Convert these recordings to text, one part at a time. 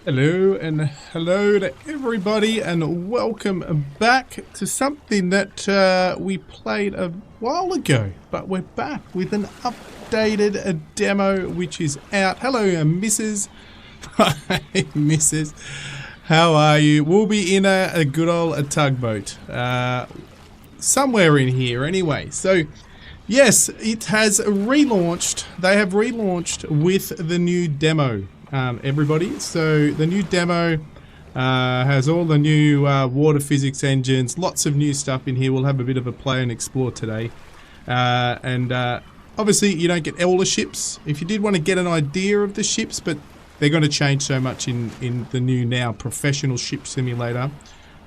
Hello and hello to everybody and welcome back to something that we played a while ago, but we're back with an updated demo which is out. Hello Mrs. Hi Mrs. How are you? We'll be in a good old tugboat somewhere in here anyway. So yes, it has relaunched. They have relaunched with the new demo. Everybody, so the new demo has all the new water physics engines, lots of new stuff in here. We'll have a bit of a play and explore today, and obviously you don't get all the ships. If you did want to get an idea of the ships, but they're going to change so much in the new now professional ship simulator,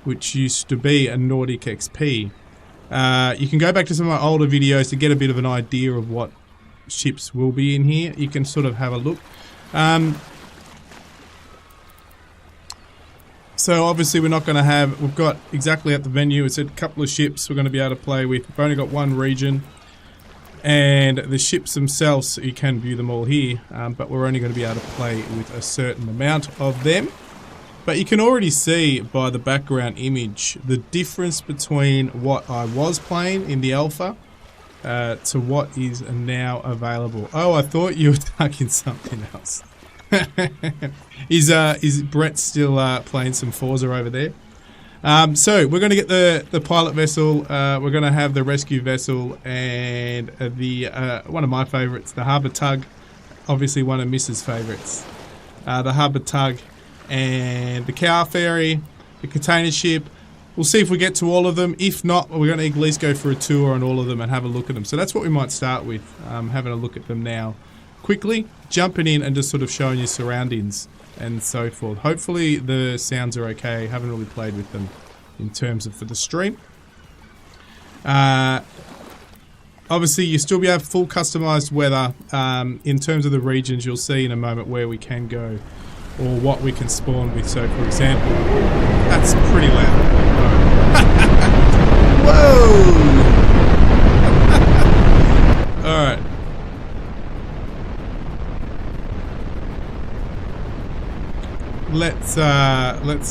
which used to be a Nordic XP. You can go back to some of my older videos to get a bit of an idea of what ships will be in here. You can sort of have a look. So obviously we're not going to have, we've got exactly at the venue, it's a couple of ships we're going to be able to play with. We've only got one region, and the ships themselves, you can view them all here, but we're only going to be able to play with a certain amount of them. But you can already see by the background image the difference between what I was playing in the alpha to what is now available. Oh, I thought you were talking something else. Is Brett still playing some Forza over there? So we're going to get the pilot vessel. We're going to have the rescue vessel and the one of my favourites, the harbour tug. Obviously one of Mrs. favourites. The harbour tug and the car ferry, the container ship. We'll see if we get to all of them. If not, we're going to at least go for a tour on all of them and have a look at them. So that's what we might start with, having a look at them now. Quickly jumping in and just sort of showing you surroundings and so forth. Hopefully the sounds are okay. Haven't really played with them in terms of for the stream. Obviously you still be able full customized weather. In terms of the regions, you'll see in a moment where we can go or what we can spawn with. So for example, that's pretty loud. Whoa! Alright. Let's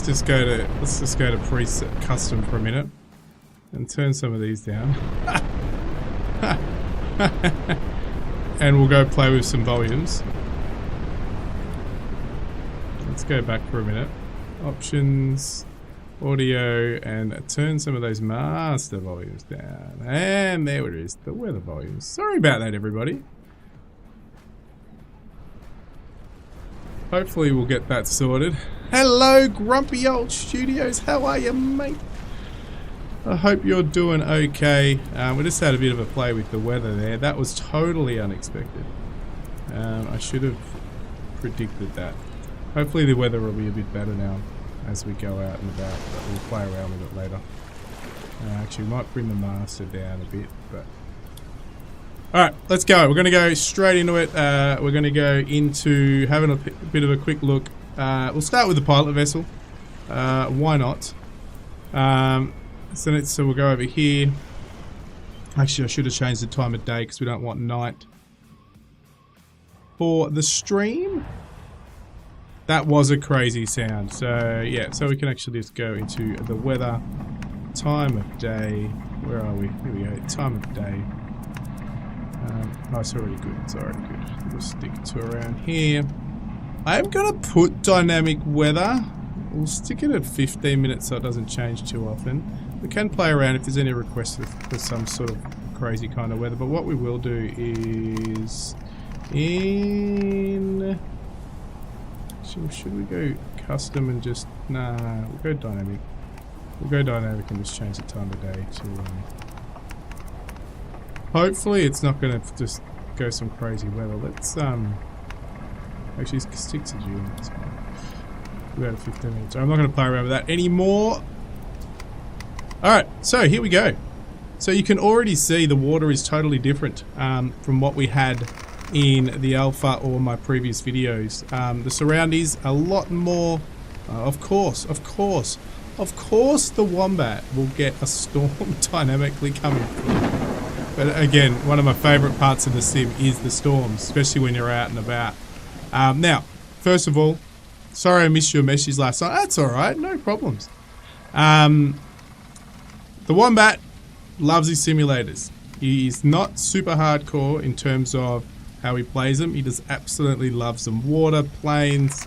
just go to preset custom for a minute and turn some of these down. And we'll go play with some volumes. Let's go back for a minute. Options, audio, and turn some of those master volumes down. And there it is, the weather volumes. Sorry about that, everybody. Hopefully we'll get that sorted. Hello, Grumpy Old Studios. How are you, mate? I hope you're doing okay. We just had a bit of a play with the weather there. That was totally unexpected. I should have predicted that. Hopefully the weather will be a bit better now as we go out and about, but we'll play around with it later. Actually, we might bring the master down a bit, but... Alright, let's go. We're going to go straight into it. We're going to go into having a bit of a quick look. We'll start with the pilot vessel. Why not? So we'll go over here. Actually, I should have changed the time of day because we don't want night. For the stream, that was a crazy sound. So, yeah, so we can actually just go into the weather. Time of day. Where are we? Here we go. Time of day. Oh, it's already good. It's already good. We'll stick to around here. I am going to put dynamic weather. We'll stick it at 15 minutes so it doesn't change too often. We can play around if there's any requests for some sort of crazy kind of weather. But what we will do is... Should we go custom and just... Nah, we'll go dynamic. We'll go dynamic and just change the time of day to... Hopefully it's not going to just go some crazy weather. Let's actually stick to June. That's fine. We're at 15 minutes. I'm not going to play around with that anymore. Alright, so here we go. So you can already see the water is totally different from what we had in the alpha or my previous videos. The surroundings a lot more. Of course the Wombat will get a storm dynamically coming through. But again, one of my favourite parts of the sim is the storms, especially when you're out and about. Now, first of all, Sorry I missed your message last night. That's alright, no problems. The Wombat loves his simulators. He's not super hardcore in terms of how he plays them. He just absolutely loves them. Water, planes,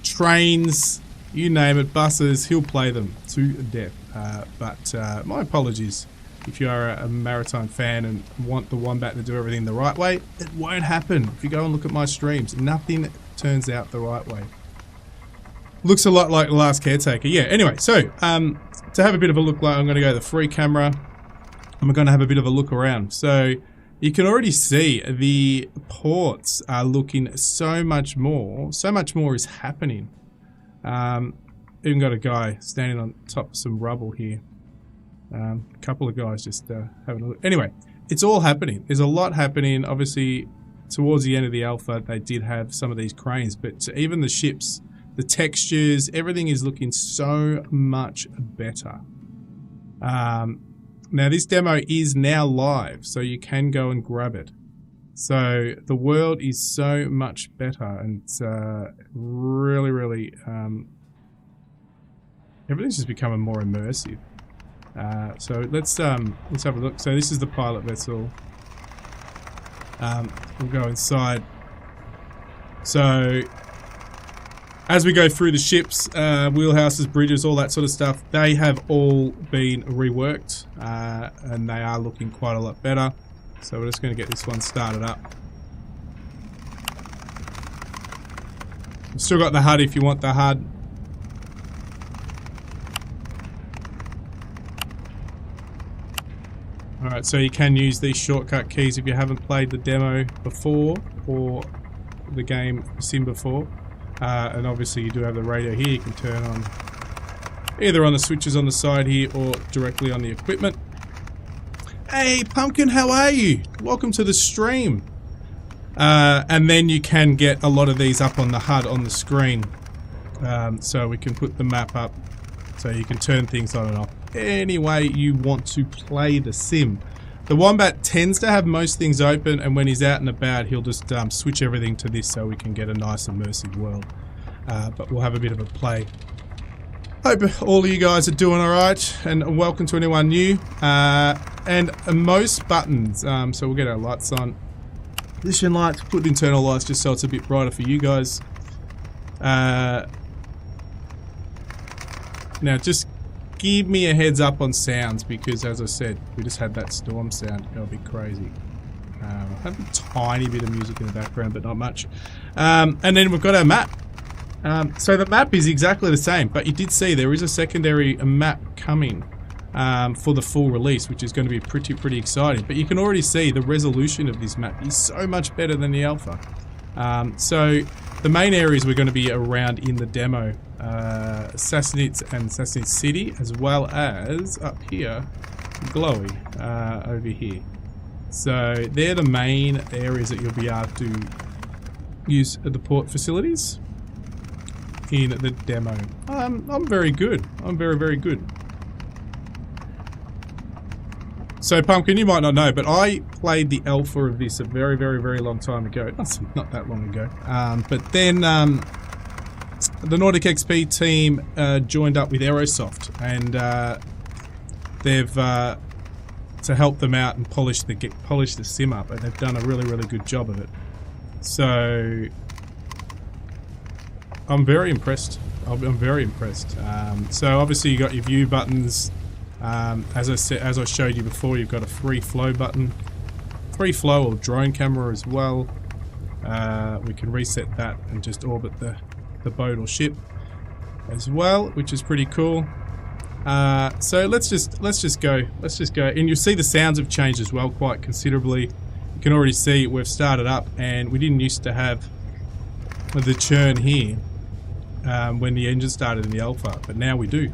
trains, you name it, buses, he'll play them to death. But my apologies if you are a maritime fan and want the Wombat to do everything the right way. It won't happen. If you go and look at my streams, nothing turns out the right way. Looks a lot like The Last Caretaker. Yeah, anyway, so to have a bit of a look, like I'm going to go to the free camera and we're going to have a bit of a look around. So you can already see the ports are looking so much more is happening. Even got a guy standing on top of some rubble here. A couple of guys just having a look. Anyway, it's all happening. There's a lot happening. Obviously, towards the end of the alpha, they did have some of these cranes, but even the ships, the textures, everything is looking so much better. Now, this demo is now live, so you can go and grab it. So the world is so much better, and it's really, really, everything's just becoming more immersive. So let's have a look. So this is the pilot vessel. We'll go inside. So as we go through the ships, wheelhouses, bridges, all that sort of stuff, they have all been reworked, and they are looking quite a lot better. So we're just going to get this one started up. We've still got the HUD if you want the HUD. Alright, so you can use these shortcut keys if you haven't played the demo before or the game sim before. And obviously you do have the radio here. You can turn on either on the switches on the side here or directly on the equipment. Hey Pumpkin, how are you? Welcome to the stream. And then you can get a lot of these up on the HUD on the screen. So we can put the map up so you can turn things on and off any way you want to play the sim. The Wombat tends to have most things open, and when he's out and about he'll just switch everything to this so we can get a nice immersive world. But we'll have a bit of a play. Hope all of you guys are doing alright, and welcome to anyone new. And most buttons, so we'll get our lights on. Position lights, put internal lights just so it's a bit brighter for you guys. Now just give me a heads up on sounds, because as I said, we just had that storm sound. It'll be crazy. I have a tiny bit of music in the background, but not much. And then we've got our map. So the map is exactly the same, but you did see there is a secondary map coming for the full release, which is going to be pretty exciting. But you can already see the resolution of this map is so much better than the alpha. So the main areas we're going to be around in the demo, Sassanitz and Sassanitz City, as well as up here, Glowy, over here. So they're the main areas that you'll be able to use at the port facilities in the demo. I'm very good. I'm very good. So Pumpkin, you might not know, but I played the alpha of this a very long time ago. Not that long ago. But then the Nordic XP team joined up with Aerosoft, and they've to help them out and polish the sim up, and they've done a really good job of it. So I'm very impressed. I'm very impressed. So obviously you got your view buttons. As I showed you before, you've got a free flow button, free flow or drone camera as well. We can reset that and just orbit the boat or ship as well, which is pretty cool. So let's just go, and you'll see the sounds have changed as well quite considerably. You can already see we've started up, and we didn't used to have the churn here when the engine started in the alpha, but now we do.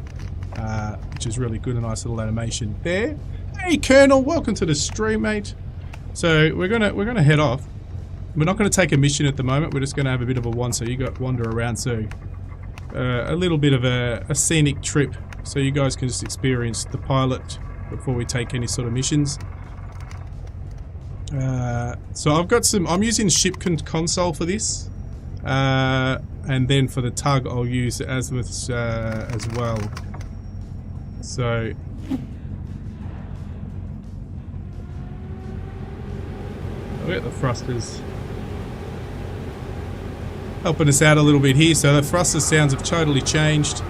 Which is really good, a nice little animation there. Hey Colonel, welcome to the stream, mate. So we're gonna head off. We're not gonna take a mission at the moment. We're just gonna have a bit of a wander around. So a little bit of a scenic trip, so you guys can just experience the pilot before we take any sort of missions. So I've got I'm using ship console for this. And then for the tug, I'll use azimuths as well. So I'll get the thrusters helping us out a little bit here. So the thruster sounds have totally changed.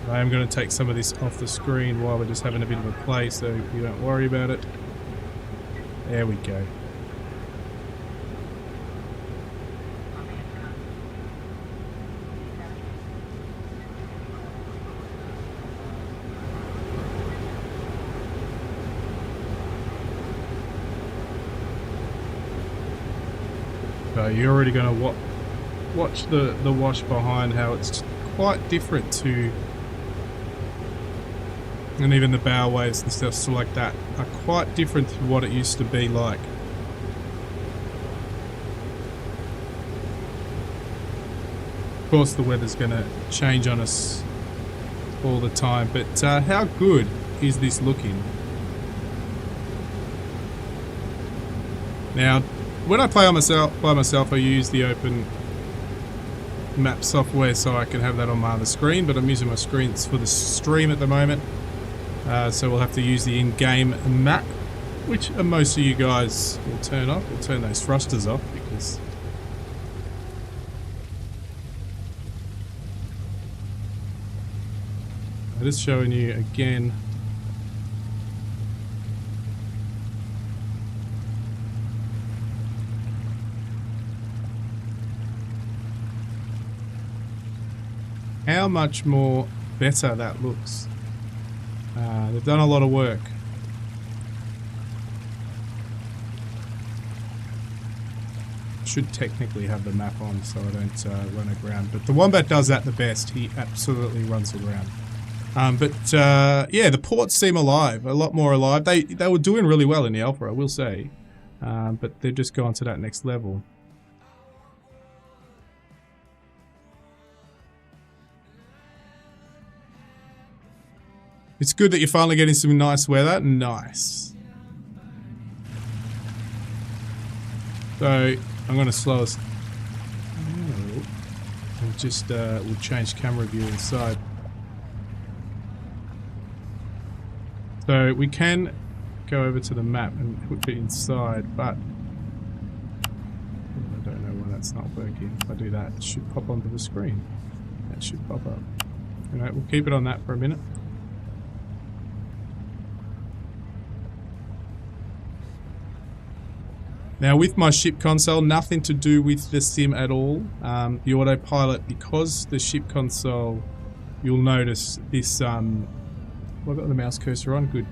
I am going to take some of this off the screen while we're just having a bit of a play, so you don't worry about it. There we go. So you're already going to watch the wash behind, how it's quite different to, and even the bow waves and stuff so like that are quite different to what it used to be like. Of course the weather's going to change on us all the time, but how good is this looking? Now when I play by myself, I use the open map software so I can have that on my other screen, but I'm using my screens for the stream at the moment. So we'll have to use the in-game map, which most of you guys will turn off. We'll turn those thrusters off because I'm just showing you again. How much more better that looks. They've done a lot of work. Should technically have the map on so I don't run aground, but the Wombat does that the best. He absolutely runs aground. Yeah, the ports seem alive, a lot more alive. They were doing really well in the alpha, I will say, but they've just gone to that next level. It's good that you're finally getting some nice weather. Nice. So I'm going to slow us. We'll change camera view inside. So we can go over to the map and put it inside, but I don't know why that's not working. If I do that, it should pop onto the screen. That should pop up. Anyway, we'll keep it on that for a minute. Now with my ship console, nothing to do with the sim at all. The autopilot, because the ship console, you'll notice this, well, I've got the mouse cursor on, good.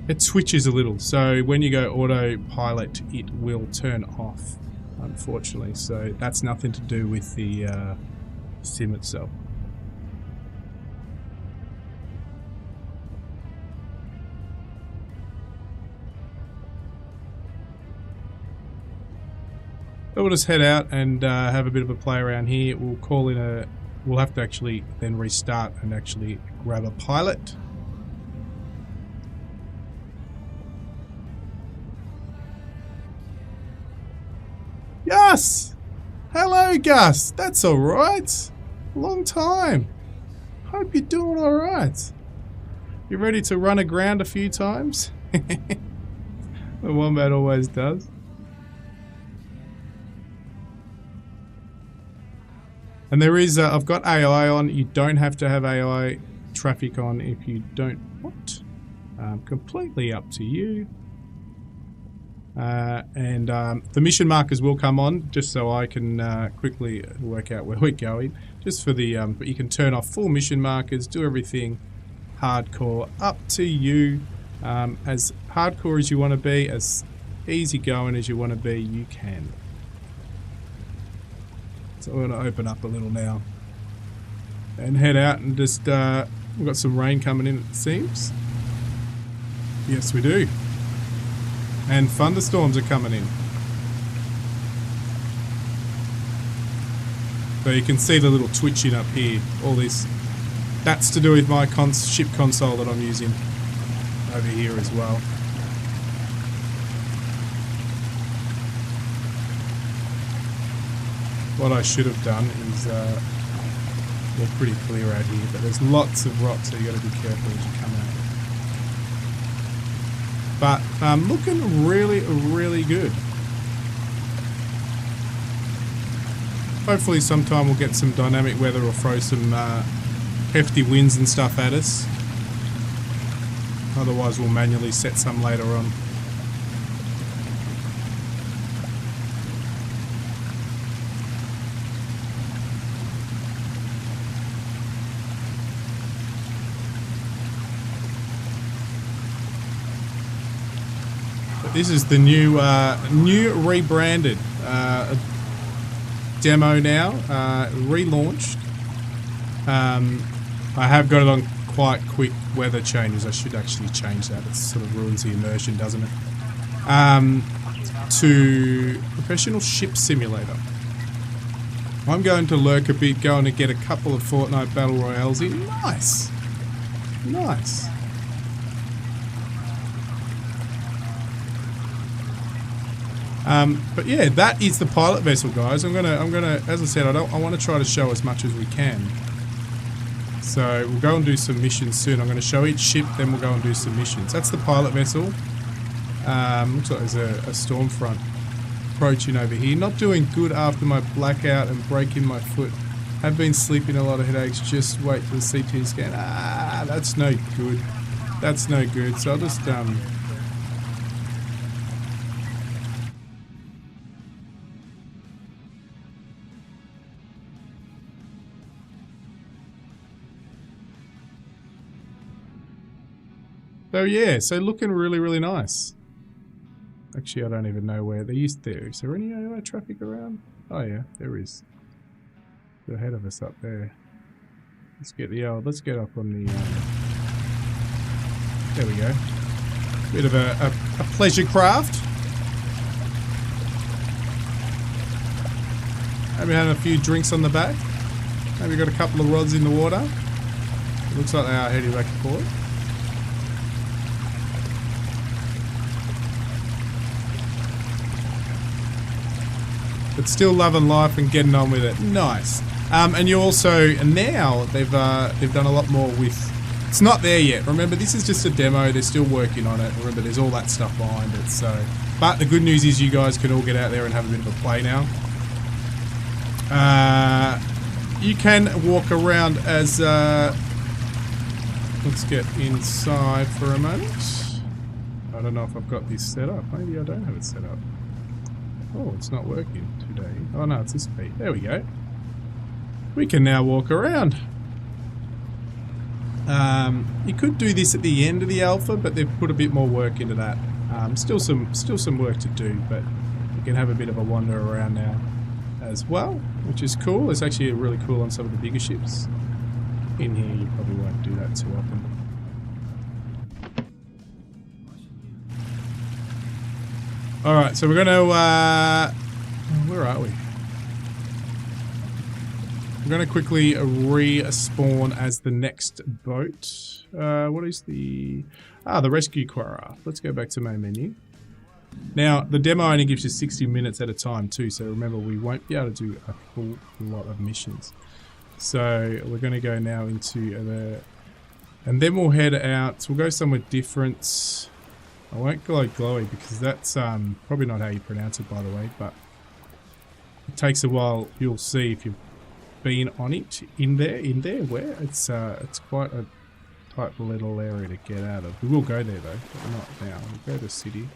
It switches a little, so when you go autopilot, it will turn off, unfortunately. So that's nothing to do with the sim itself. So we'll just head out and have a bit of a play around here. We'll call in a... We'll have to actually then restart and actually grab a pilot. Gus! Hello, Gus! That's alright. Long time. Hope you're doing alright. You ready to run aground a few times? The Wombat always does. And there is, I've got AI on. You don't have to have AI traffic on if you don't want. Completely up to you. The mission markers will come on just so I can quickly work out where we're going. Just for the, but you can turn off full mission markers, do everything hardcore, up to you. As hardcore as you want to be, as easygoing as you want to be, you can. So we're going to open up a little now and head out and just, we've got some rain coming in, it seems. Yes, we do. And thunderstorms are coming in. So you can see the little twitching up here. All this. That's to do with my ship console that I'm using over here as well. What I should have done is, we're pretty clear out here, but there's lots of rocks, so you got to be careful as you come out. But looking really, really good. Hopefully sometime we'll get some dynamic weather or throw some hefty winds and stuff at us. Otherwise we'll manually set some later on. But this is the new rebranded demo now, relaunched. I have got it on quite quick weather changes. I should actually change that. It sort of ruins the immersion, doesn't it? To Professional Ship Simulator. I'm going to lurk a bit, going to get a couple of Fortnite Battle Royales in. Nice! Nice. But yeah, that is the pilot vessel, guys. I'm gonna, as I said, I want to try to show as much as we can. So we'll go and do some missions soon. I'm going to show each ship, then we'll go and do some missions. That's the pilot vessel. Looks like there's a storm front approaching over here. Not doing good after my blackout and breaking my foot. Have been sleeping, a lot of headaches. Just wait for the CT scan. Ah, that's no good. That's no good. So I'll just So yeah, so looking really, really nice. Actually, I don't even know where they used there. Is there any other traffic around? Oh yeah, there is. They're ahead of us up there. Let's get the let's get up on the. There we go. Bit of a pleasure craft. Maybe having a few drinks on the back. Maybe got a couple of rods in the water. It looks like they are heading back and forth. But still loving life and getting on with it. Nice. And you also, and now they've done a lot more with. It's not there yet. Remember, this is just a demo. They're still working on it. Remember, there's all that stuff behind it. So, but the good news is you guys can all get out there and have a bit of a play now. You can walk around as. Let's get inside for a moment. I don't know if I've got this set up. Maybe I don't have it set up. Oh, it's not working today. Oh no, it's this speed. There we go. We can now walk around. You could do this at the end of the alpha, but they've put a bit more work into that. Still some work to do, but you can have a bit of a wander around now as well, which is cool. It's actually really cool on some of the bigger ships. In here, you probably won't do that too often. Alright, so we're going to, where are we? We're going to quickly respawn as the next boat. What is the rescue craft. Let's go back to main menu. Now, the demo only gives you 60 minutes at a time too, so remember we won't be able to do a whole lot of missions. So we're going to go now into the, and then we'll head out. So we'll go somewhere different. I won't go glowy because that's probably not how you pronounce it, by the way, but it takes a while. You'll see if you've been on it in there where it's quite a tight little area to get out of. We will go there though, but not now. We'll go to city.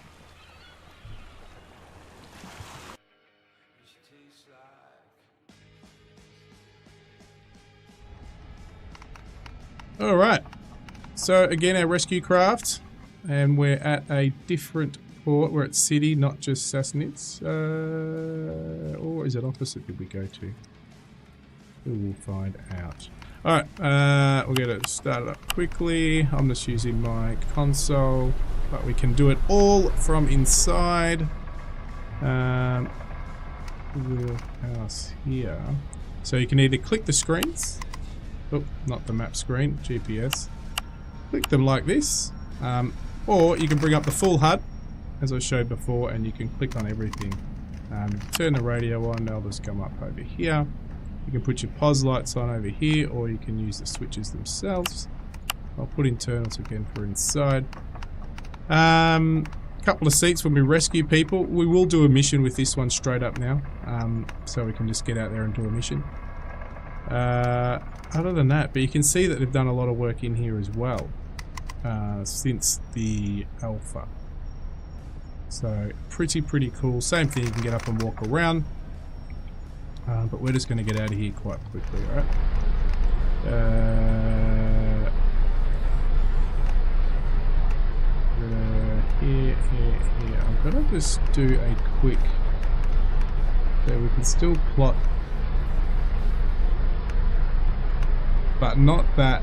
All right. So again, our rescue craft. And we're at a different port. We're at city, not just Sassnitz. Or is it opposite did we go to? We will find out. Alright, we'll get it started up quickly. I'm just using my console, but we can do it all from inside. Wheelhouse here. So you can either click the screens, oh, not the map screen, GPS, click them like this, or you can bring up the full HUD, as I showed before, and you can click on everything. Turn the radio on, they'll just come up over here. You can put your pos lights on over here, or you can use the switches themselves. I'll put internals again for inside. Couple of seats when we rescue people. We will do a mission with this one straight up now, so we can just get out there and do a mission. Other than that, but you can see that they've done a lot of work in here as well since the alpha. So pretty cool. Same thing, you can get up and walk around, but we're just going to get out of here quite quickly. All right. Here. I'm gonna just do a quick. So we can still plot, but not that.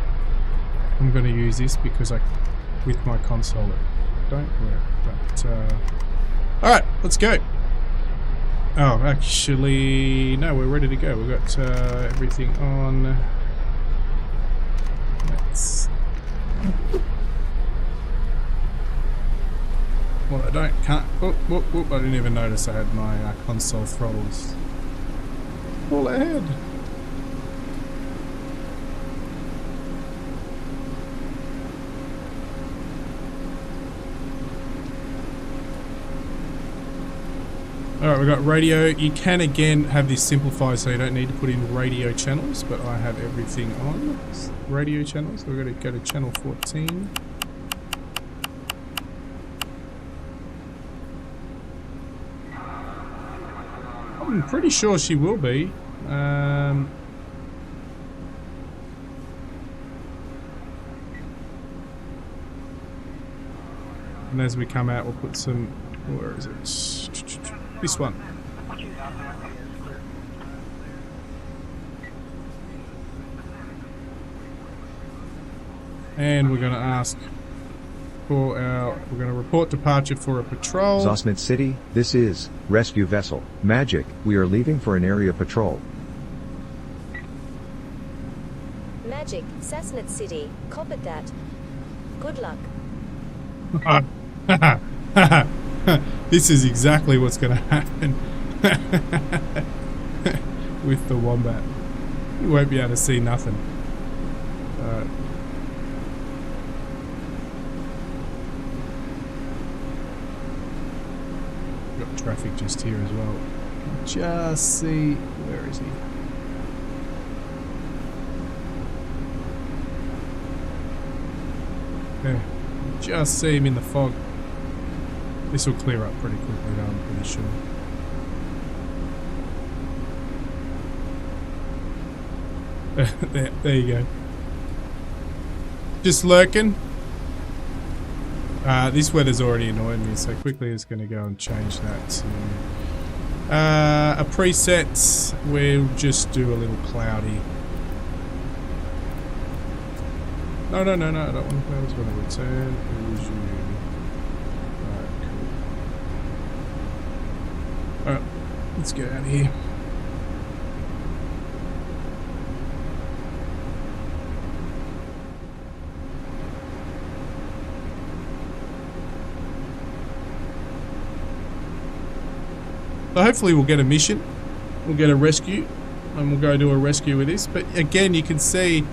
I'm gonna use this because with my console it don't work. But all right, let's go. Oh, actually, no, we're ready to go. We've got everything on. Let's. Well, I can't. I didn't even notice I had my console throttles all ahead. Alright, we've got radio. You can again have this simplified so you don't need to put in radio channels, but I have everything on radio channels. So we're going to go to channel 14. I'm pretty sure she will be. And as we come out, we'll put some. Where is it? This one. And we're going to ask for our. We're going to report departure for a patrol. Zosmet City, this is rescue vessel Magic. We are leaving for an area patrol. Magic, Sassnet City. Copied that. Good luck. This is exactly what's going to happen with the Wombat. You won't be able to see nothing. Got traffic just here as well. Just see, where is he? Yeah, just see him in the fog. This will clear up pretty quickly though, I'm pretty sure. There you go. Just lurking. This weather's already annoyed me, so quickly it's going to go and change that to a preset. We'll just do a little cloudy. No, I don't want the clouds. Want to return. Alright, let's get out of here. So hopefully we'll get a mission, we'll get a rescue, and we'll go do a rescue with this. But again, you can see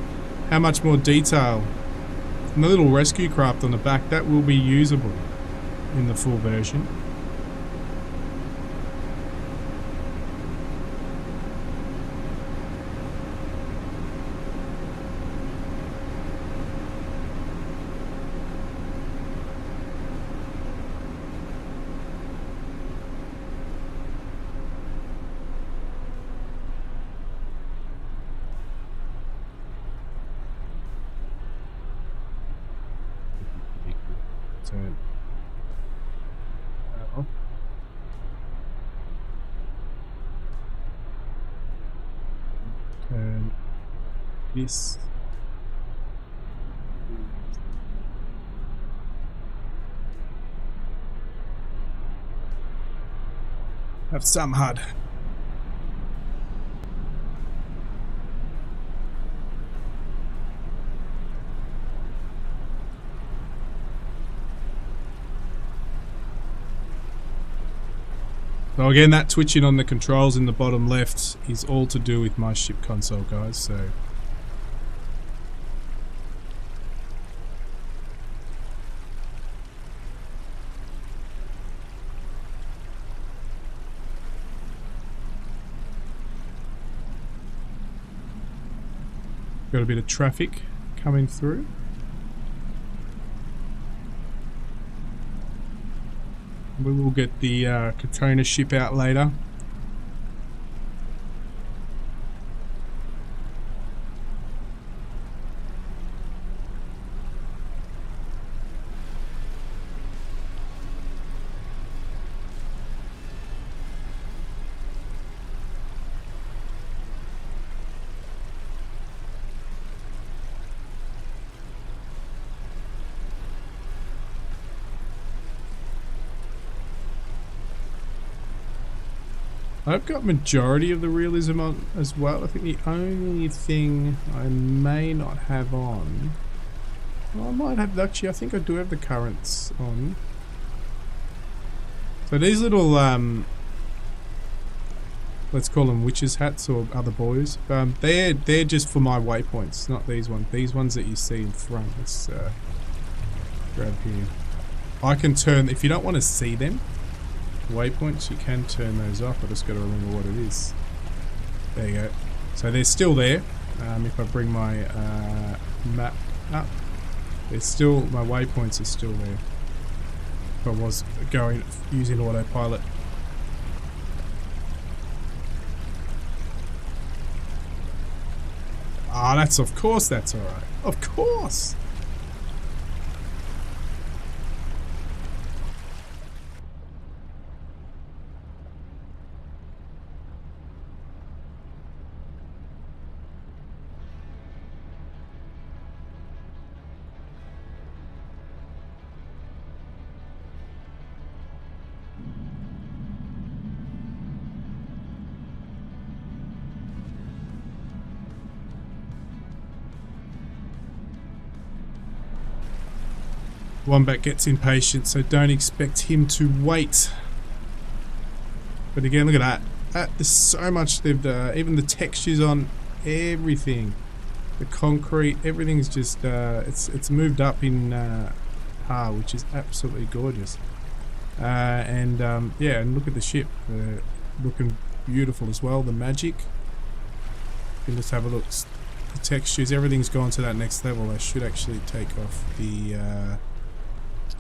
how much more detail and the little rescue craft on the back, that will be usable in the full version. Turn. Turn this. Have some HUD. So again, that twitching on the controls in the bottom left is all to do with my ship console, guys, so... Got a bit of traffic coming through. We will get the container ship out later. I've got majority of the realism on as well. I think the only thing I may not have on... Well, I might have... Actually, I think I do have the currents on. So these little... let's call them witches' hats or other boys. They're just for my waypoints, not these ones. These ones that you see in front. Let's grab here. I can turn... If you don't want to see them, waypoints, you can turn those off. I just got to remember what it is. There you go. So they're still there. If I bring my map up, they're still, my waypoints are still there. If I was going using autopilot. Ah, that's, of course that's alright. Of course! Wombat gets impatient, so don't expect him to wait. But again, look at that. There's so much they've even the textures on everything. The concrete, everything's just it's moved up in par, which is absolutely gorgeous. Yeah, and look at the ship. Looking beautiful as well. The magic. You can just have a look. The textures, everything's gone to that next level. I should actually take off the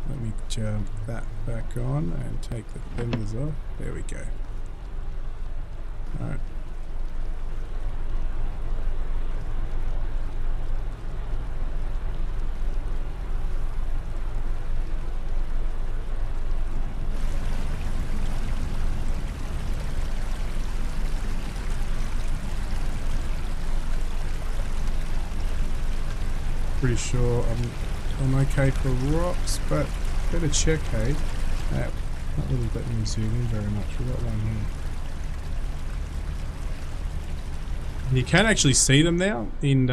let me jump that back on and take the fenders off. There we go. Alright. Pretty sure I'm okay for rocks, but better check, hey. That little bit me zoom in very much. We've got one here. You can actually see them now in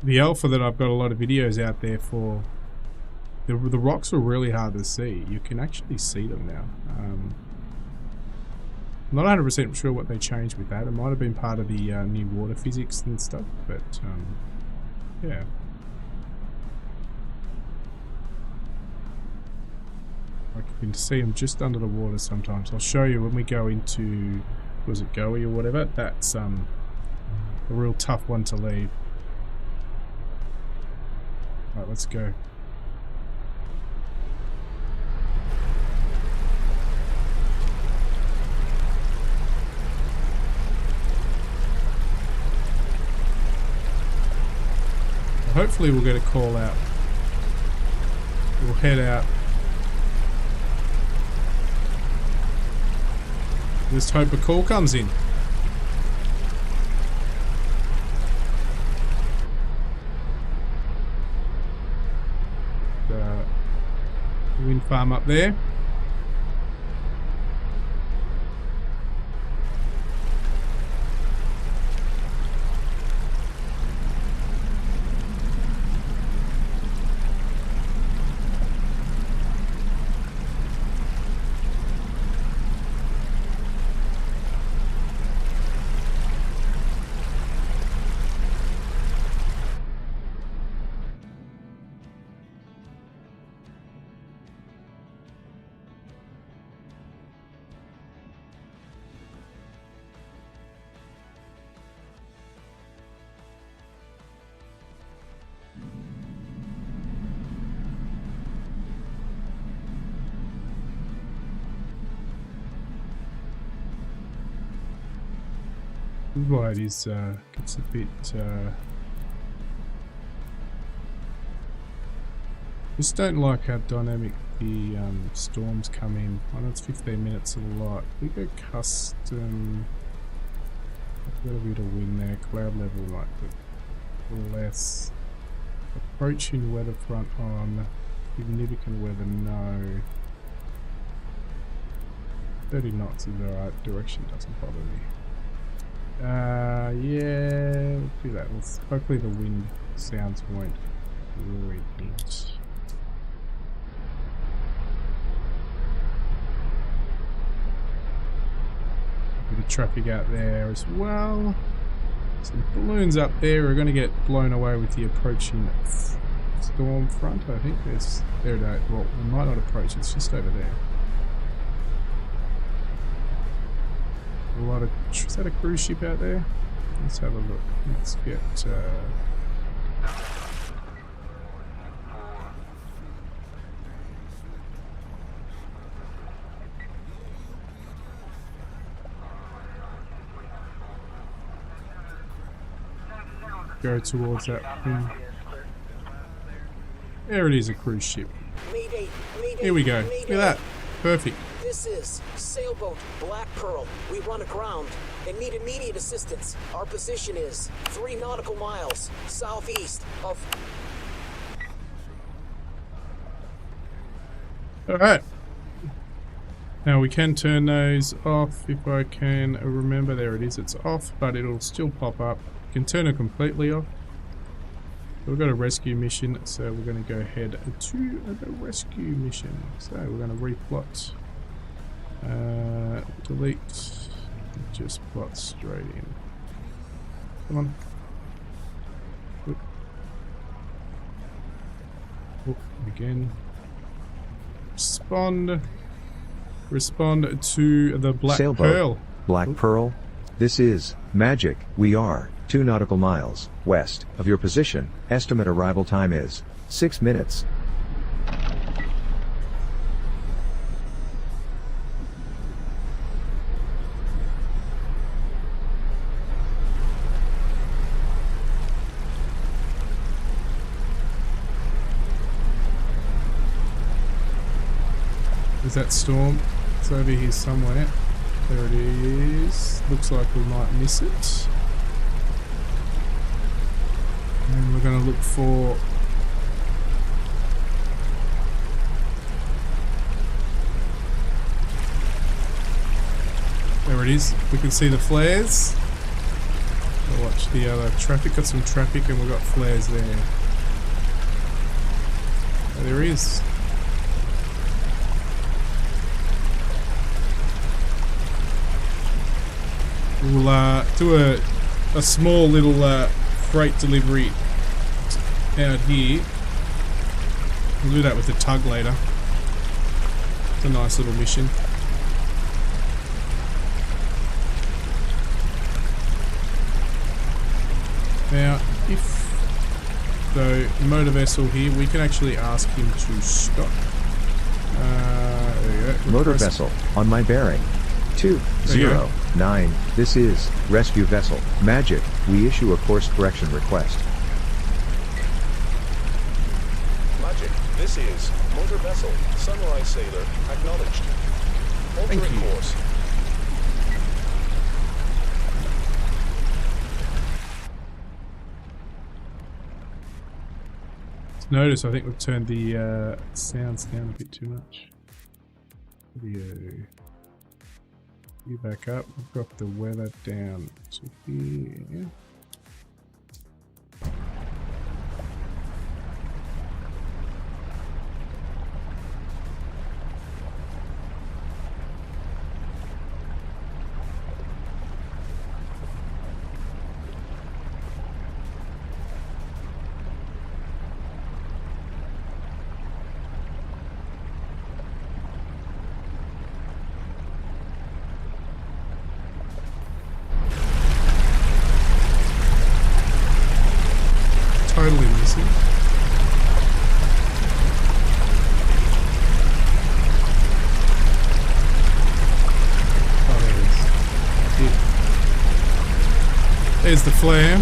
the alpha that I've got a lot of videos out there for. The rocks are really hard to see. You can actually see them now. I'm not 100% sure what they changed with that. It might have been part of the new water physics and stuff, but yeah. I can see them just under the water sometimes. I'll show you when we go into, was it Goey or whatever? That's a real tough one to leave. Alright, let's go. Hopefully we'll get a call out. We'll head out. Just hope a call comes in. The wind farm up there. why it is gets a bit just don't like how dynamic the storms come in. I know it's 15 minutes a lot. We go custom. I've got a bit of wind there. Cloud level might be less. Approaching weather front on. Significant weather, no. 30 knots is alright. Direction doesn't bother me. Yeah, we'll do that. Hopefully the wind sounds won't ruin it. Bit of traffic out there as well. Some balloons up there are going to get blown away with the approaching storm front. I think there it is. Well, we might not approach, it's just over there. A lot of, is that a cruise ship out there? Let's have a look. Let's get go towards that thing. There it is, a cruise ship. Mayday, mayday, Here we go. mayday. Look at that. Perfect. This is sailboat Black Pearl. We run aground and need immediate assistance. Our position is 3 nautical miles southeast of... Alright. Now we can turn those off if I can remember. There it is. It's off, but it'll still pop up. You can turn it completely off. We've got a rescue mission, so we're going to go ahead to the rescue mission. So we're going to replot. Delete. Just plot straight in. Come on. Oop. Oop, again. Respond to the Black Sailboat. Pearl. Black Oop. Pearl. This is Magic. We are 2 nautical miles west of your position. Estimate arrival time is 6 minutes. Is that storm? It's over here somewhere. There it is. Looks like we might miss it. And we're going to look for... There it is. We can see the flares. I'll watch the other traffic. Got some traffic and we've got flares there. Oh, there he is. We'll do a small little freight delivery out here. We'll do that with the tug later. It's a nice little mission. Now, if the motor vessel here, we can actually ask him to stop. There you go. Motor vessel on my bearing. 209. This is rescue vessel Magic. We issue a course correction request. Magic, this is motor vessel Sunrise Sailor. Acknowledged. Thank Altering you. course. Notice, I think we've turned the sounds down a bit too much. Video. You back up. We've got the weather down to here. There's the flare.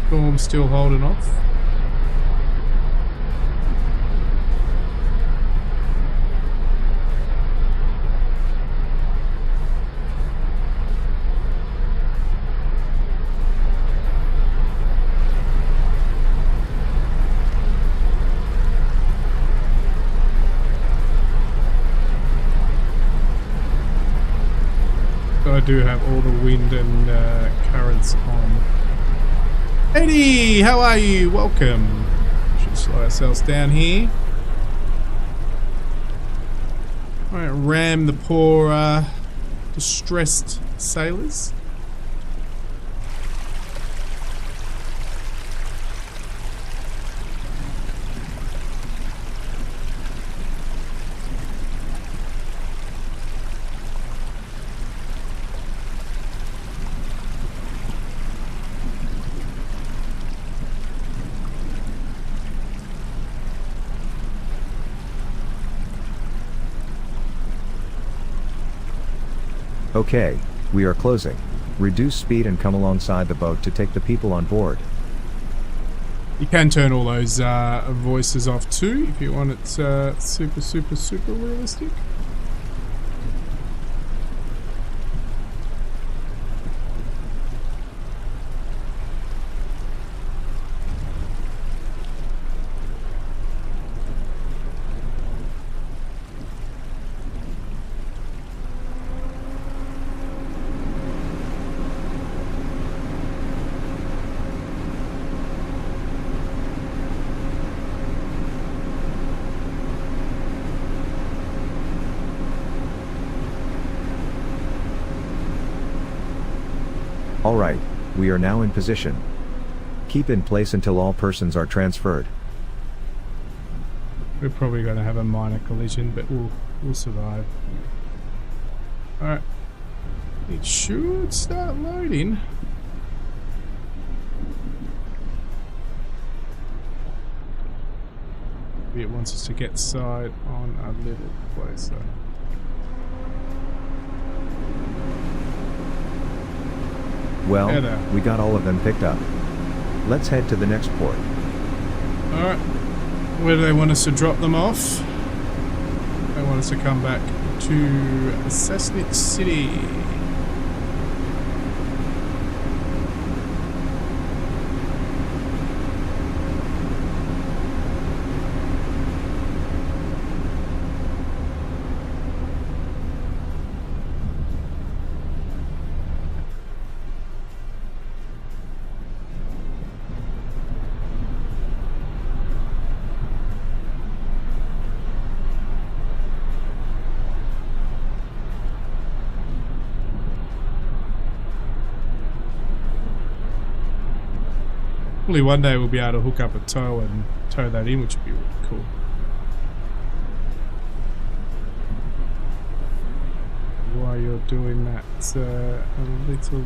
Storm still holding off. I do have all the wind and currents on. Eddie, how are you? Welcome. Should slow ourselves down here. Alright, ram the poor distressed sailors. Okay, we are closing. Reduce speed and come alongside the boat to take the people on board. You can turn all those voices off too if you want it super realistic. Alright, we are now in position. Keep in place until all persons are transferred. We're probably going to have a minor collision, but we'll survive. Alright. It should start loading. Maybe it wants us to get side on a little closer. Well, we got all of them picked up. Let's head to the next port. Alright. Where do they want us to drop them off? They want us to come back to Snowcone City. Hopefully one day we'll be able to hook up a tow and tow that in, which would be really cool. While you're doing that, a little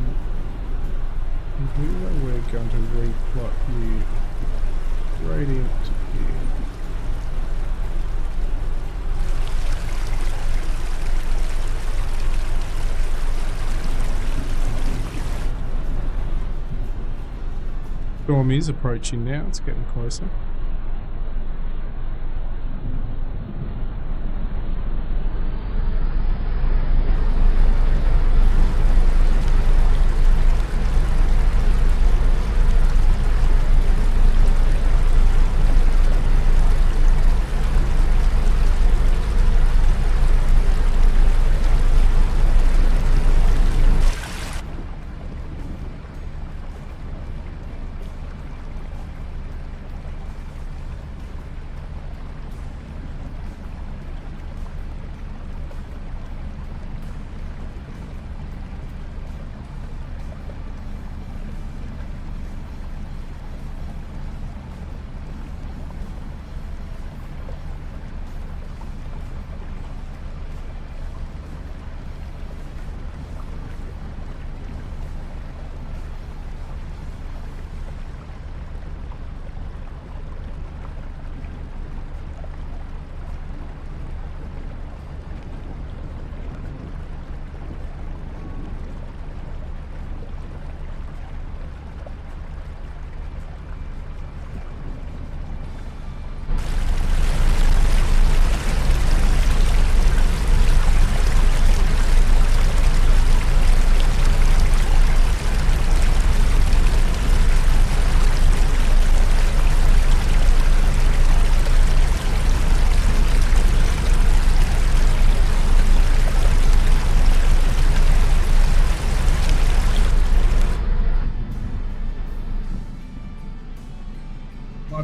viewer, we're going to replot you gradient here. Storm is approaching now, it's getting closer.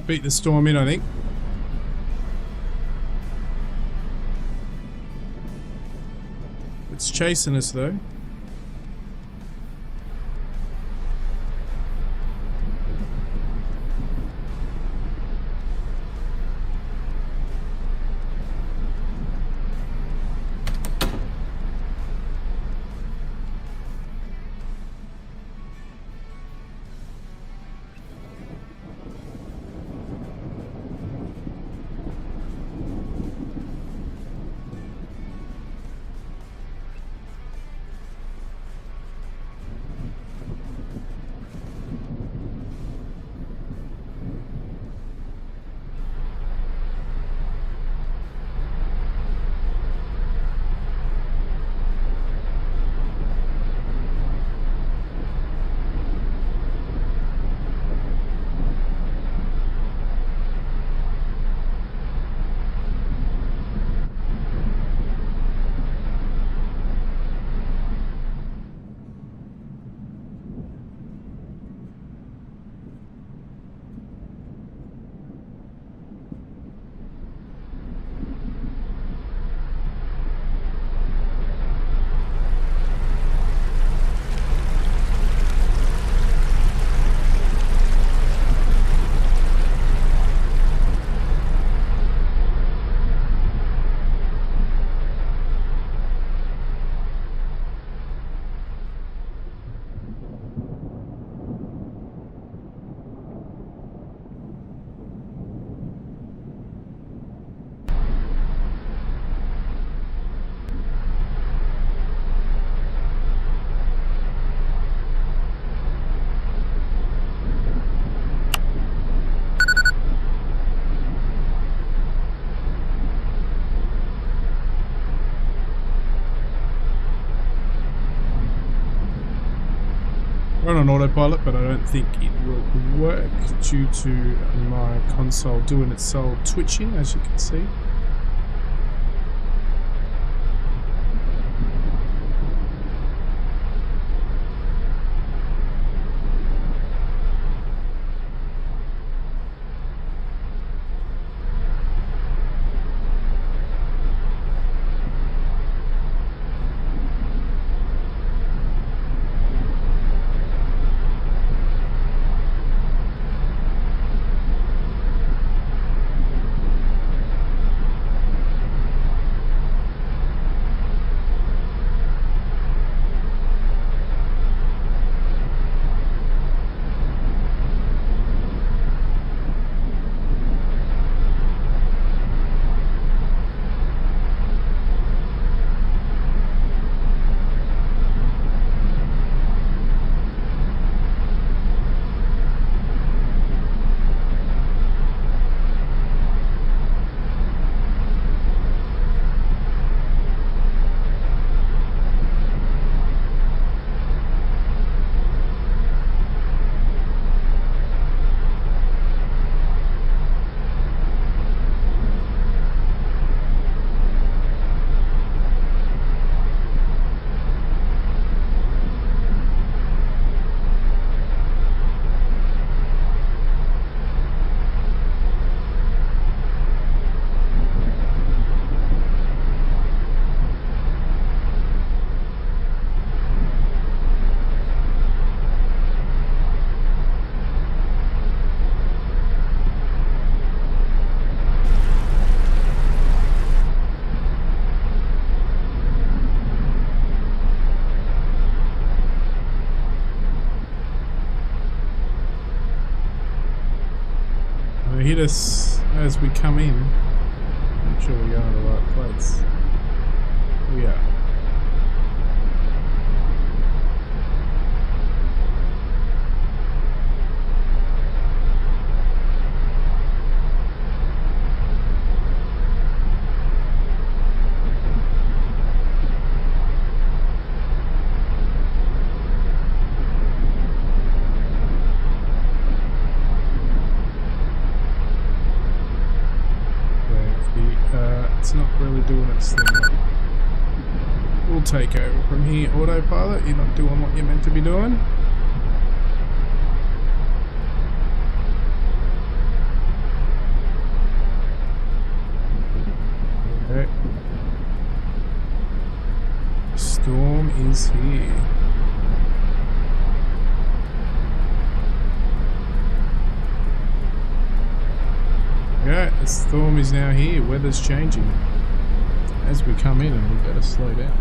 might beat the storm in, I think. It's chasing us though. Run on autopilot, but I don't think it will work due to my console doing its soul twitching, as you can see. Hit us as we come in. Make sure we go to the right place. We are. It's not really doing its thing. We'll take over from here, autopilot. You're not doing what you're meant to be doing. Okay. The storm is here. Yeah, the storm is now here. Weather's changing. As we come in, and we better slow down.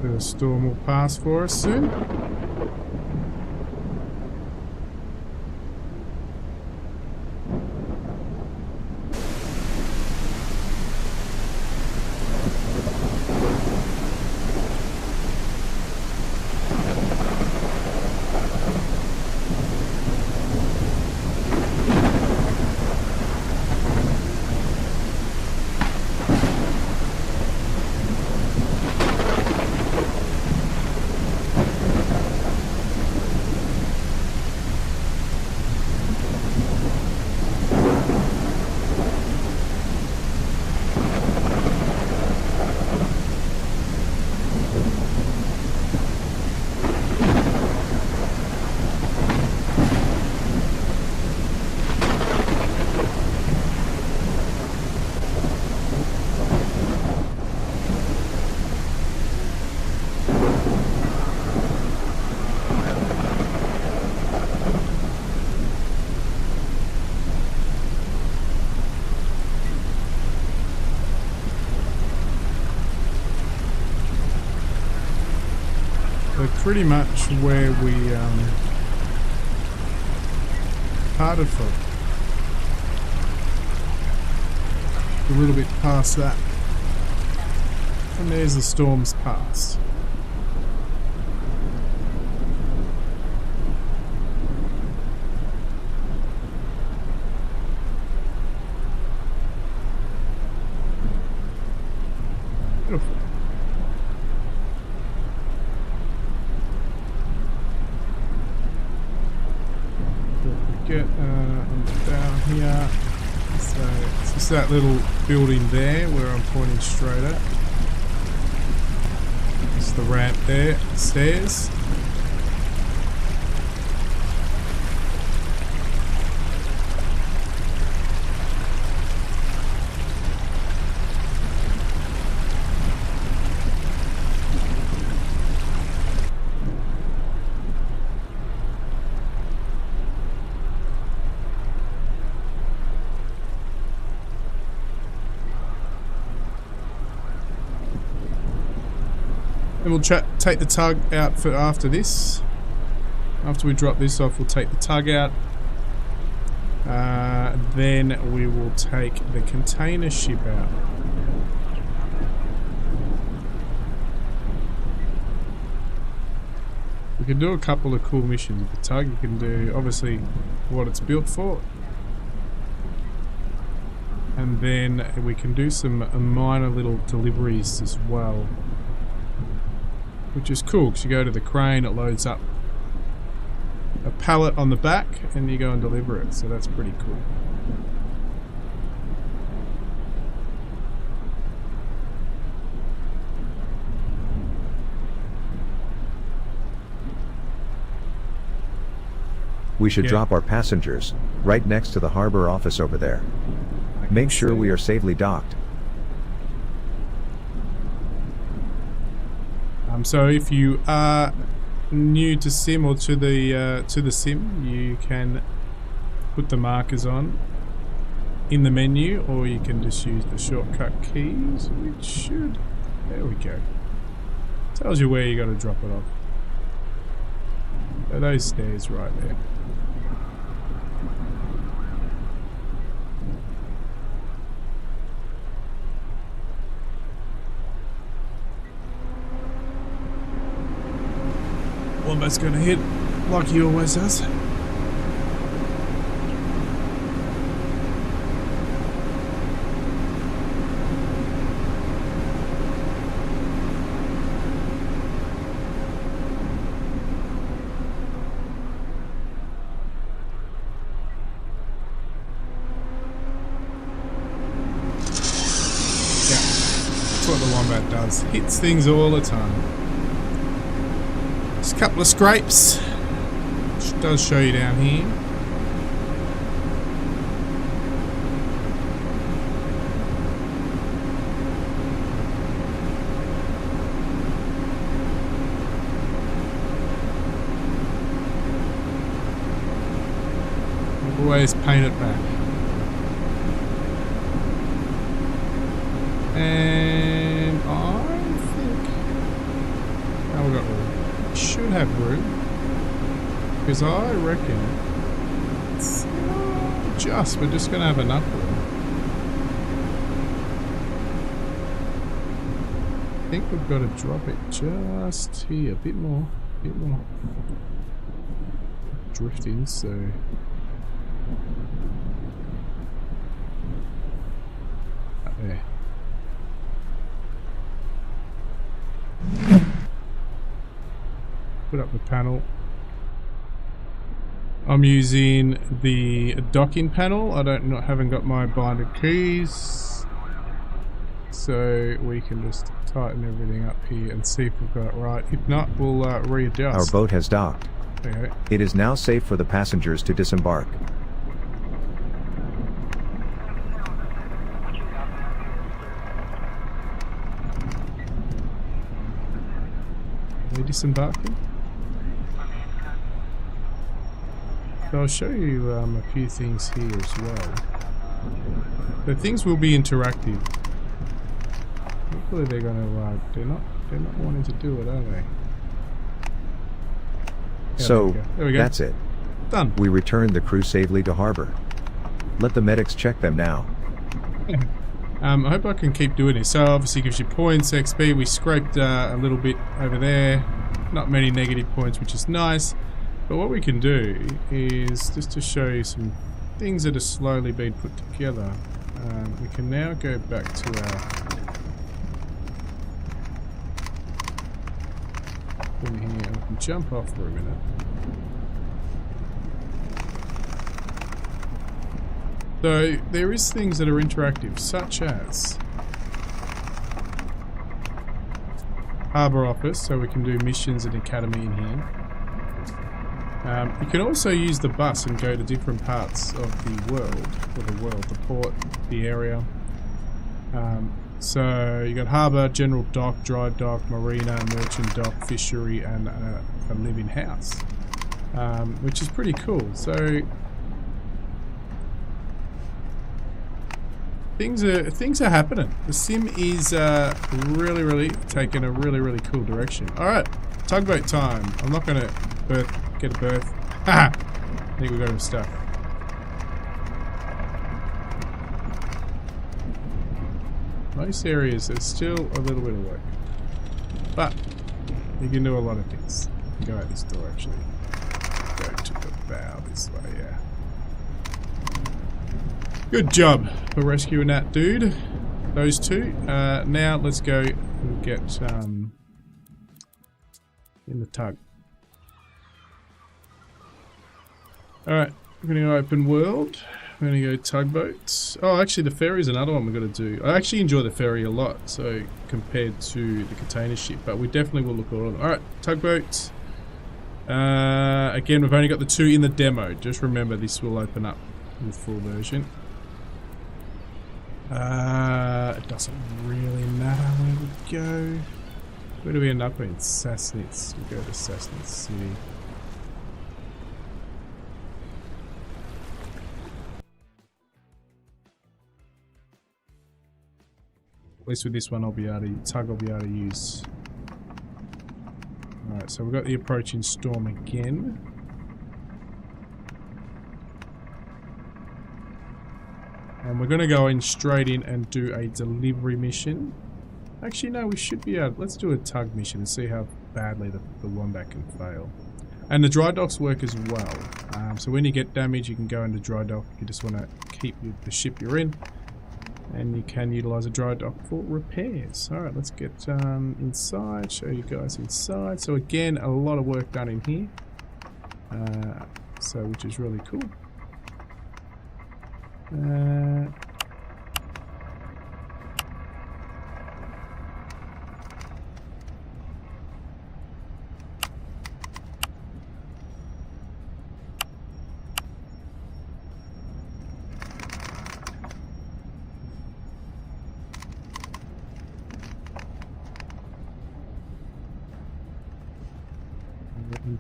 The storm will pass for us soon. pretty much where we parted from. A little bit past that. And there's the storm's past. Beautiful. Get down here. So it's just that little building there where I'm pointing straight at. It's the ramp there, stairs. And we'll take the tug out for after this. After we drop this off, we'll take the tug out. Then we will take the container ship out. We can do a couple of cool missions with the tug. You can do, obviously, what it's built for. And then we can do some minor little deliveries as well. Which is cool, because you go to the crane, it loads up a pallet on the back, and you go and deliver it. So that's pretty cool. We should drop our passengers right next to the harbor office over there. Make sure we are safely docked. So if you are new to Sim or to the Sim, you can put the markers on in the menu, or you can just use the shortcut keys, which should, there we go, tells you where you got to drop it off. So those stairs right there. Wombat's gonna hit like he always does. Yeah, that's what the Wombat does. Hits things all the time. Just a couple of scrapes, which does show you down here. Always paint it back. And I think now we've got room. Should have room, because I reckon it's we're just gonna have enough room. I think we've got to drop it just here, a bit more, drifting. So up there. Put up the panel. I'm using the docking panel. I haven't got my binded keys, so we can just tighten everything up here and see if we've got it right. If not, we'll readjust. Our boat has docked. Okay. It is now safe for the passengers to disembark. Are we disembarking? So I'll show you a few things here as well. The things will be interactive. Hopefully they're going to. They're not wanting to do it, are they? So, there we go. that's it. Done. We returned the crew safely to harbor. Let the medics check them now. I hope I can keep doing this. So obviously gives you points, XP. We scraped a little bit over there. Not many negative points, which is nice. But what we can do is, just to show you some things that are slowly being put together, we can now go back to our thing here. We can jump off for a minute. So there is things that are interactive, such as Harbour Office, so we can do missions and academy in here. You can also use the bus and go to different parts of the world, the port, the area. So you got harbour, general dock, dry dock, marina, merchant dock, fishery, and a living house, which is pretty cool. So things are happening. The sim is really taking a really cool direction. All right, tugboat time. I'm not gonna get a berth. Haha. I think we got him stuck. Most areas there's still a little bit of work, but you can do a lot of things. You can go out this door actually. Go to the bow this way, yeah. Good job for rescuing that dude. Those two. Now let's go and get in the tug. Alright, we're going to go open world. We're going to go tugboats. Oh, actually the ferry is another one we're going to do. I actually enjoy the ferry a lot, so compared to the container ship, but we definitely will look at all of them. Alright, tugboats. Again, we've only got the 2 in the demo. Just remember this will open up in the full version. It doesn't really matter where we go. Where do we end up in? Sassnitz. We go to Sassnitz City. At least with this one I'll be able to use. Alright, so we've got the approaching storm again. And we're going to go in straight in and do a delivery mission. Actually, no, we should be able... Let's do a tug mission and see how badly the Wombat can fail. And the dry docks work as well. So when you get damage, you can go into dry dock. You just want to keep the ship you're in. And you can utilise a dry dock for repairs. Alright, let's get inside. Show you guys inside. So again, a lot of work done in here. Which is really cool.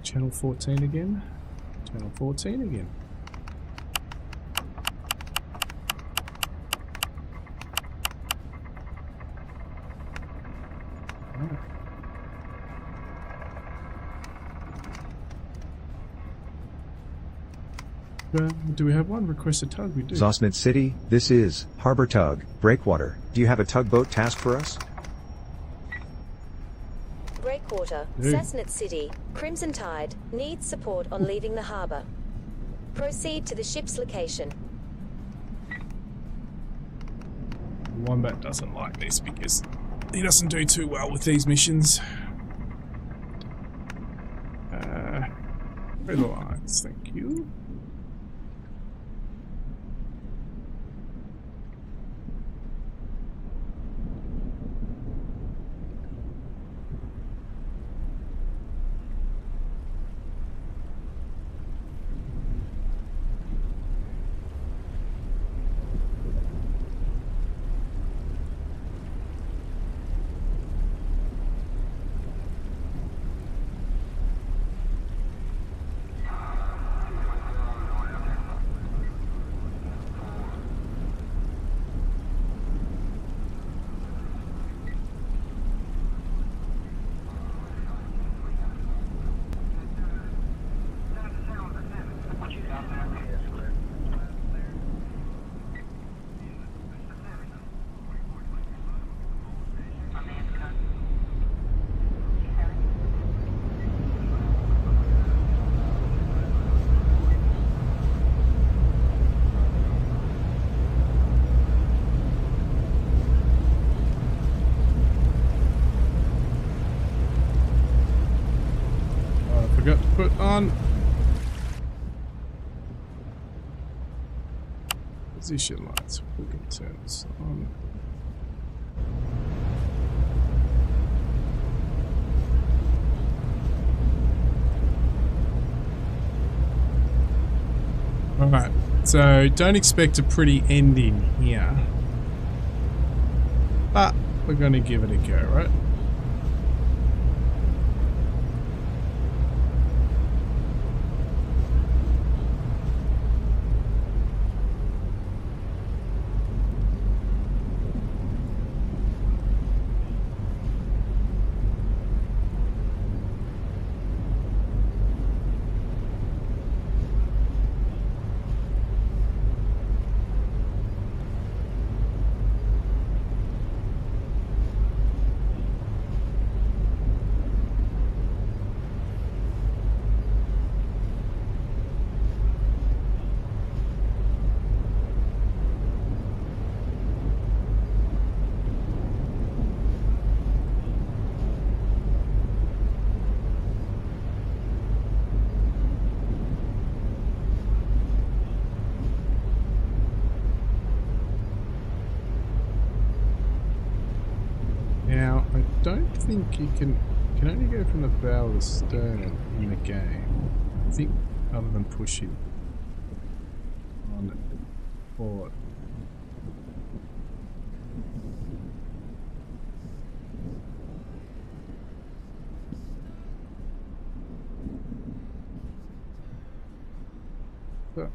Channel 14 again. Channel 14 again. Do we have one? Request a tug? We do. Sassnitz City, this is Harbor Tug, Breakwater. Do you have a tugboat task for us? Breakwater, Sassnitz City, Crimson Tide, needs support on leaving the harbour. Proceed to the ship's location. Wombat doesn't like this because he doesn't do too well with these missions. Red lines, thank you. on. Position lights. We can turn this on. Alright, so don't expect a pretty ending here. But we're going to give it a go, right? Now, I don't think you can only go from the bow to the stern in the game. I think other than pushing on board. So.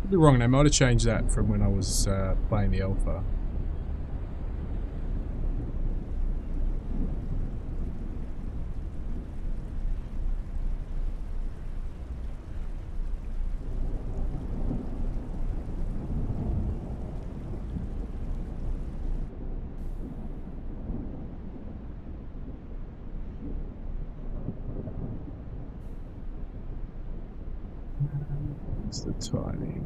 Could be wrong, I might have changed that from when I was playing the alpha. What's the timing?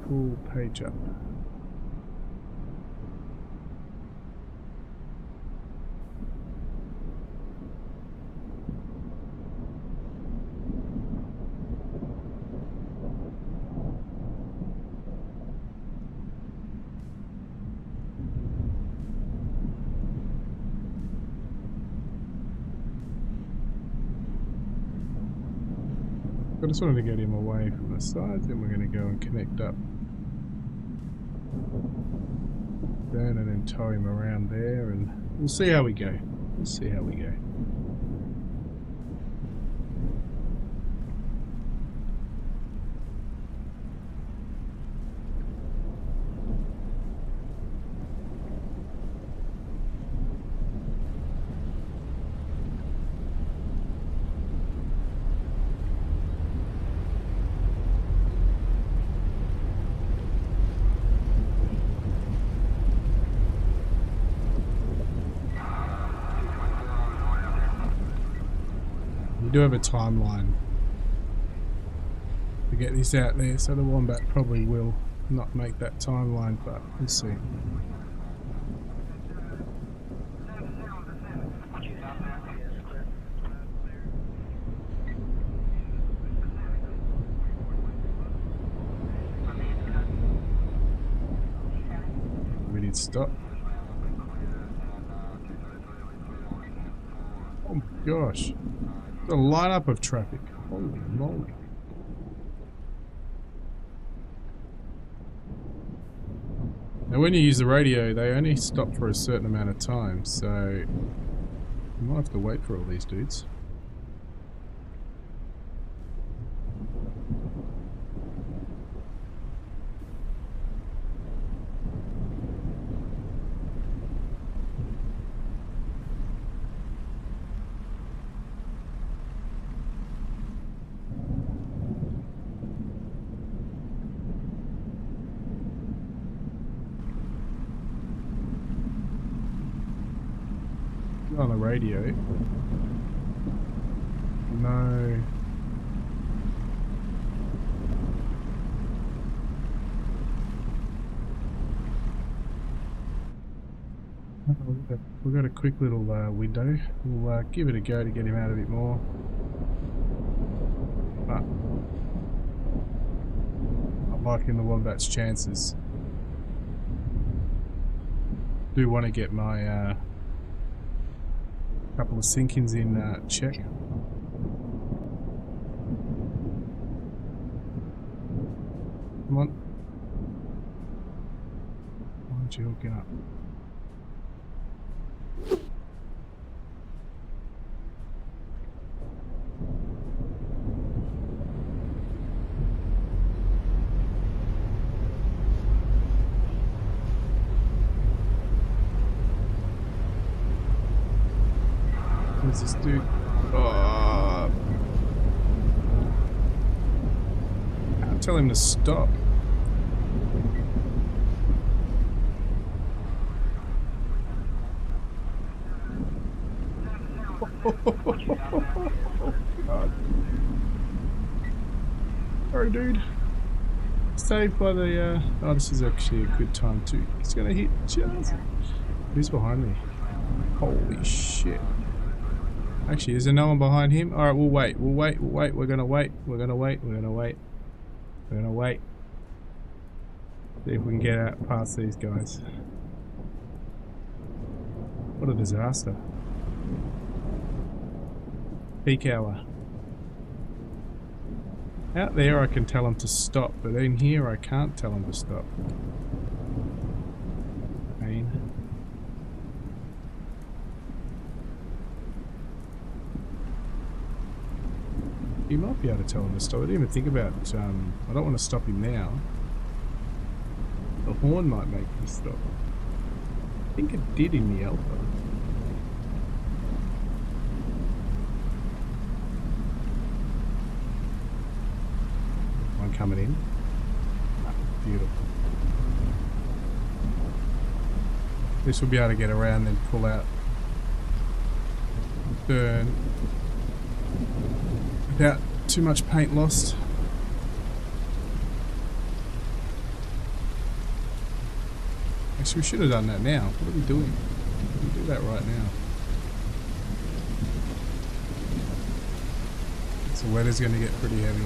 Pull page up. I just wanted to get him away from the side, then we're going to go and connect up. Down and then tow him around there, and we'll see how we go. We'll see how we go. We do have a timeline to get this out there, so the Wombat probably will not make that timeline, but we'll see. We need to stop. Oh my gosh. The lineup of traffic. Holy moly. Now when you use the radio, they only stop for a certain amount of time, so you might have to wait for all these dudes. On the radio. No. We've got a quick little window. We'll give it a go to get him out a bit more. But I'm liking the Wombat's chances. Do want to get my couple of sinkings in check. Come on. Why aren't you hooking up? What's this dude? Oh. I'll tell him to stop. God. Sorry, dude. Saved by the. Oh, this is actually a good time too. It's gonna hit just. Who's behind me? Holy shit. Actually, is there no one behind him? Alright, we'll wait. We'll wait. We'll wait. We're gonna wait. We're gonna wait. We're gonna wait. We're gonna wait. See if we can get out past these guys. What a disaster. Peak hour. Out there I can tell them to stop, but in here I can't tell them to stop. Pain. You might be able to tell him to stop. I didn't even think about, I don't want to stop him now. The horn might make him stop. I think it did in the alpha. One coming in. Ah, beautiful. This will be able to get around then pull out. Burn. Without too much paint lost. Actually, we should have done that now. What are we doing? We can do that right now. So weather's going to get pretty heavy.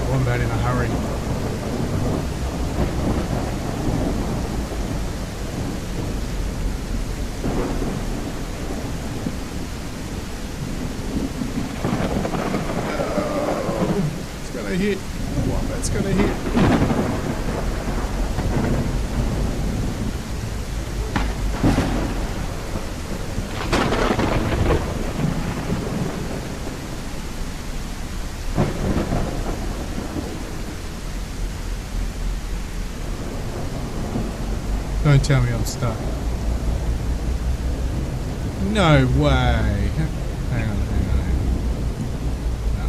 Wombat in a hurry. It's gonna hit. Wombat's gonna hit. Don't tell me I'm stuck. No way. Hang on. No.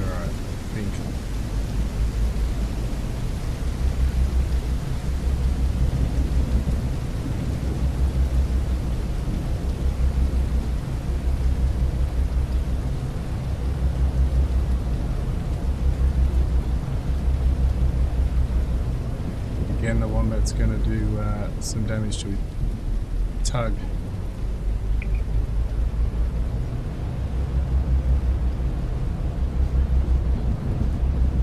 Alright, think. Again, the Wombat's going to do some damage to his tug.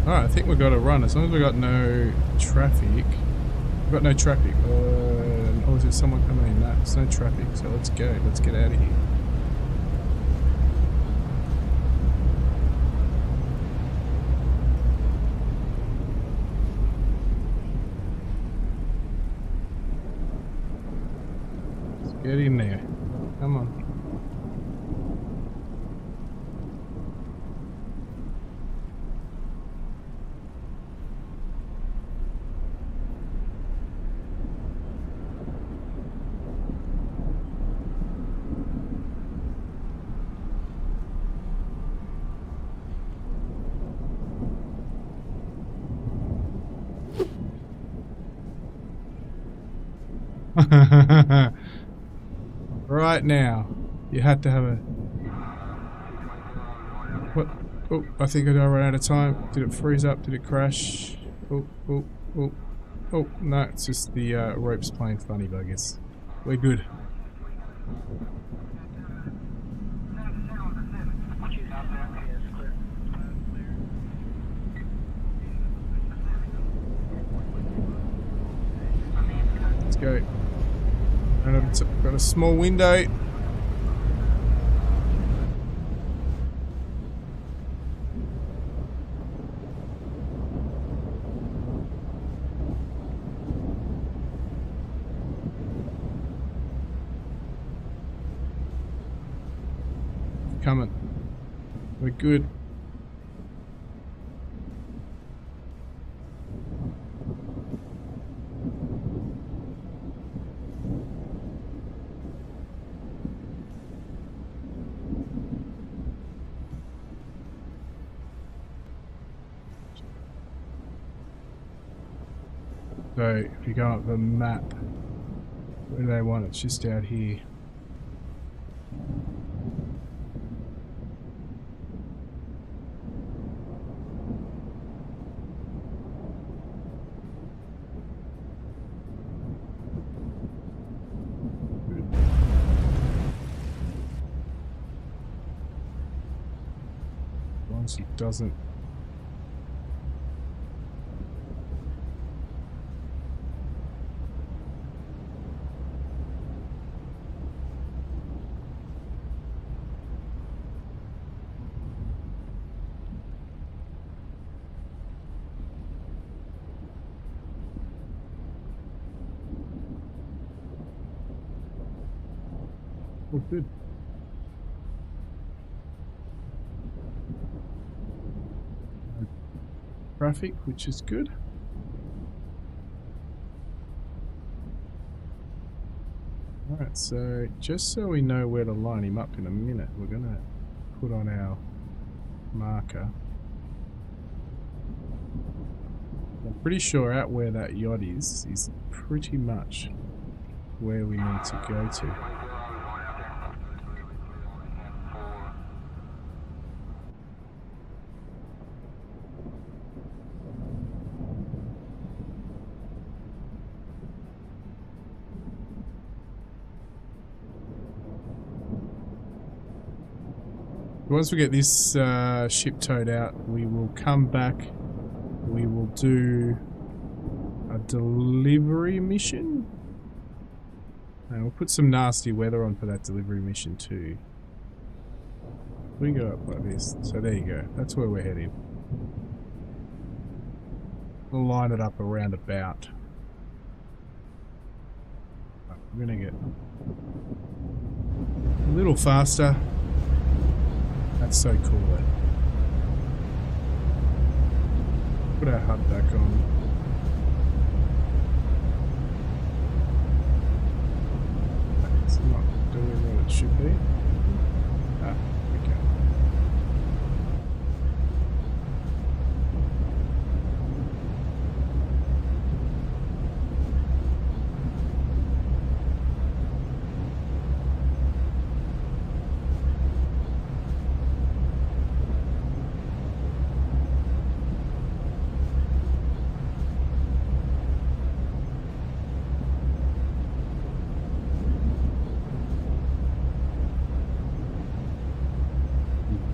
Alright, I think we've got to run. As long as we've got no traffic. We've got no traffic. Oh, is there someone coming in? No, there's no traffic. So let's go. Let's get out of here. Get in there. Come on. Right now, you had to have a... What? Oh, I think I ran out of time. Did it freeze up? Did it crash? Oh, no, it's just the ropes playing funny buggers. We're good. Let's go. And I've got a small window. Coming. We're good. So, if you go up the map, where do they want it? It's just out here. long as he doesn't. Oh, good. Traffic, which is good. Alright, so just so we know where to line him up in a minute, we're going to put on our marker. I'm pretty sure out where that yacht is pretty much where we need to go to. Once we get this ship towed out, we will come back. We will do a delivery mission. And we'll put some nasty weather on for that delivery mission too. We go up like this. So there you go. That's where we're heading. We'll line it up around about. We're going to get a little faster. That's so cool, though. Put our HUD back on. It's not doing what it should be. Ah, okay.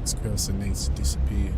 This cursor needs to disappear.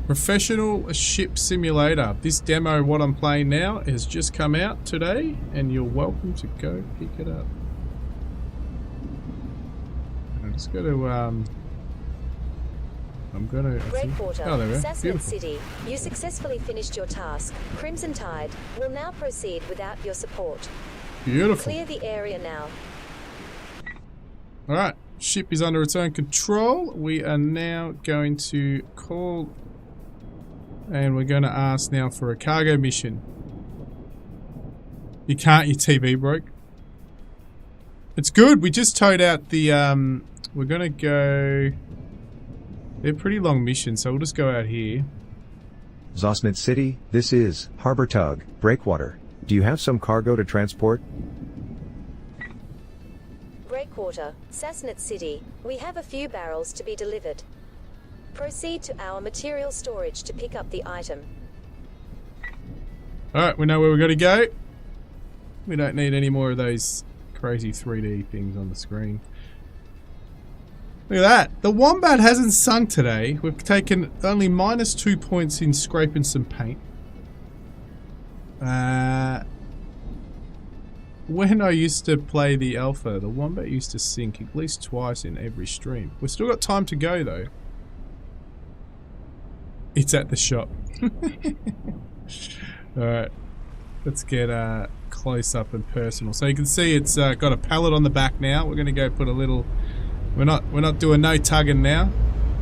Professional Ship Simulator. This demo, what I'm playing now, has just come out today, and you're welcome to go pick it up. I'm just going to, I'm going to... Breakwater, oh, there we are. Cessna Beautiful. City. You successfully finished your task. Crimson Tide will now proceed without your support. Beautiful. Clear the area now. Alright, Ship is under its own control. We are now going to call, and we're going to ask now for a cargo mission. You can't, your TV broke. It's good. We just towed out the, we're going to go, they're pretty long missions, so we'll just go out here. Zosnit City, this is Harbor Tug, Breakwater. Do you have some cargo to transport? Breakwater, Sassnit City. We have a few barrels to be delivered. Proceed to our material storage to pick up the item. Alright, we know where we're going to go. We don't need any more of those crazy 3D things on the screen. Look at that. The Wombat hasn't sunk today. We've taken only -2 points in scraping some paint. When I used to play the alpha, the Wombat used to sink at least twice in every stream. We've still got time to go though. It's at the shop. Alright, let's get close up and personal. So you can see it's got a pallet on the back now. We're going to go put a little... We're not doing no tugging now.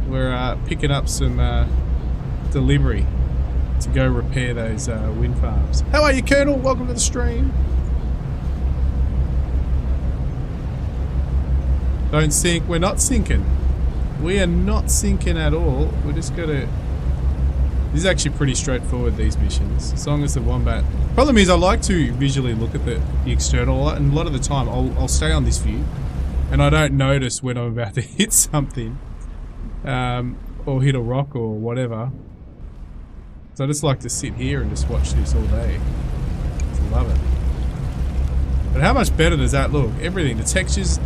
We're picking up some delivery to go repair those wind farms. How are you, Colonel? Welcome to the stream. Don't sink. We're not sinking. We are not sinking at all. We're just gonna... This is actually pretty straightforward, these missions. As long as the Wombat... Problem is, I like to visually look at the external a lot, and a lot of the time I'll stay on this view and I don't notice when I'm about to hit something. Or hit a rock or whatever. So I just like to sit here and just watch this all day. I love it. But how much better does that look? Everything, the textures,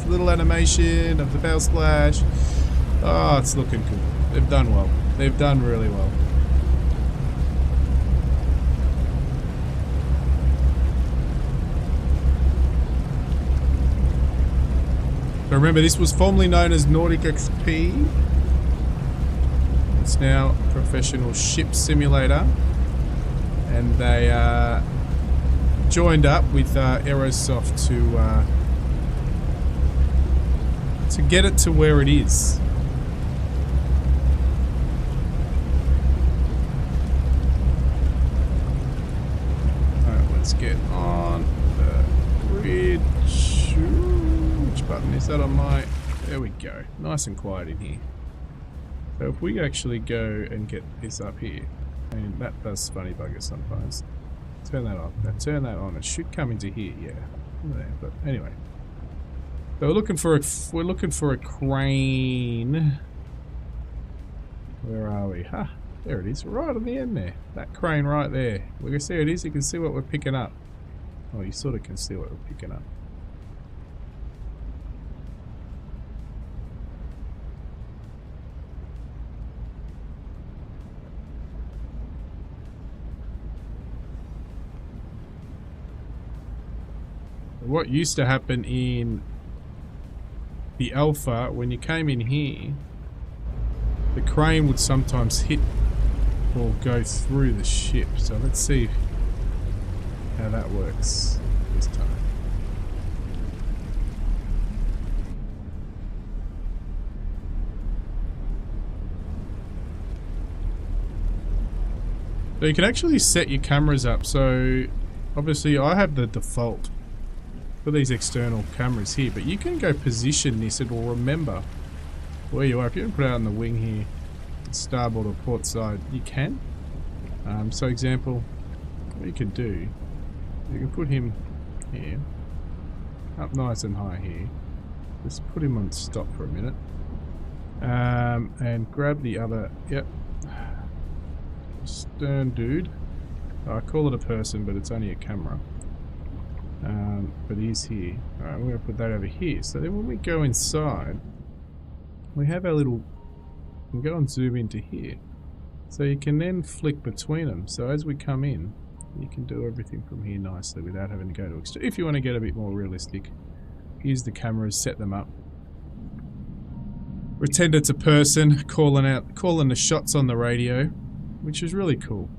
little animation of the bell splash. Oh, it's looking good. They've done well. They've done really well. So remember, this was formerly known as Nordic XP. It's now Professional Ship Simulator. And they joined up with Aerosoft to get it to where it is. Alright, let's get on the bridge. Which button is that on my... There we go. Nice and quiet in here. So if we actually go and get this up here, and that does funny bugger sometimes. Turn that off. Now turn that on. It should come into here, yeah. There, but anyway. So we're looking for a crane. Where are we? Ha! There it is, right on the end there. That crane right there. We can see it is, you can see what we're picking up. Oh, you sort of can see what we're picking up. What used to happen in the alpha, when you came in here, the crane would sometimes hit or go through the ship. So let's see how that works this time. So you can actually set your cameras up. So obviously I have the default for these external cameras here, but you can go position this. It will remember where you are. If you don't put it out on the wing here, starboard or port side, you can. So example, what you can do, you can put him here, up nice and high here. Just put him on stop for a minute, and grab the other, yep, stern dude. I call it a person, but it's only a camera. But he's here. Alright, we're going to put that over here. So then when we go inside, we have our little... We can go and zoom into here. So you can then flick between them. So as we come in, you can do everything from here nicely without having to go to external. If you want to get a bit more realistic, use the cameras, set them up. Pretend it's a person calling the shots on the radio, which is really cool.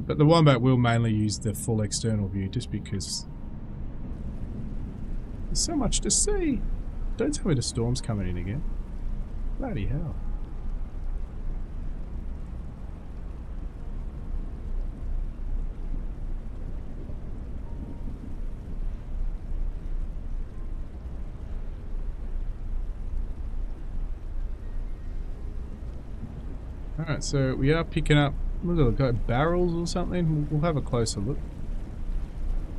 But the Wombat will mainly use the full external view just because There's so much to see. Don't tell me the storm's coming in again. Bloody hell. Alright, so we are picking up, what does it look like, barrels or something? We'll have a closer look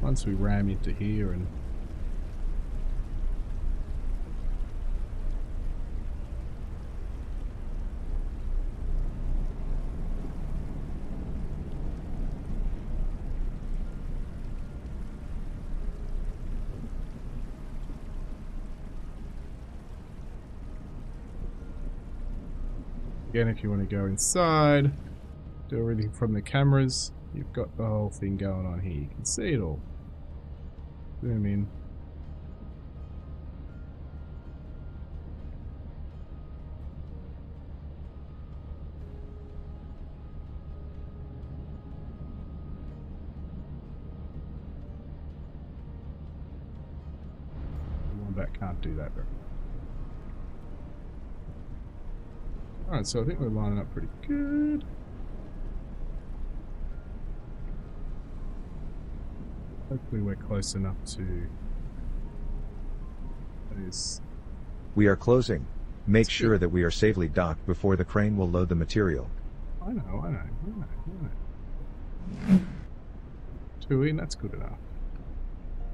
once we ram into here and... Again, if you want to go inside, do everything from the cameras, you've got the whole thing going on here. You can see it all. Zoom in. The Wombat can't do that very well. Alright, so I think we're lining up pretty good. Hopefully we're close enough to this. We are closing. Make sure that we are safely docked before the crane will load the material. I know. 2 in, that's good enough.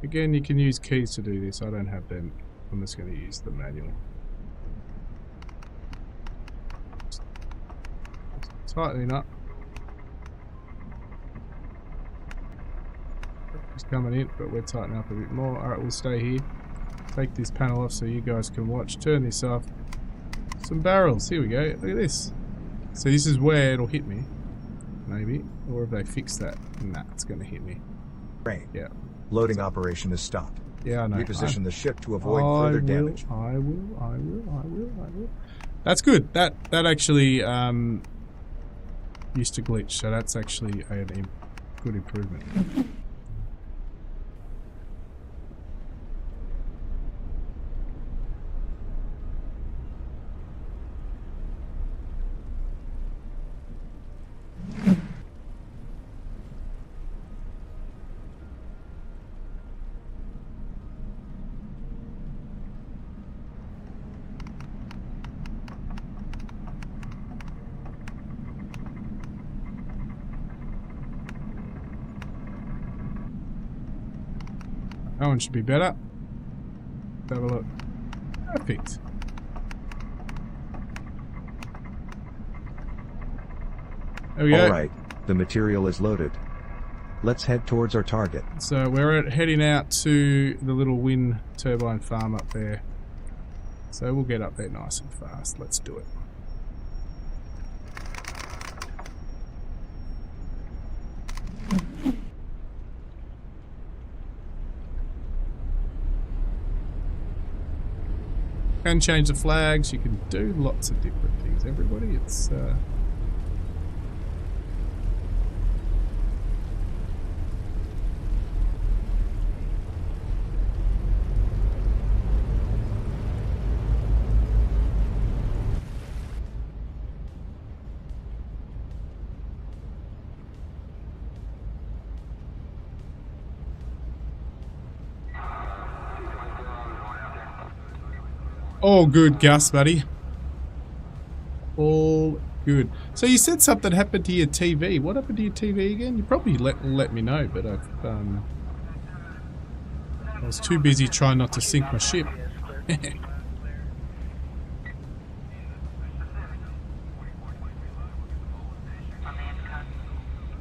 Again, you can use keys to do this. I don't have them. I'm just going to use the manual. Tightening up. It's coming in, but we're tightening up a bit more. Alright, we'll stay here. Take this panel off so you guys can watch. Turn this off. Some barrels. Here we go. Look at this. So this is where it'll hit me. Maybe. Or if they fix that. Nah, it's going to hit me. Crane. Yeah. Loading operation is stopped. Yeah, I know. Reposition the ship to avoid further damage. I will. That's good. That actually used to glitch, so that's actually a good improvement. That one should be better. Let's have a look. Perfect. There we go. Alright, the material is loaded. Let's head towards our target. So we're heading out to the little wind turbine farm up there. So we'll get up there nice and fast. Let's do it. You can change the flags, you can do lots of different things, everybody. It's all good, Gus, buddy. All good. So you said something happened to your TV. What happened to your TV again? You probably let me know, but I was too busy trying not to sink my ship.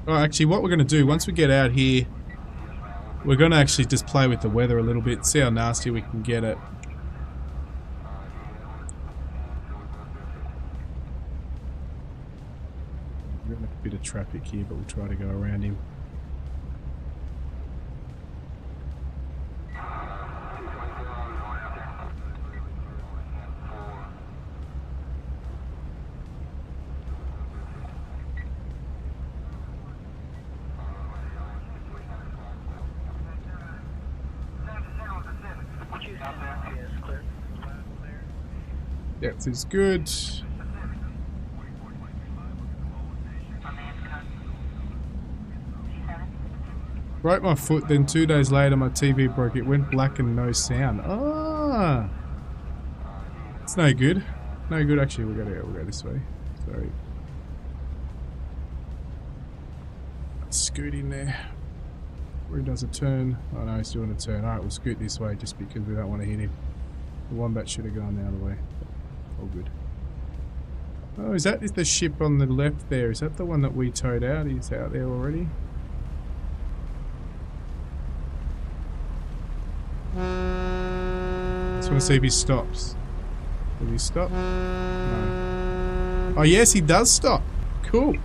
Oh, actually, what we're going to do, once we get out here, we're going to actually just play with the weather a little bit, see how nasty we can get it. A bit of traffic here, but we'll try to go around him. Depth is good. Broke my foot, then 2 days later my TV broke. It went black and no sound. Ah, it's no good. No good. Actually, we'll go this way. Sorry. Scoot in there. Where he does a turn. Oh no, he's doing a turn. Alright, we'll scoot this way just because we don't want to hit him. The Wombat should have gone the other way. All good. Oh, is that the ship on the left there? Is that the one that we towed out? He's out there already. Just want to see if he stops. Will he stop? No. Oh yes, he does stop. Cool.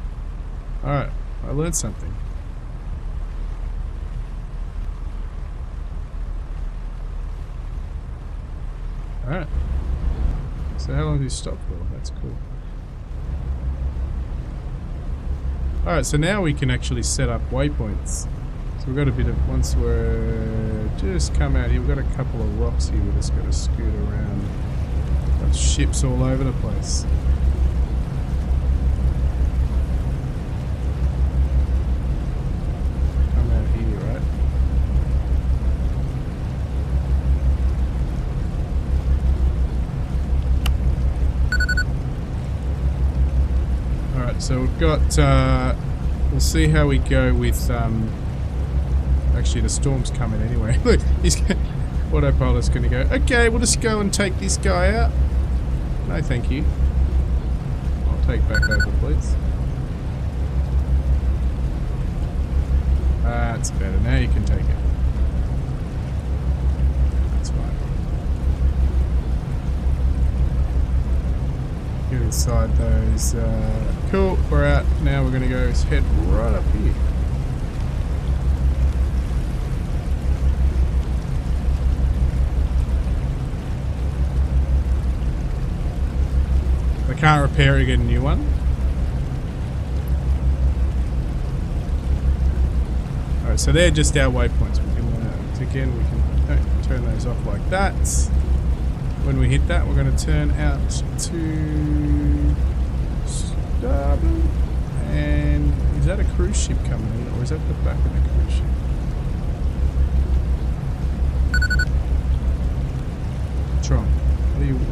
Alright, I learned something. Alright. So how long did he stop for? That's cool. Alright, so now we can actually set up waypoints. So we've got a bit of, once we're just come out here, we've got a couple of rocks here, we're just going to scoot around. Got ships all over the place. Come out here, right? Alright, so we've got, we'll see how we go with, actually the storm's coming anyway. Look, he's autopilot's gonna go, okay, we'll just go and take this guy out. No thank you. I'll take back over, please. That's better, now you can take it. That's fine. Get inside those, cool, we're out. Now we're gonna go head right up here. I can't repair it, get a new one. Alright, so they're just our waypoints. We can, again, we can turn those off like that. When we hit that, we're going to turn out to starboard. And is that a cruise ship coming in, or is that the back of the cruise ship? Tron,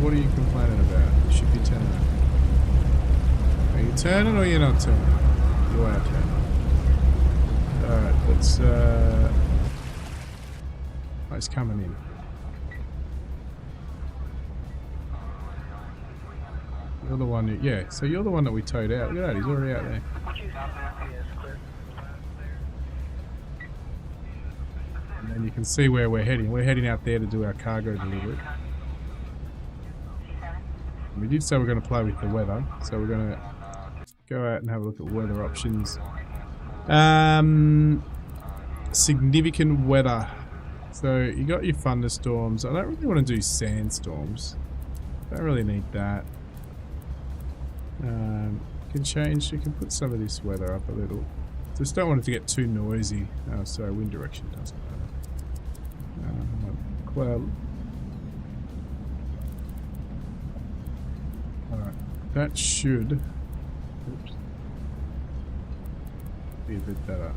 what are you complaining about? You should be turning. Are you turning or you're not turning? You are turning. Alright, let's oh, it's coming in. You're the one who, yeah, so you're the one that we towed out. Look at that, he's already out there. And then you can see where we're heading. We're heading out there to do our cargo delivery. We did say we're going to play with the weather, so we're going to go out and have a look at weather options. Significant weather. So you got your thunderstorms. I don't really want to do sandstorms. Don't really need that. You can change. You can put some of this weather up a little. Just don't want it to get too noisy. Oh, sorry, wind direction doesn't matter. Cloud. Alright, that should be a bit better.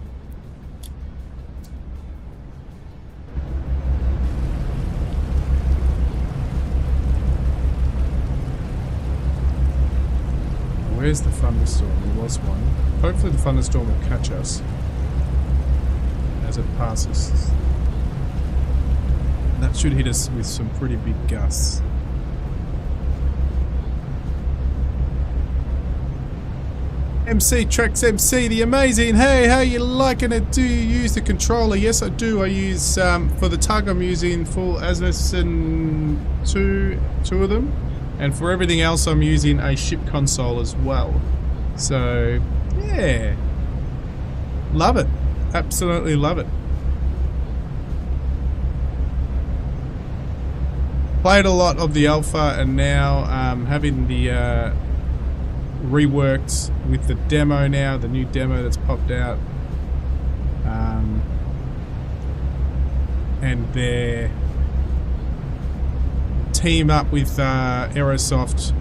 Where's the thunderstorm? There was one. Hopefully the thunderstorm will catch us as it passes. And that should hit us with some pretty big gusts. MC Trex MC, the amazing. Hey, how you liking it? Do you use the controller? Yes, I do. I use, for the tug, I'm using full Asmus and two of them. And for everything else, I'm using a ship console as well. So, yeah. Love it. Absolutely love it. Played a lot of the alpha, and now having the reworked with the demo now, the new demo that's popped out. And their team up with Aerosoft.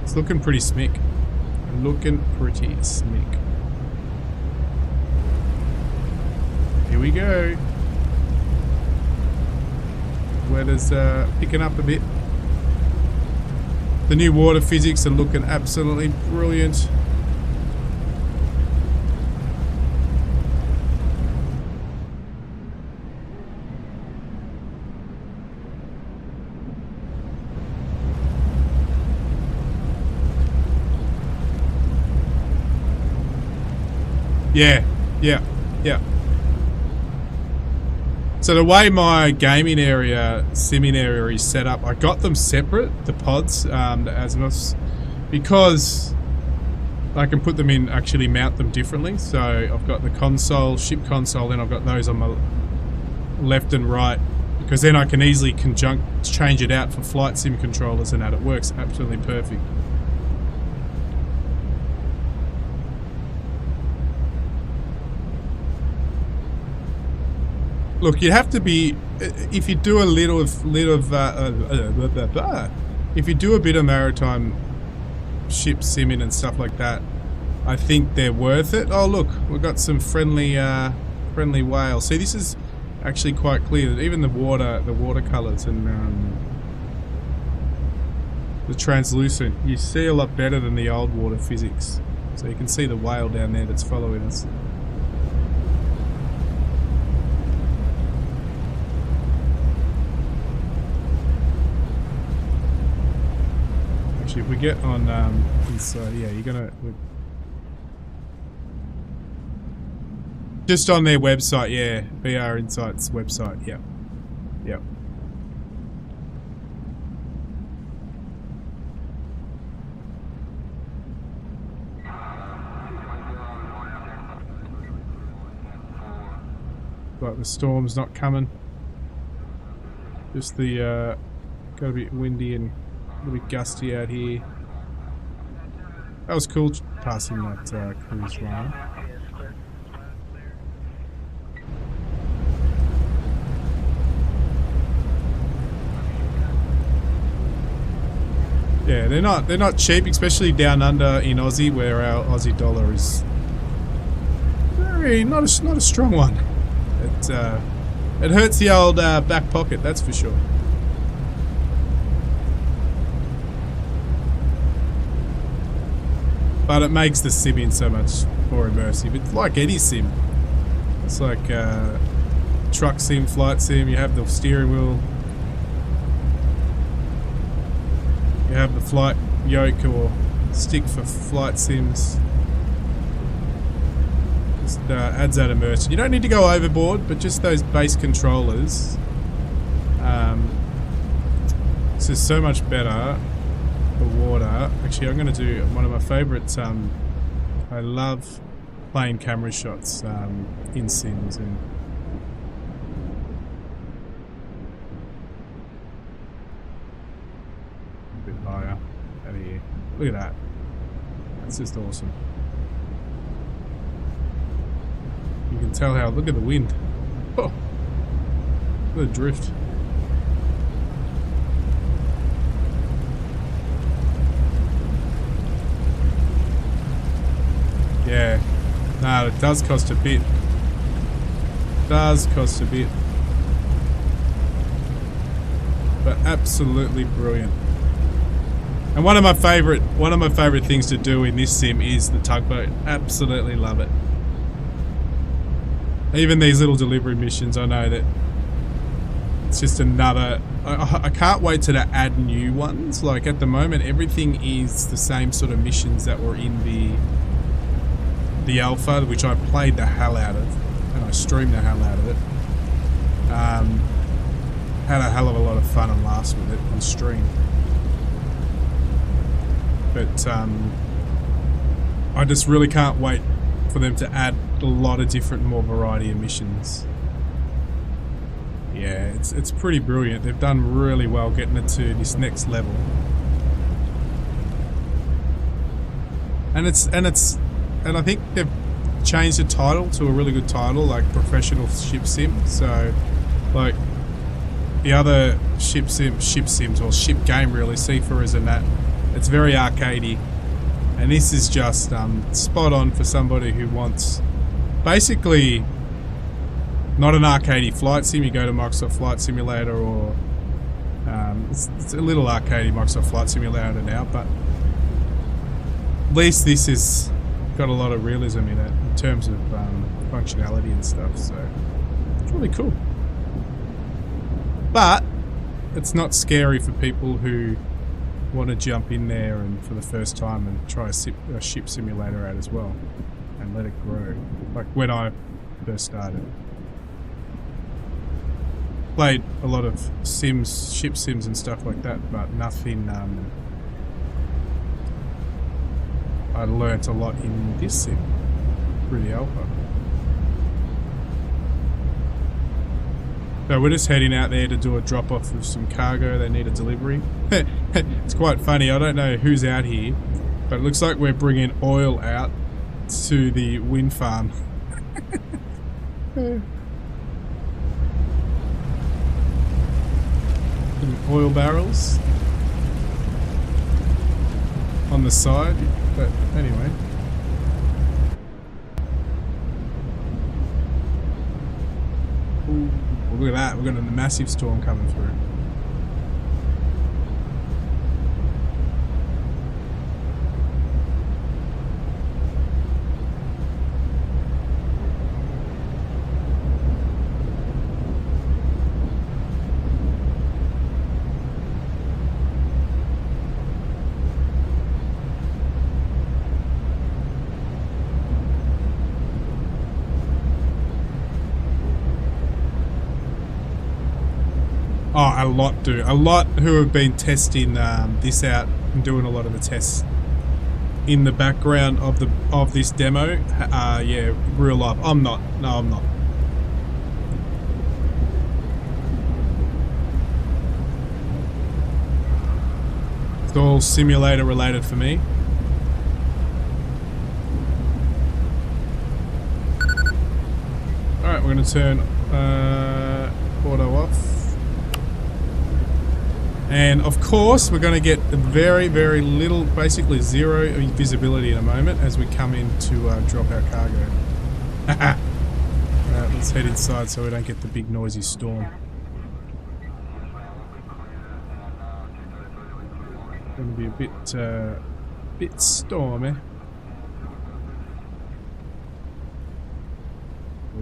It's looking pretty smick. Looking pretty smick. Here we go. Weather's picking up a bit. The new water physics are looking absolutely brilliant. Yeah. So the way my gaming area, simming area is set up, I got them separate, the pods, the azimuths, because I can put them in, actually mount them differently. So I've got the console, ship console, then I've got those on my left and right, because then I can easily change it out for flight sim controllers and that. It works absolutely perfect. Look, you have to be, if you do a if you do a bit of maritime ship simming and stuff like that, I think they're worth it. Oh look, we've got some friendly whales. See, this is actually quite clear. Even the watercolors and the translucent, you see a lot better than the old water physics. So you can see the whale down there that's following us. If we get on inside, yeah, you're gonna just on their website, yeah, VR Insights website, yep. But the storm's not coming. Just the gotta be windy and a little bit gusty out here. That was cool passing that cruise line. Yeah, they're not cheap, especially down under in Aussie, where our Aussie dollar is very not a strong one. It hurts the old back pocket, that's for sure. But it makes the simming so much more immersive. It's like any sim. It's like truck sim, flight sim. You have the steering wheel. You have the flight yoke or stick for flight sims. Just adds that immersion. You don't need to go overboard, but just those base controllers. This is so much better. Water. Actually, I'm going to do one of my favourites. I love playing camera shots in sims and a bit higher out of here. Look at that. That's just awesome. You can tell how. Look at the wind. Oh, look at the drift. Yeah, no, it does cost a bit. Does cost a bit, but absolutely brilliant. And one of my favorite things to do in this sim is the tugboat. Absolutely love it. Even these little delivery missions, I know that it's just another. I can't wait to add new ones. Like at the moment, everything is the same sort of missions that were in the alpha, which I played the hell out of, and I streamed the hell out of it. Had a hell of a lot of fun and laughs with it on stream. But I just really can't wait for them to add a lot of different, more variety of missions. Yeah, it's pretty brilliant. They've done really well getting it to this next level. And I think they've changed the title to a really good title, like Professional Ship Sim. So, like, the other ship sims or ship game really, Seafarers and that, it's very arcadey, and this is just spot on for somebody who wants basically not an arcadey flight sim. You go to Microsoft Flight Simulator, or it's a little arcadey Microsoft Flight Simulator now, but at least this has got a lot of realism in it in terms of functionality and stuff, so it's really cool. But it's not scary for people who want to jump in there and for the first time and try a ship simulator out as well and let it grow, like when I first started. Played a lot of sims, ship sims and stuff like that, but nothing. I learnt a lot in this sim through the alpha. So we're just heading out there to do a drop off of some cargo. They need a delivery. It's quite funny. I don't know who's out here, but it looks like we're bringing oil out to the wind farm. Oil barrels on the side, but anyway. Ooh, look at that, we've got a massive storm coming through. Oh, a lot do. A lot who have been testing this out and doing a lot of the tests in the background of this demo. Yeah, real life. I'm not. No, I'm not. It's all simulator related for me. Alright, we're going to turn auto off. And of course, we're going to get very, very little, basically zero visibility in a moment as we come in to drop our cargo. Alright, let's head inside so we don't get the big noisy storm. Going to be a bit stormy.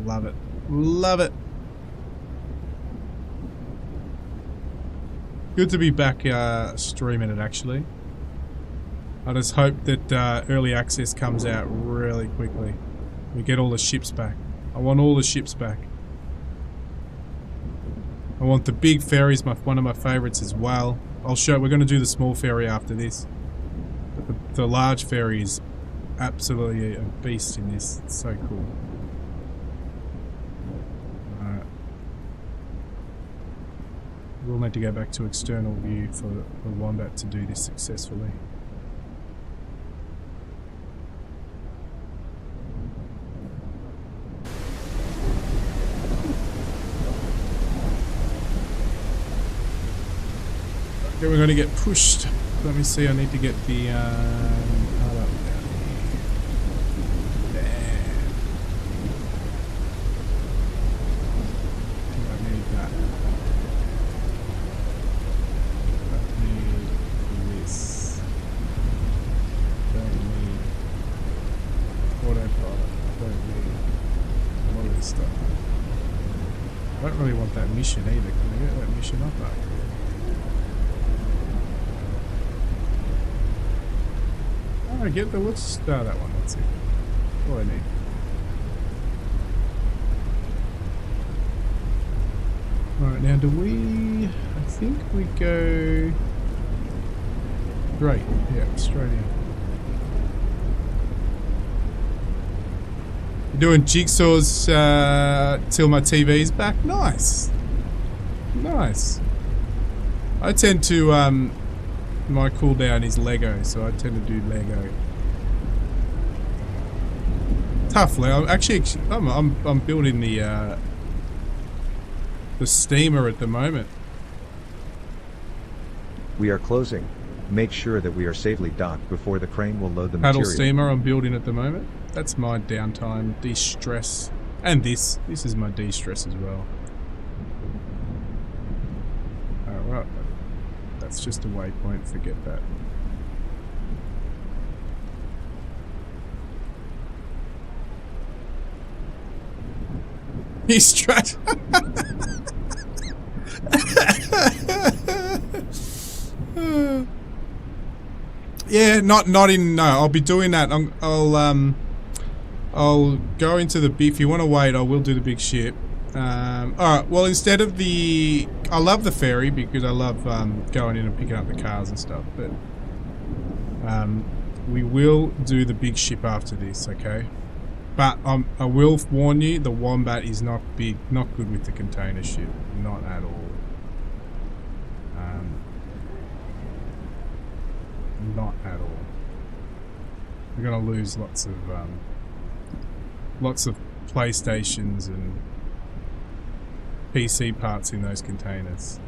Love it. Love it. Good to be back streaming it, actually. I just hope that early access comes out really quickly. We get all the ships back. I want all the ships back. I want the big ferries, one of my favourites as well. I'll show. We're going to do the small ferry after this. But the large ferry is absolutely a beast in this. It's so cool. We'll need to go back to external view for the Wombat to do this successfully. Okay, we're going to get pushed. Let me see, I need to get the part up down here. Damn. I need that. I don't really want that mission either. Can we get that mission up there? Oh, I get the, let's start that one, that's it. All I need. Alright, now do we, I think we go, great, yeah, straight in. Doing jigsaws till my TV's back. Nice. Nice. I tend to, my cooldown is Lego, so I tend to do Lego. Tough Lego. Actually, I'm building the steamer at the moment. We are closing. Make sure that we are safely docked before the crane will load the Paddle material. steamer I'm building at the moment. That's my downtime, de-stress. And this is my de-stress as well. Alright, that's just a waypoint, forget that. He's trapped. Yeah, not in. No, I'll be doing that. I'll go into the. If you want to wait, I will do the big ship. All right. Well, instead of the, I love the ferry because I love going in and picking up the cars and stuff. But we will do the big ship after this, okay? But I will warn you, the Wombat is not big, not good with the container ship, not at all. Not at all. We're gonna lose lots of PlayStations and PC parts in those containers.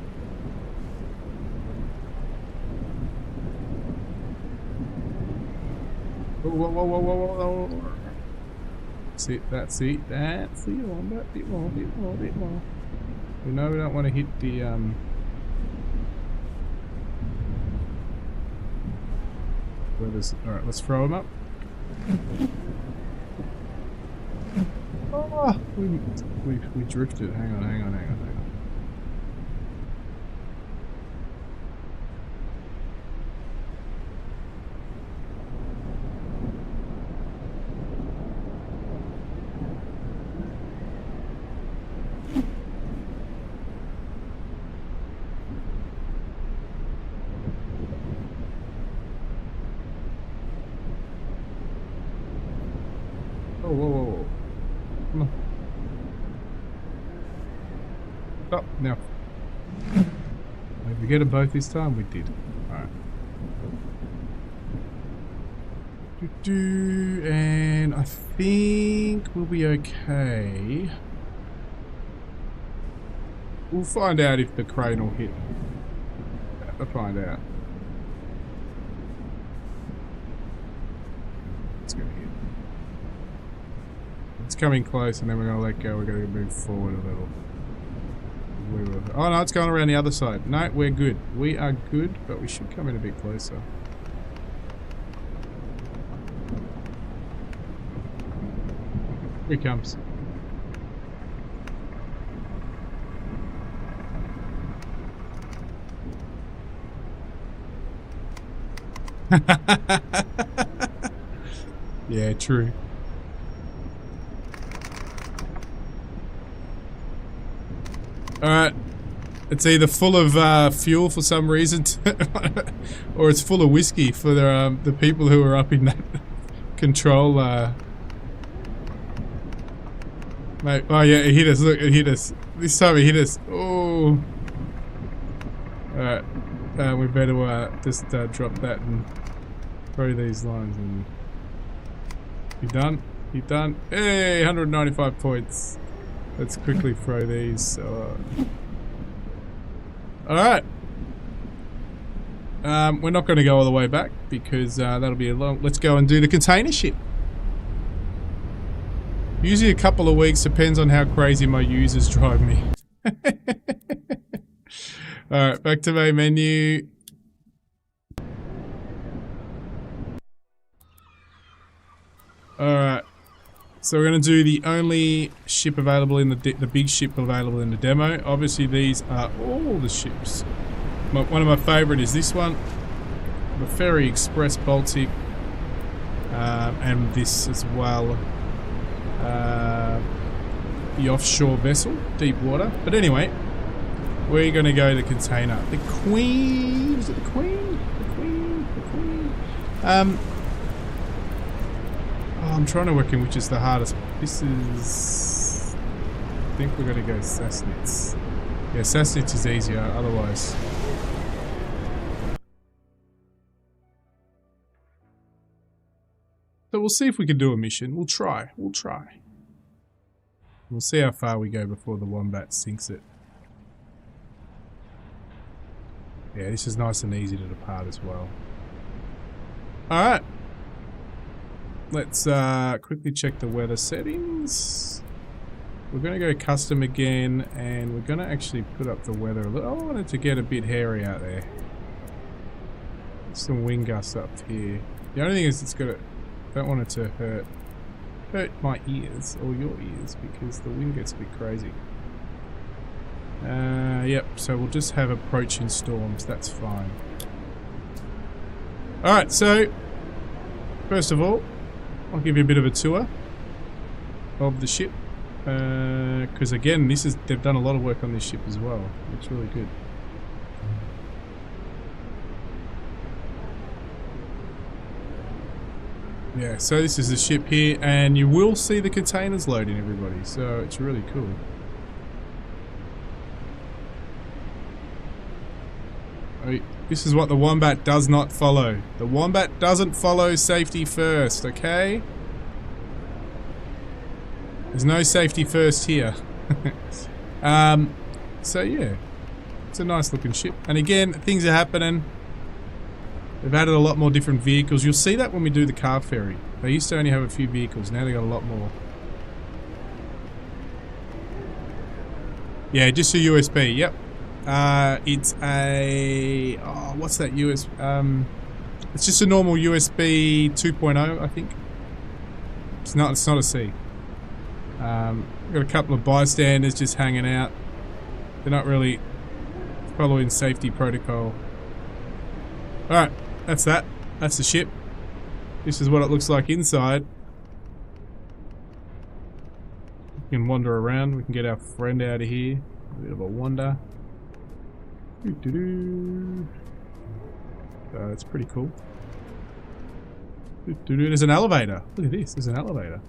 Whoa, whoa, whoa, whoa, whoa, whoa. That's it, Wombat, bit more. We know we don't want to hit the Alright, let's throw him up. Oh, we drifted. Hang on. Whoa. Come on. Stop, now. Did we get them both this time? We did. Alright. And I think we'll be okay. We'll find out if the crane will hit. We'll find out. It's gonna hit. It's coming close, and then we're going to let go. We're going to move forward a little. Oh no, it's going around the other side. No, we're good. We are good, but we should come in a bit closer. Here he comes. Yeah, true. Alright, it's either full of fuel for some reason, or it's full of whiskey for the people who are up in that control. Mate, oh yeah, it hit us, look, it hit us. This time it hit us. Oh. Alright, we better just drop that and throw these lines. And you done? You done? Hey, 195 points. Let's quickly throw these. Alright. We're not going to go all the way back because that'll be a long... Let's go and do the container ship. Usually a couple of weeks, depends on how crazy my users drive me. Alright, back to main menu. Alright. So we're going to do the only ship available in the big ship available in the demo. Obviously these are all the ships. One of my favourite is this one, the Ferry Express Baltic, and this as well, the offshore vessel, deep water. But anyway, we're going to go to the container. The Queen, is it the Queen? The Queen. I'm trying to work in which is the hardest. This is... I think we're going to go Sassnitz. Yeah, Sassnitz is easier, otherwise... So we'll see if we can do a mission. We'll try. We'll see how far we go before the Wombat sinks it. Yeah, this is nice and easy to depart as well. Alright. Let's quickly check the weather settings. We're going to go custom again, and we're going to actually put up the weather a little. I want it to get a bit hairy out there. Some wind gusts up here. The only thing is it's got to... don't want it to hurt my ears, or your ears, because the wind gets a bit crazy. Yep, so we'll just have approaching storms, that's fine. Alright, so... first of all, I'll give you a bit of a tour of the ship. Because again, they've done a lot of work on this ship as well. It's really good. Yeah, so this is the ship here, and you will see the containers loading, everybody, so it's really cool. This is what the Wombat does not follow. The Wombat doesn't follow safety first, okay? There's no safety first here. So yeah, it's a nice looking ship. And again, things are happening. They've added a lot more different vehicles. You'll see that when we do the car ferry. They used to only have a few vehicles. Now they got a lot more. Yeah, just a USB. Yep. It's a... oh, what's that USB? It's just a normal USB 2.0, I think. It's not a C. We've got a couple of bystanders just hanging out. They're not really following safety protocol. Alright, that's that. That's the ship. This is what it looks like inside. We can wander around. We can get our friend out of here. A bit of a wander. That's pretty cool. There's an elevator. Look at this. There's an elevator.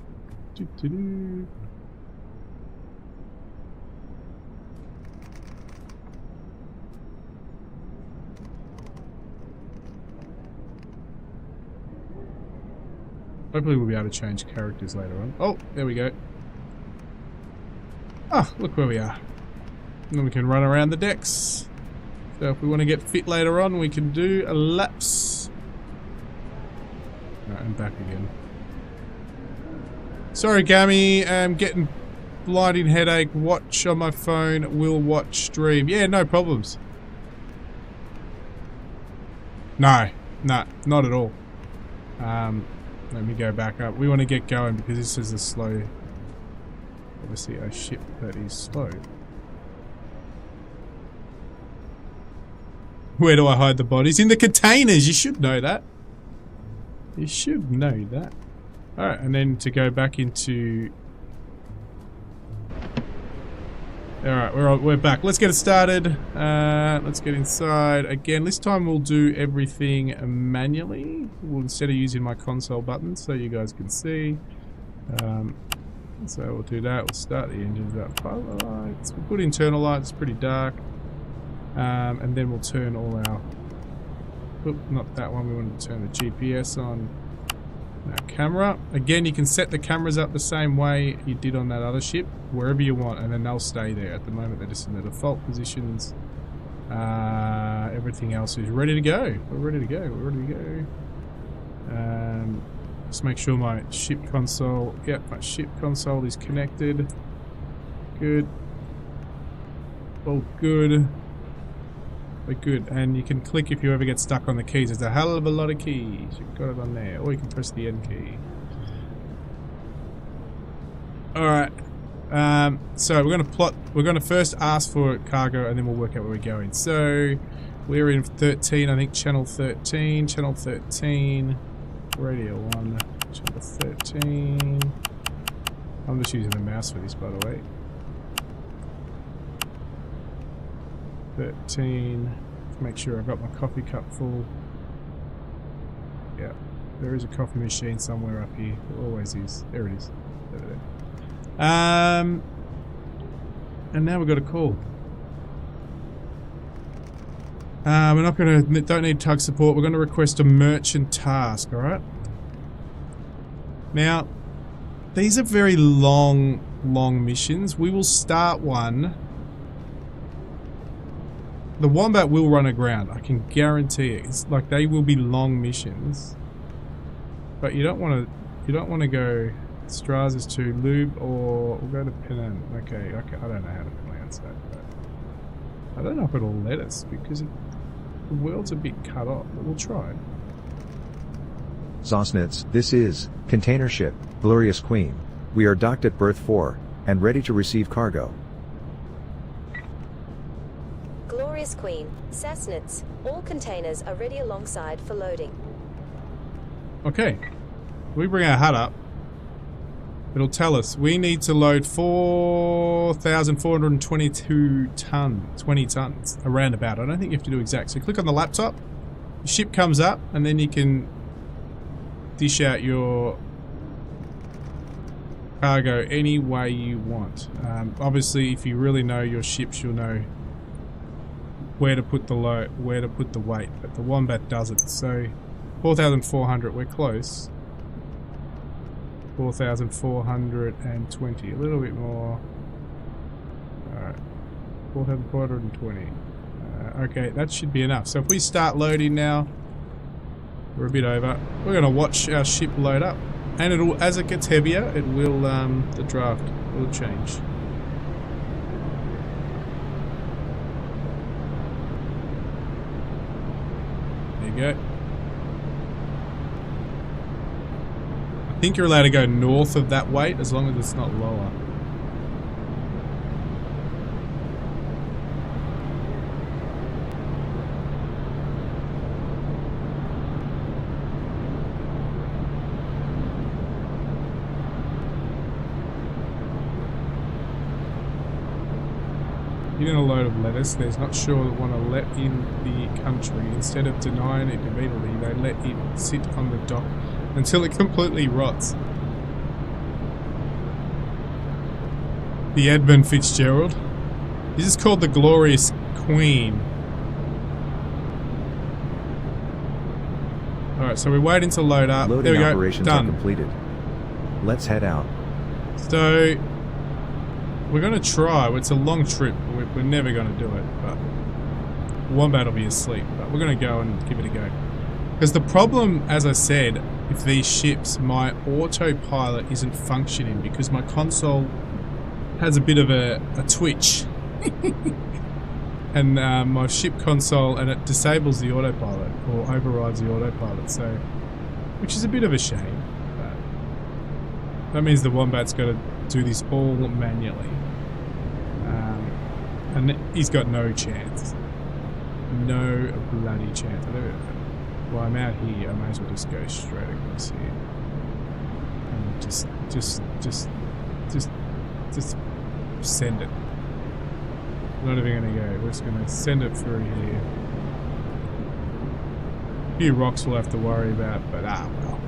Hopefully we'll be able to change characters later on. Oh, there we go. Ah, look where we are. And then we can run around the decks. So if we want to get fit later on, we can do a laps. Right, and back again. Sorry, Gami, I'm getting blinding headache. Watch on my phone. Will watch stream. Yeah, no problems. No, not at all. Let me go back up. We want to get going because this is a slow, obviously a ship that is slow. Where do I hide the bodies? In the containers! You should know that. You should know that. Alright, and then to go back into... Alright, we're back. Let's get it started. Let's get inside. Again, this time we'll do everything manually. Instead of using my console buttons so you guys can see. So we'll do that. We'll start the engines up. Pilot lights. We'll put internal lights. It's pretty dark. And then we'll turn all our... Oop, not that one. We wanted to turn the GPS on. Our camera. Again, you can set the cameras up the same way you did on that other ship, wherever you want, and then they'll stay there. At the moment, they're just in the default positions. Everything else is ready to go. We're ready to go. We're ready to go. Just make sure my ship console... Yep, my ship console is connected. Good. All good. We're good, and you can click if you ever get stuck on the keys. There's a hell of a lot of keys. You've got it on there, or you can press the N key. Alright, so we're going to first ask for cargo, and then we'll work out where we're going. So, we're in 13, I think, channel 13, radio 1, channel 13. I'm just using the mouse for this, by the way. 13. Make sure I've got my coffee cup full. Yeah, there is a coffee machine somewhere up here. There always is. There it is. There. And now we've got a call. We're not going to. Don't need tug support. We're going to request a merchant task. All right. Now, these are very long missions. We will start one. The Wombat will run aground. I can guarantee it. It's like they will be long missions. But you don't want to go Straz's to Lube, or we'll go to Penang. Okay, I don't know how to pronounce that, but I don't know if it'll let us because the world's a bit cut off, but we'll try. Zosnitz, this is container ship, Glorious Queen. We are docked at berth 4 and ready to receive cargo. Glorious Queen, Sassnitz, all containers are ready alongside for loading. Okay, we bring our hut up. It'll tell us we need to load 4,422 tons, 20 tons, around about. I don't think you have to do exact. So click on the laptop, the ship comes up, and then you can dish out your cargo any way you want. Obviously, if you really know your ships, you'll know where to put the load, where to put the weight. But the Wombat doesn't. So 4,400, we're close. 4,420, a little bit more. Alright, 4,420. Okay, that should be enough. So if we start loading now, we're a bit over. We're going to watch our ship load up. And it'll, as it gets heavier, it will, the draft will change. There you go. I think you're allowed to go north of that weight as long as it's not lower. In a load of lettuce, there's not sure that want to let in the country. Instead of denying it immediately, they let it sit on the dock until it completely rots. The Edmund Fitzgerald. This is called the Glorious Queen. Alright, so we're waiting to load up. Loading there we go. operations Done. are completed. Let's head out. So we're going to try. It's a long trip. We're never going to do it, but Wombat will be asleep. But we're going to go and give it a go. Because the problem, as I said, with these ships, my autopilot isn't functioning because my console has a bit of a twitch. And my ship console, and it disables the autopilot, or overrides the autopilot, so, which is a bit of a shame. But that means the Wombat's got to do this all manually. And he's got no chance. No bloody chance. Well, I'm out here. I may as well just go straight across here. And just send it. I'm not even going to go. We're just going to send it through here. A few rocks we'll have to worry about, but well.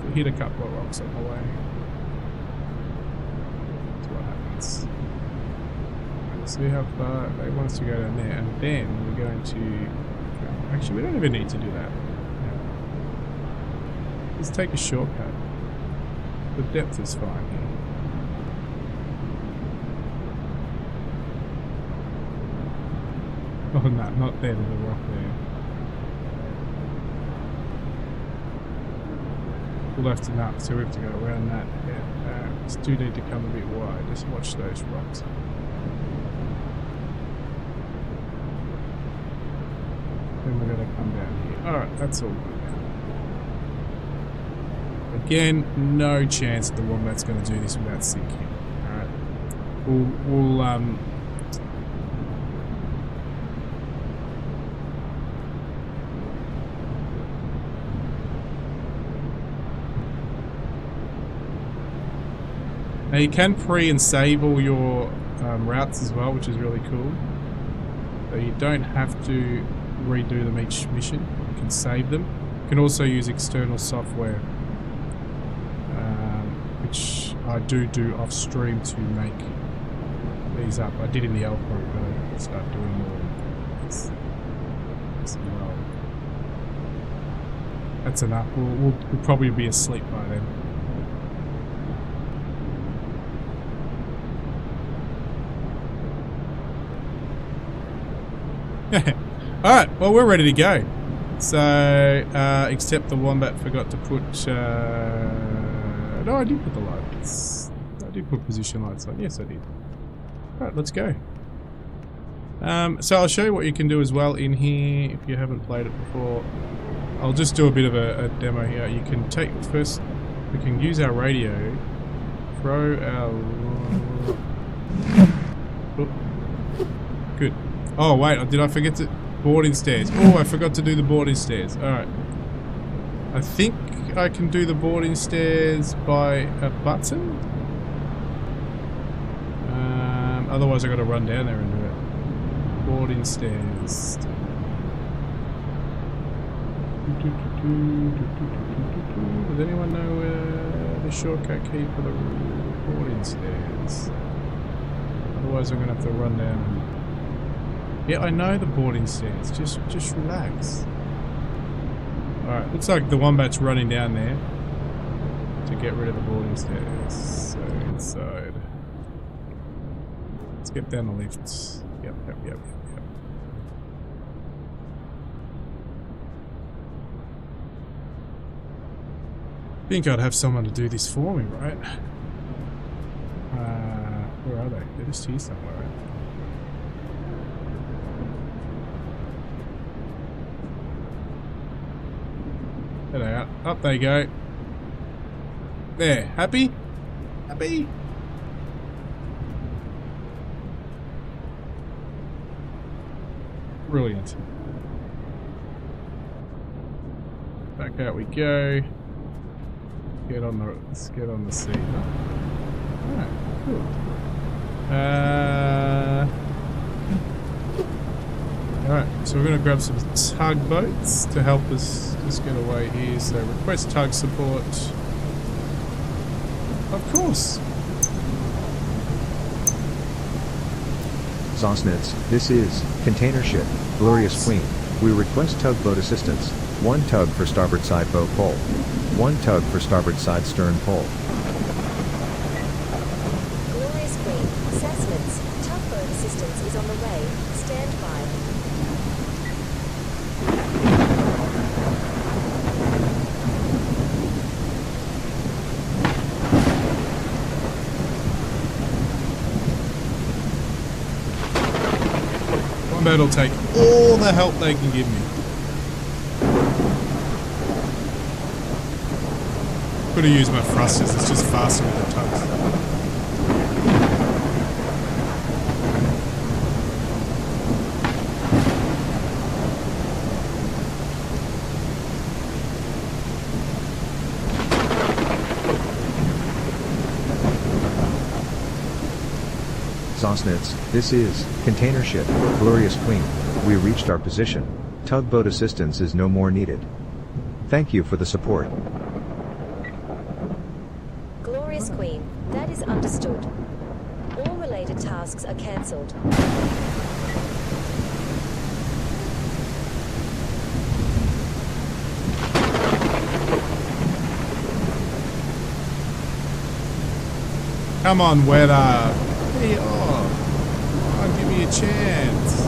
We'll hit a couple of rocks on the way. That's what happens. Let's see how far they want us to go down there, and then we're going to... Actually, we don't even need to do that. Let's take a shortcut. The depth is fine here. Oh no, not there, there's a rock there. We'll have to nut, so we have to go around that. Yeah, just do need to come a bit wide. Just watch those rocks. Then we're going to come down here. Alright, that's all good now. Again, no chance the Wombat's going to do this without sinking. Alright. We'll now you can pre and save all your routes as well, which is really cool. So you don't have to redo them each mission. You can save them. You can also use external software, which I do off stream to make these up. I did in the L group, but I'll start doing more as well. That's enough. We'll probably be asleep by then. Alright, well we're ready to go. So, except the Wombat forgot to put... no, I did put the lights. I did put position lights on. Yes, I did. Alright, let's go. So I'll show you what you can do as well in here if you haven't played it before. I'll just do a bit of a demo here. You can take first, we can use our radio, throw our... Oh, good. Oh wait, did I forget to... Boarding stairs. Oh, I forgot to do the boarding stairs. Alright. I think I can do the boarding stairs by a button. Otherwise I gotta run down there and do it. Boarding stairs. Does anyone know the shortcut key for the boarding stairs? Otherwise I'm gonna have to run down and... Yeah, I know the boarding stairs. Just relax. Alright, looks like the Wombat's running down there to get rid of the boarding stairs. So inside. Let's get down the lifts. Yep. I think I'd have someone to do this for me, right? Where are they? They're just here somewhere, right? There they are. Up they go. There. Happy? Happy? Brilliant. Back out we go. Let's get on the seat. Alright, cool. Alright, so we're going to grab some tugboats to help us just get away here. So request tug support. Of course. Zosnitz, this is Container Ship, Glorious Queen. We request tugboat assistance. 1 tug for starboard side bow pole. 1 tug for starboard side stern pole. Glorious Queen, assessments. Tugboat assistance is on the way. Stand by. Wombat will take all the help they can give me. Could have used my thrusters, it's just faster with the tugs. Zosnitz, this is Container Ship, Glorious Queen. We reached our position. Tugboat assistance is no more needed. Thank you for the support. Glorious Queen, that is understood. All related tasks are cancelled. Come on, weather. Hey, oh, give me a chance.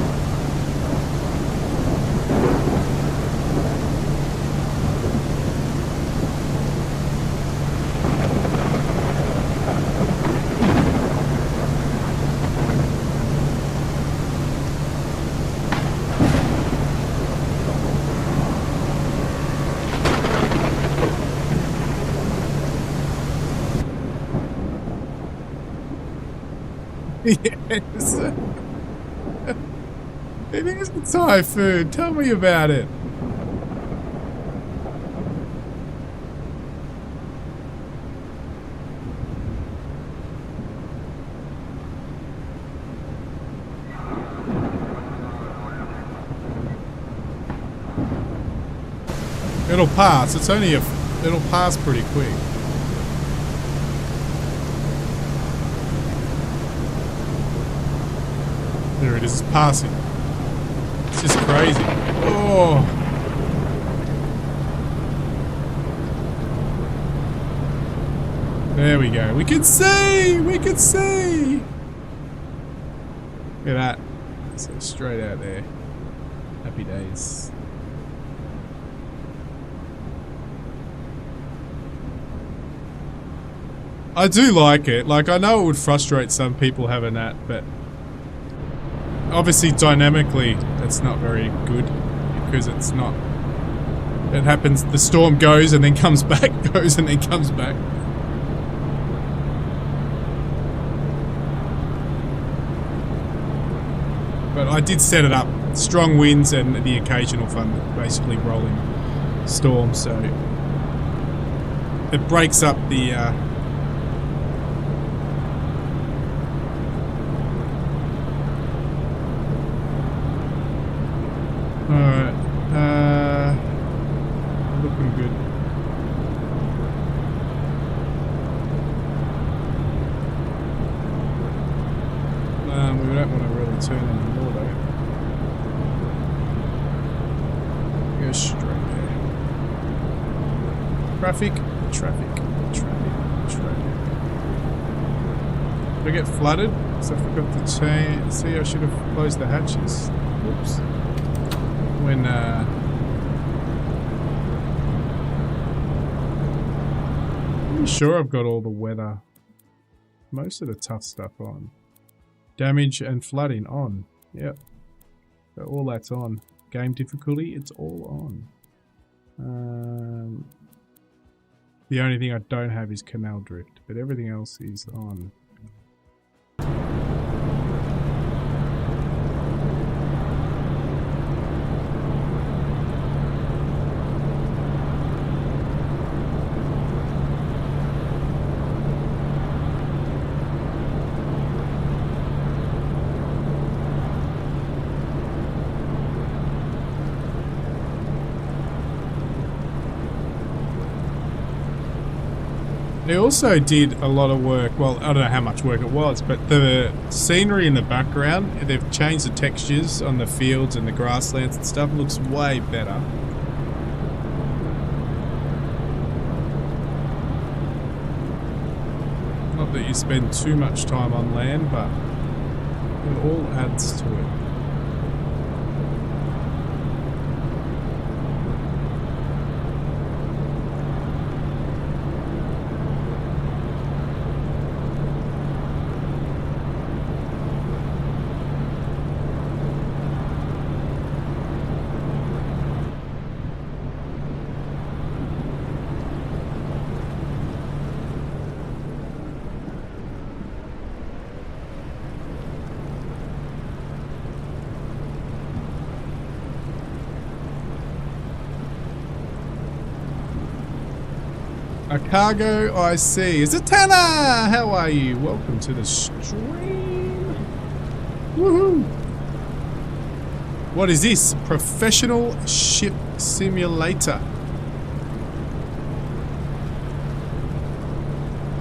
Yes. It is a typhoon. Tell me about it. It'll pass. It's only it'll pass pretty quick. There it is, it's passing. It's just crazy. Oh. There we go. We can see! We can see! Look at that. So straight out there. Happy days. I do like it. Like, I know it would frustrate some people having that, but obviously dynamically that's not very good because it's not. It happens, the storm goes and then comes back, goes and then comes back. But I did set it up. Strong winds and the occasional fun, basically rolling storm, so it breaks up the alright, looking good. We don't want to really turn anymore though. Go straight there. Traffic, traffic, traffic, traffic. Did I get flooded? Because I forgot to change. See, I should have closed the hatches. Oops. When, I'm sure I've got all the weather. Most of the tough stuff on. Damage and flooding on. Yep. So all that's on. Game difficulty, it's all on. The only thing I don't have is canal drift, but everything else is on. They also did a lot of work, well, I don't know how much work it was, but the scenery in the background, they've changed the textures on the fields and the grasslands and stuff, looks way better. Not that you spend too much time on land, but it all adds to it. A cargo I see. Is it Tanner? How are you? Welcome to the stream. Woohoo! What is this? Professional ship simulator.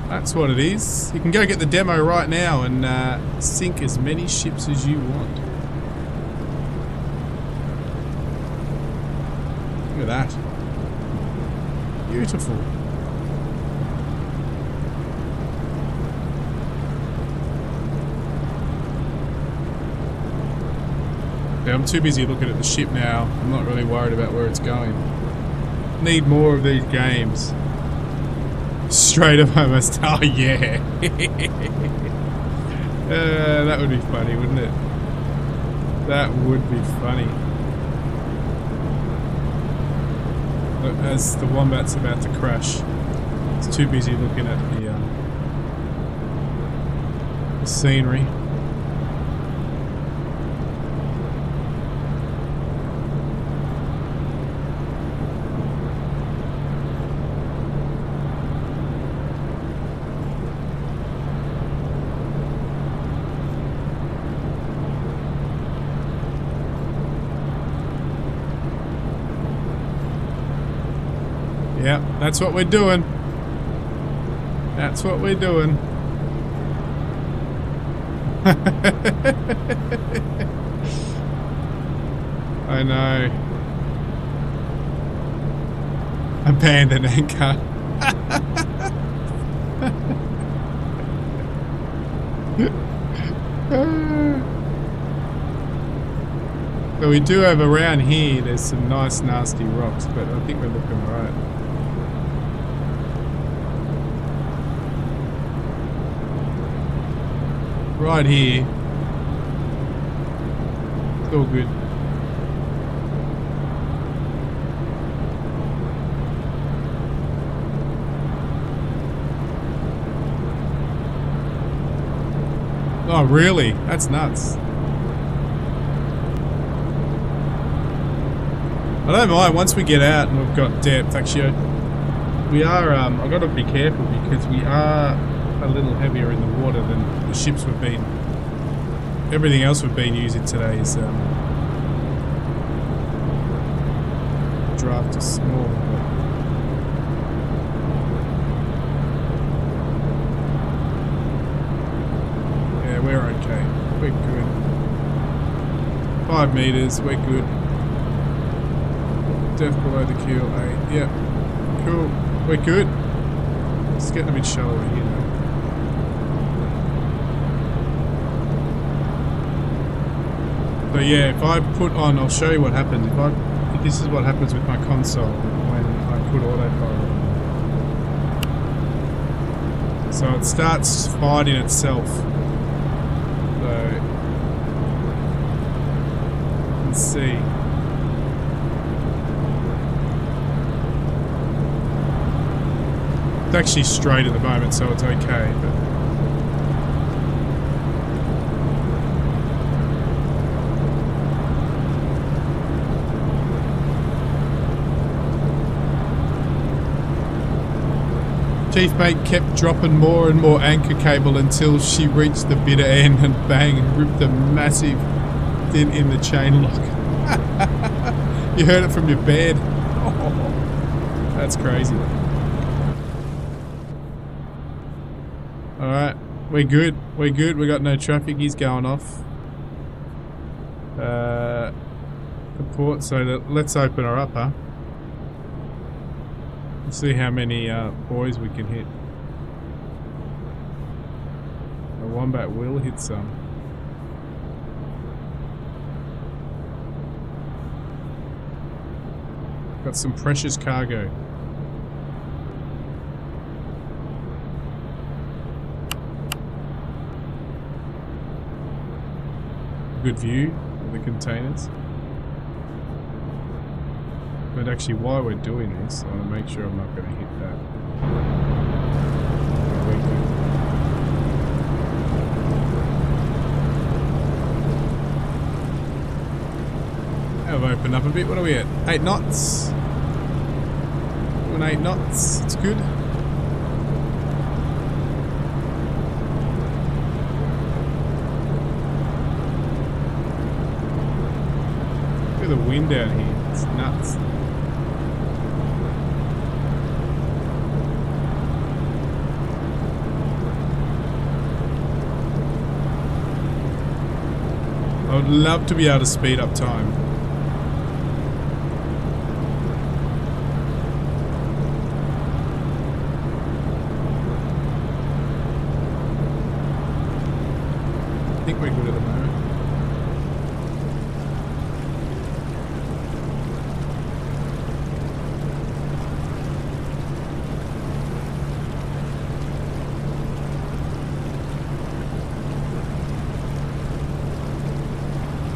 That's what it is. You can go get the demo right now and sink as many ships as you want. Look at that. Beautiful. Yeah, I'm too busy looking at the ship now. I'm not really worried about where it's going. Need more of these games. Straight up I must. Oh yeah. That would be funny, wouldn't it? That would be funny. Look, as the Wombat's about to crash, it's too busy looking at the scenery. Yeah, that's what we're doing. That's what we're doing. I know. Abandon anchor. So we do have around here, there's some nice nasty rocks, but I think we're looking alright. Right here. It's all good. Oh, really? That's nuts. I don't mind once we get out and we've got depth. Actually, we are. I've got to be careful because we are a little heavier in the water than the ships we've been. Everything else we've been using today is draft is small. Yeah, we're okay. We're good. 5 meters. We're good. Depth below the keel, 8. Yep. Cool. We're good. It's getting a bit shallower here now. So yeah, if I put on, I'll show you what happens. If this is what happens with my console when I put autopilot on. So it starts fighting itself. So let's see. It's actually straight at the moment, so it's okay, but Chief Mate kept dropping more and more anchor cable until she reached the bitter end and bang, ripped a massive dent in the chain lock. You heard it from your bed. Oh, that's crazy. Alright, we're good. We're good. We got no traffic. He's going off. The port. So let's open her up, huh? Let's see how many buoys we can hit. The Wombat will hit some. Got some precious cargo. Good view of the containers. But actually, while we're doing this, I want to make sure I'm not going to hit that. I've opened up a bit. What are we at? 8 knots. Doing 8 knots. It's good. Look at the wind out here. It's nuts. I would love to be able to speed up time. I think we're good at the moment.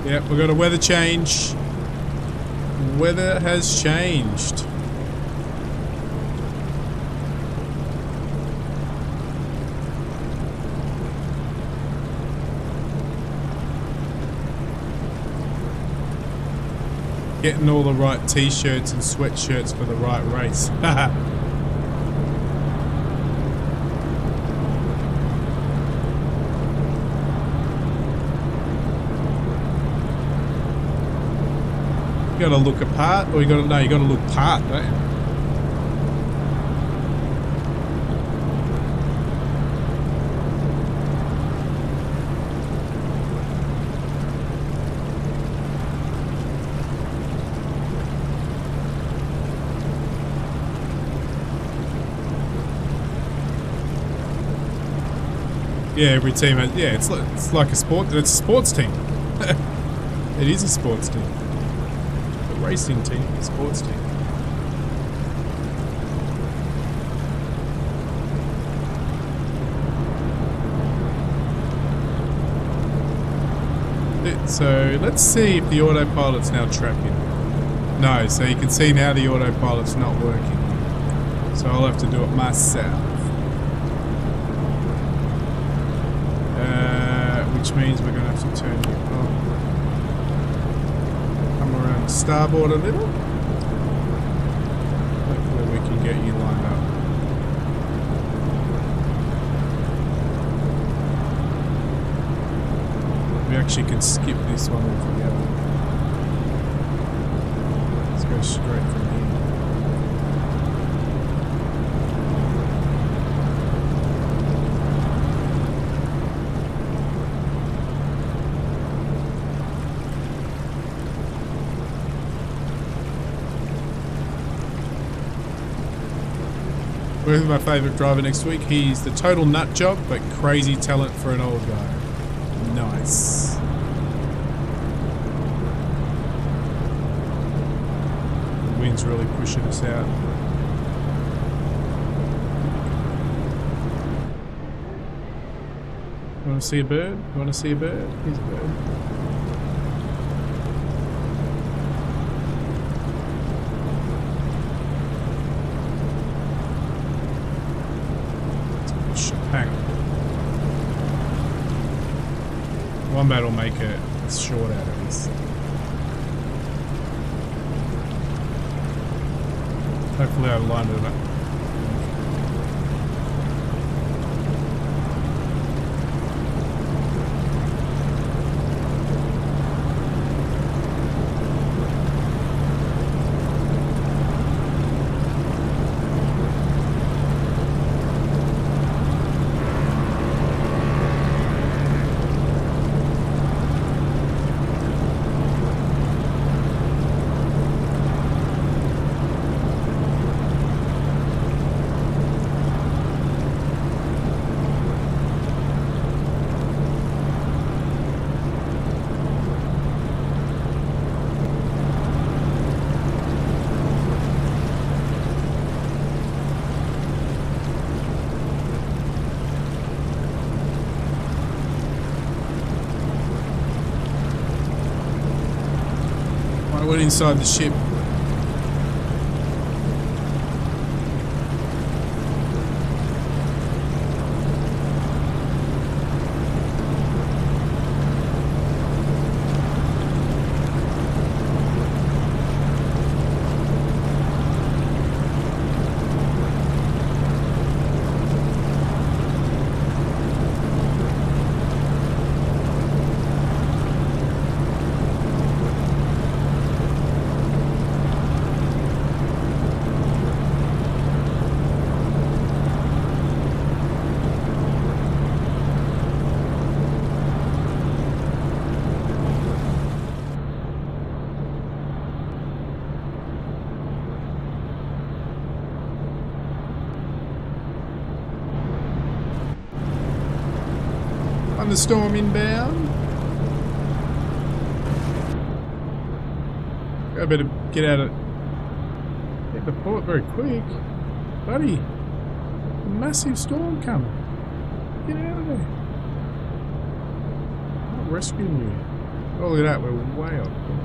Yep, we've got a weather change. Weather has changed. Getting all the right t-shirts and sweatshirts for the right race. You gotta look apart, or you gotta look part, don't you? Yeah, every team has. Yeah, it's like a sport. It's a sports team. It is a sports team. A racing team, a sports team. So let's see if the autopilot's now tracking. No, so you can see now the autopilot's not working. So I'll have to do it myself. Which means we're going to have to turn you up. Come around the starboard a little. Hopefully we can get you lined up. We actually can skip this one altogether. Let's go straight from here. With my favourite driver next week, he's the total nut job, but crazy talent for an old guy. Nice. The wind's really pushing us out. You want to see a bird? You want to see a bird? Here's a bird. Hang on. Wombat will make a short out of this. Hopefully I've lined it up. I went inside the ship. Thunderstorm inbound. I better get out of get the port very quick. Buddy, a massive storm coming. Get out of there. I'm not rescuing you. Oh, look at that, we're way off course.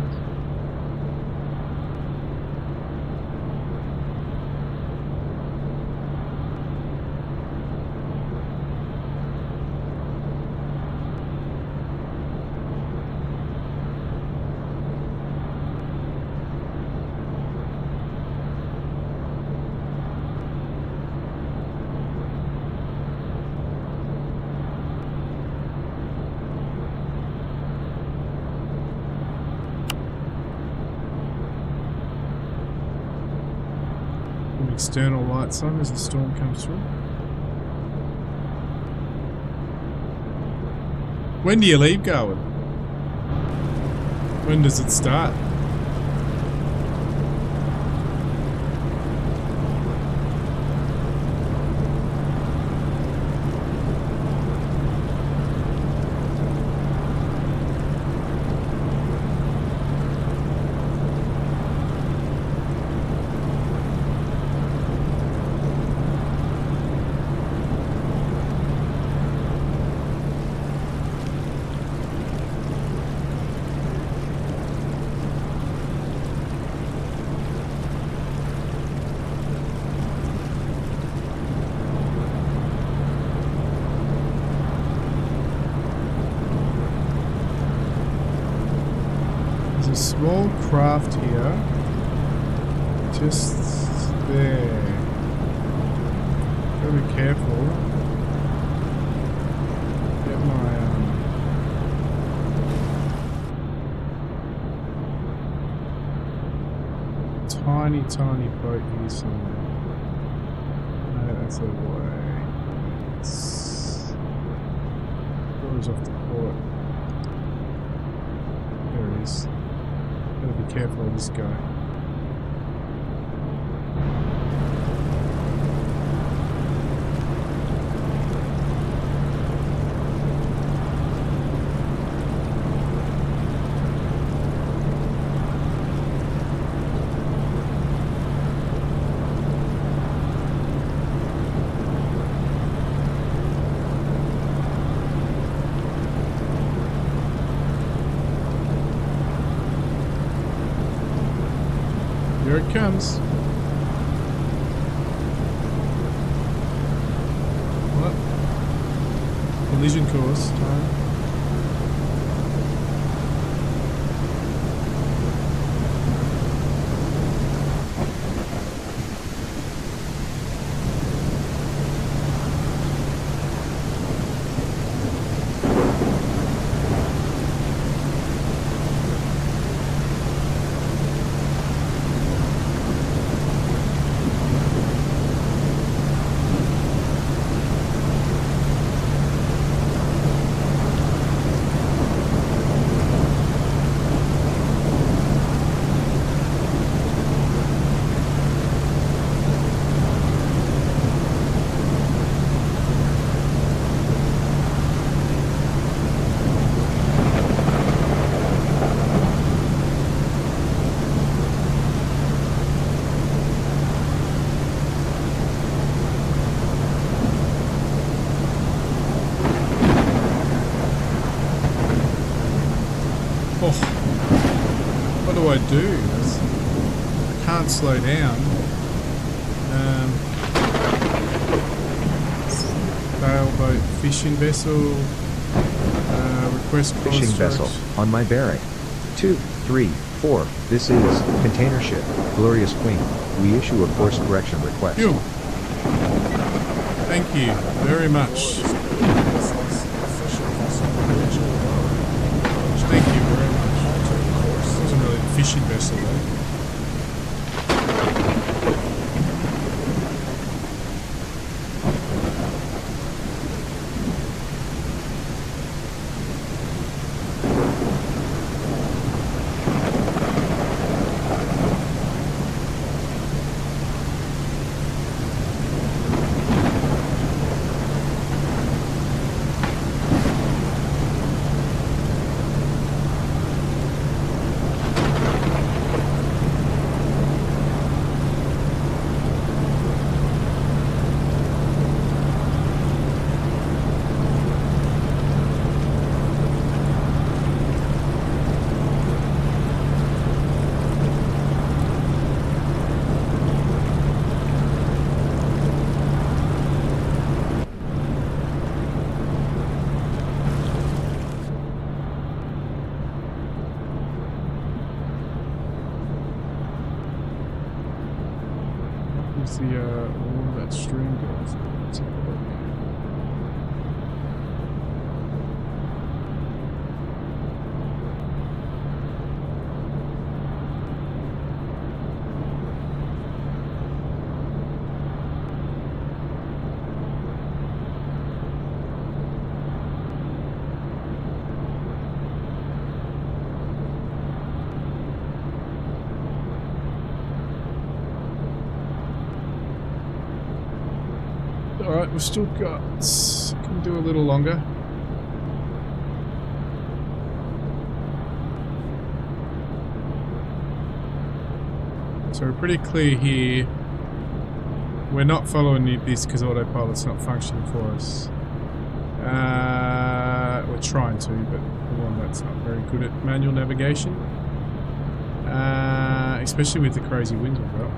External lights on as the storm comes through. When do you leave going? When does it start? small craft here. Just there. Gotta be careful. Get my tiny boat here somewhere. No, that's a way. Goes off the port. There it is. Gotta be careful of this guy. Here it comes. What? Collision course time. What do I do? I can't slow down. Sailboat, fishing vessel, request cross Fishing vessel, on my bearing. 2, 3, 4, this is, container ship, Glorious Queen. We issue a course correction request. Phew. Thank you very much. Thank you very much. It wasn't really a fishing vessel though. Where's the Wombat stream goes? Let's have a look. Alright, we've still got... can do a little longer. So we're pretty clear here. We're not following this because autopilot's not functioning for us. We're trying to, but the Wombat's not very good at manual navigation. Especially with the crazy winds we've got.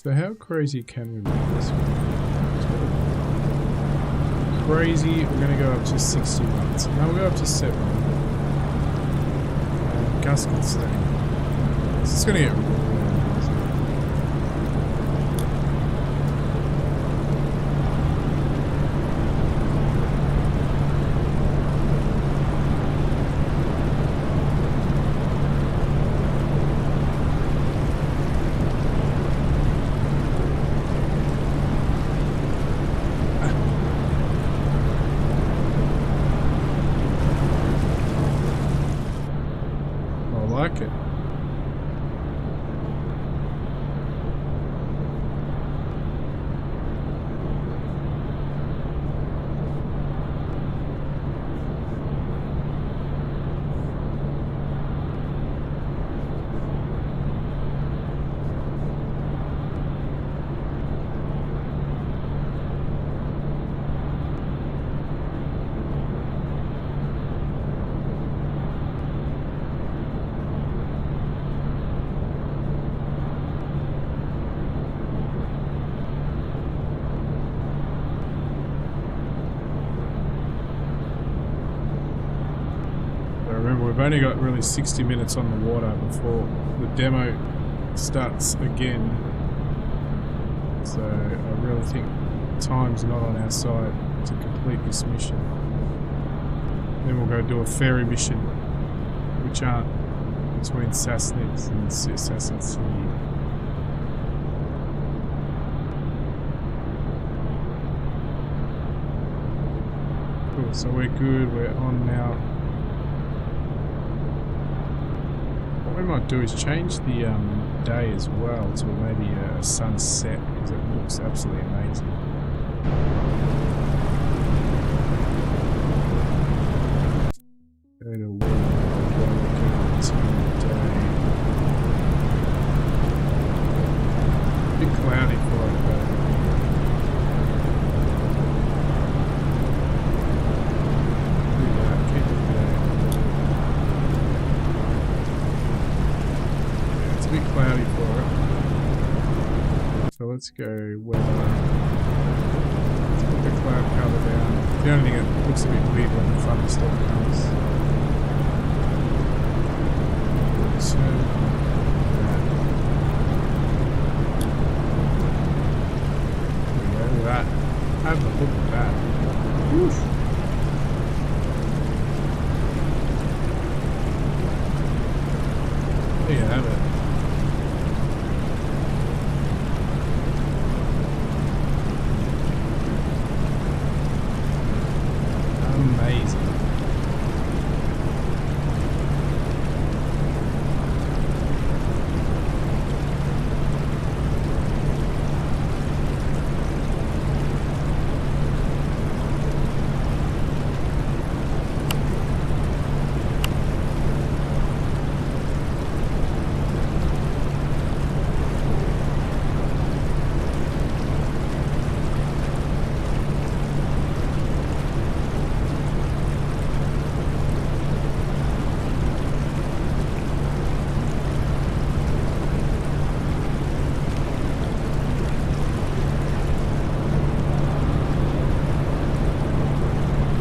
So how crazy can we make this one? Crazy, we're going to go up to 60 knots. Now we'll go up to 70. Gust can stay. This is going to get really easy. Like it. Remember, we've only got really 60 minutes on the water before the demo starts again. So I really think time's not on our side to complete this mission. Then we'll go do a ferry mission, which aren't between Sassnitz and Sassnitz City. Cool, so we're good, we're on now. What we might do is change the day as well to maybe a sunset, because it looks absolutely amazing. Go to Wombat, time of day. A bit cloudy for it though. Do that, keep it there. It's a bit cloudy for it. So let's go weather. Let's put the cloud cover down. The only thing that looks a bit weird when the thunderstorm comes. So that. There we go, look at that. Have a look at that. Woof. There you have it. Amazing.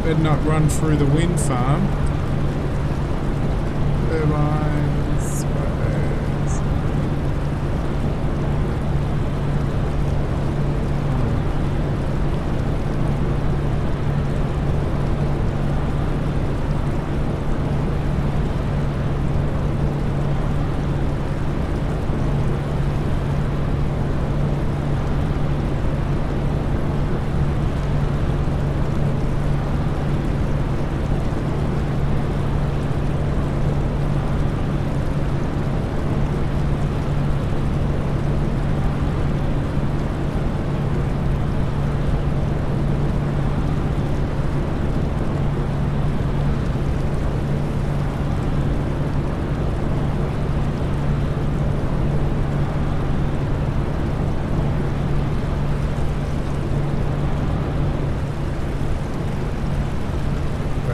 Better not run through the wind farm. Turbines, spiders.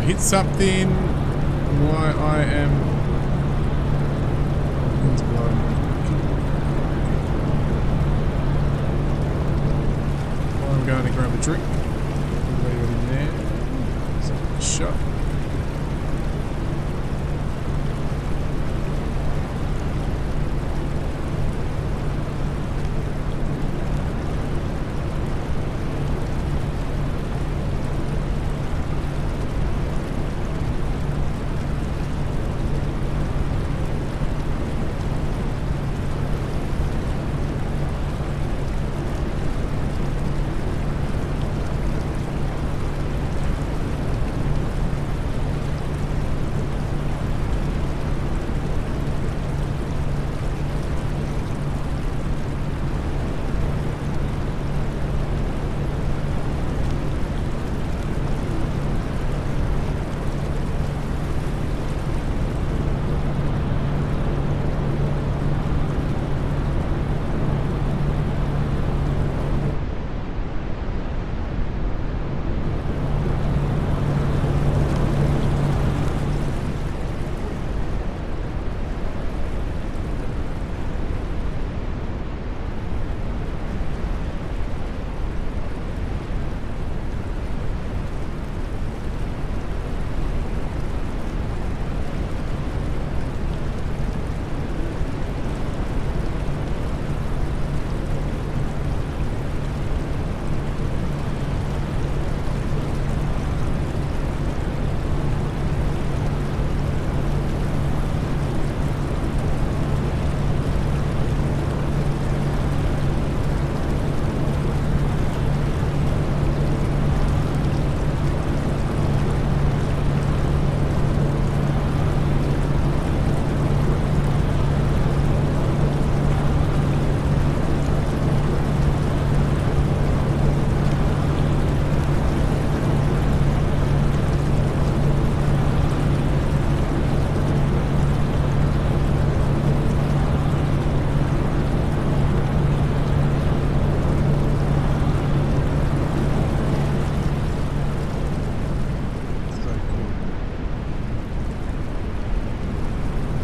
Hit something. Why I am wind's blowing. drink. Way in there. Shot.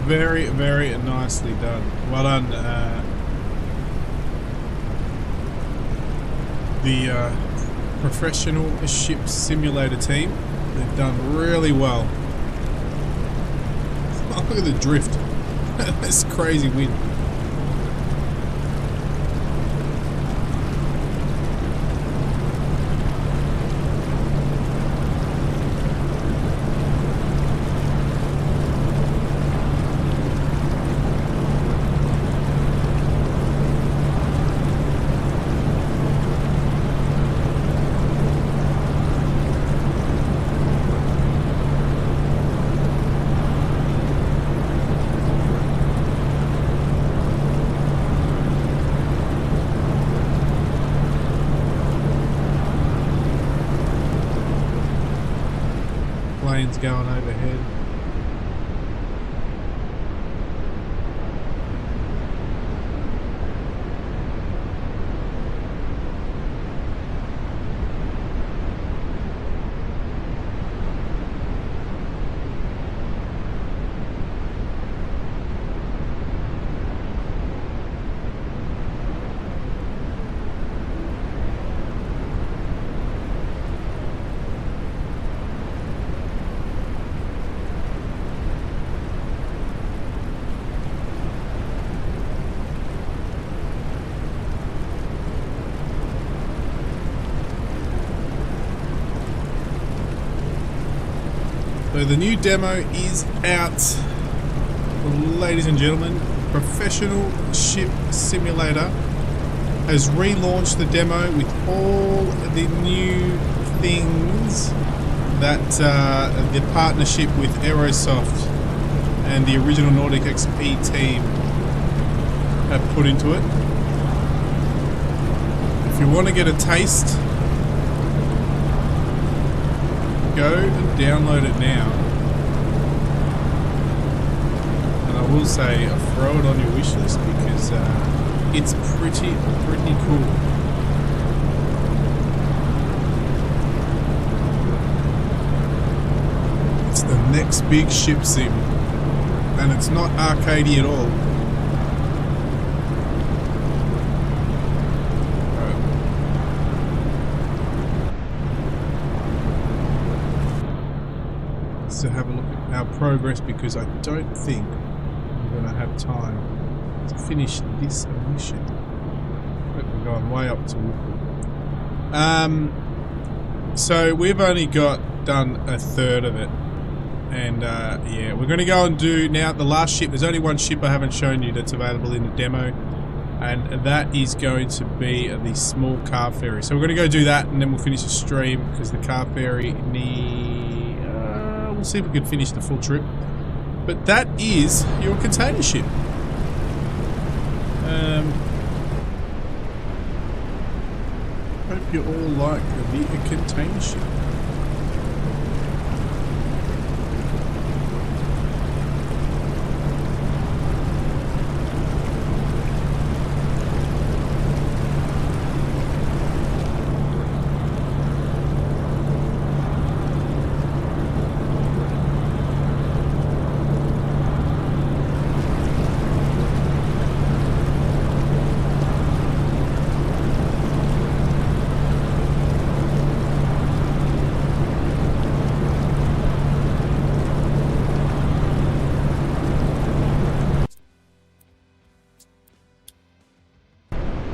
Very, very nicely done. Well done, the professional ship simulator team. They've done really well. Oh, look at the drift. That's crazy wind. Planes going overhead. So the new demo is out, ladies and gentlemen. Professional Ship Simulator has relaunched the demo with all the new things that the partnership with Aerosoft and the original Nordic XP team have put into it. If you want to get a taste, go and download it now. And I will say, throw it on your wish list because it's pretty cool. It's the next big ship sim, and it's not arcadey at all. our progress because I don't think I'm going to have time to finish this mission. But we're going way up to so we've only done a third of it. And yeah, we're going to go and do now the last ship. There's only one ship I haven't shown you that's available in the demo. And that is going to be the small car ferry. So we're going to go do that and then we'll finish the stream because the car ferry we'll see if we can finish the full trip. But that is your container ship. Hope you all like the container ship.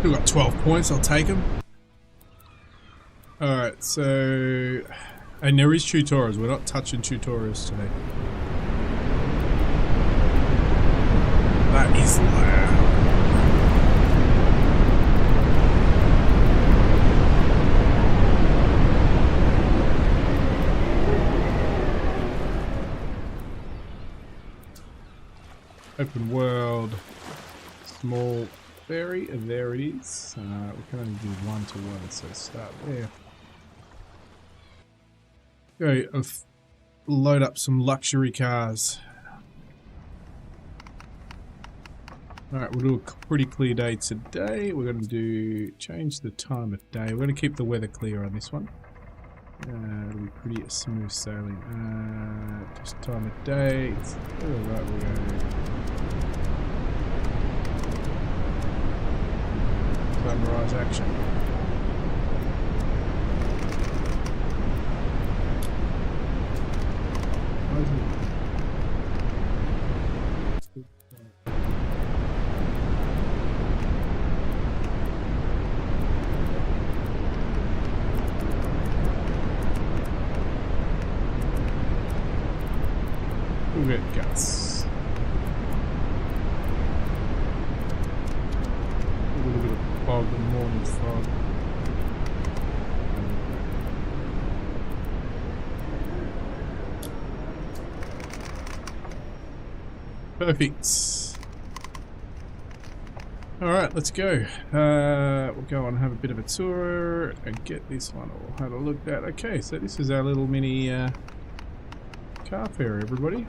We've got 12 points, I'll take them. Alright, so... And there is tutorials, we're not touching tutorials today. That is loud. Open world. Small ferry, and there it is. We can only do 1 to 1, so start there. Go load up some luxury cars. Alright, we'll do a pretty clear day today. We're going to change the time of day. We're going to keep the weather clear on this one. It'll be pretty smooth sailing. Just time of day. Alright, we'll go. Sunrise action. We'll get guts. A little bit of fog and morning fog. Perfect. Alright, let's go. We'll go and have a bit of a tour and get this one all had a look at. Okay, so this is our little mini car ferry, everybody.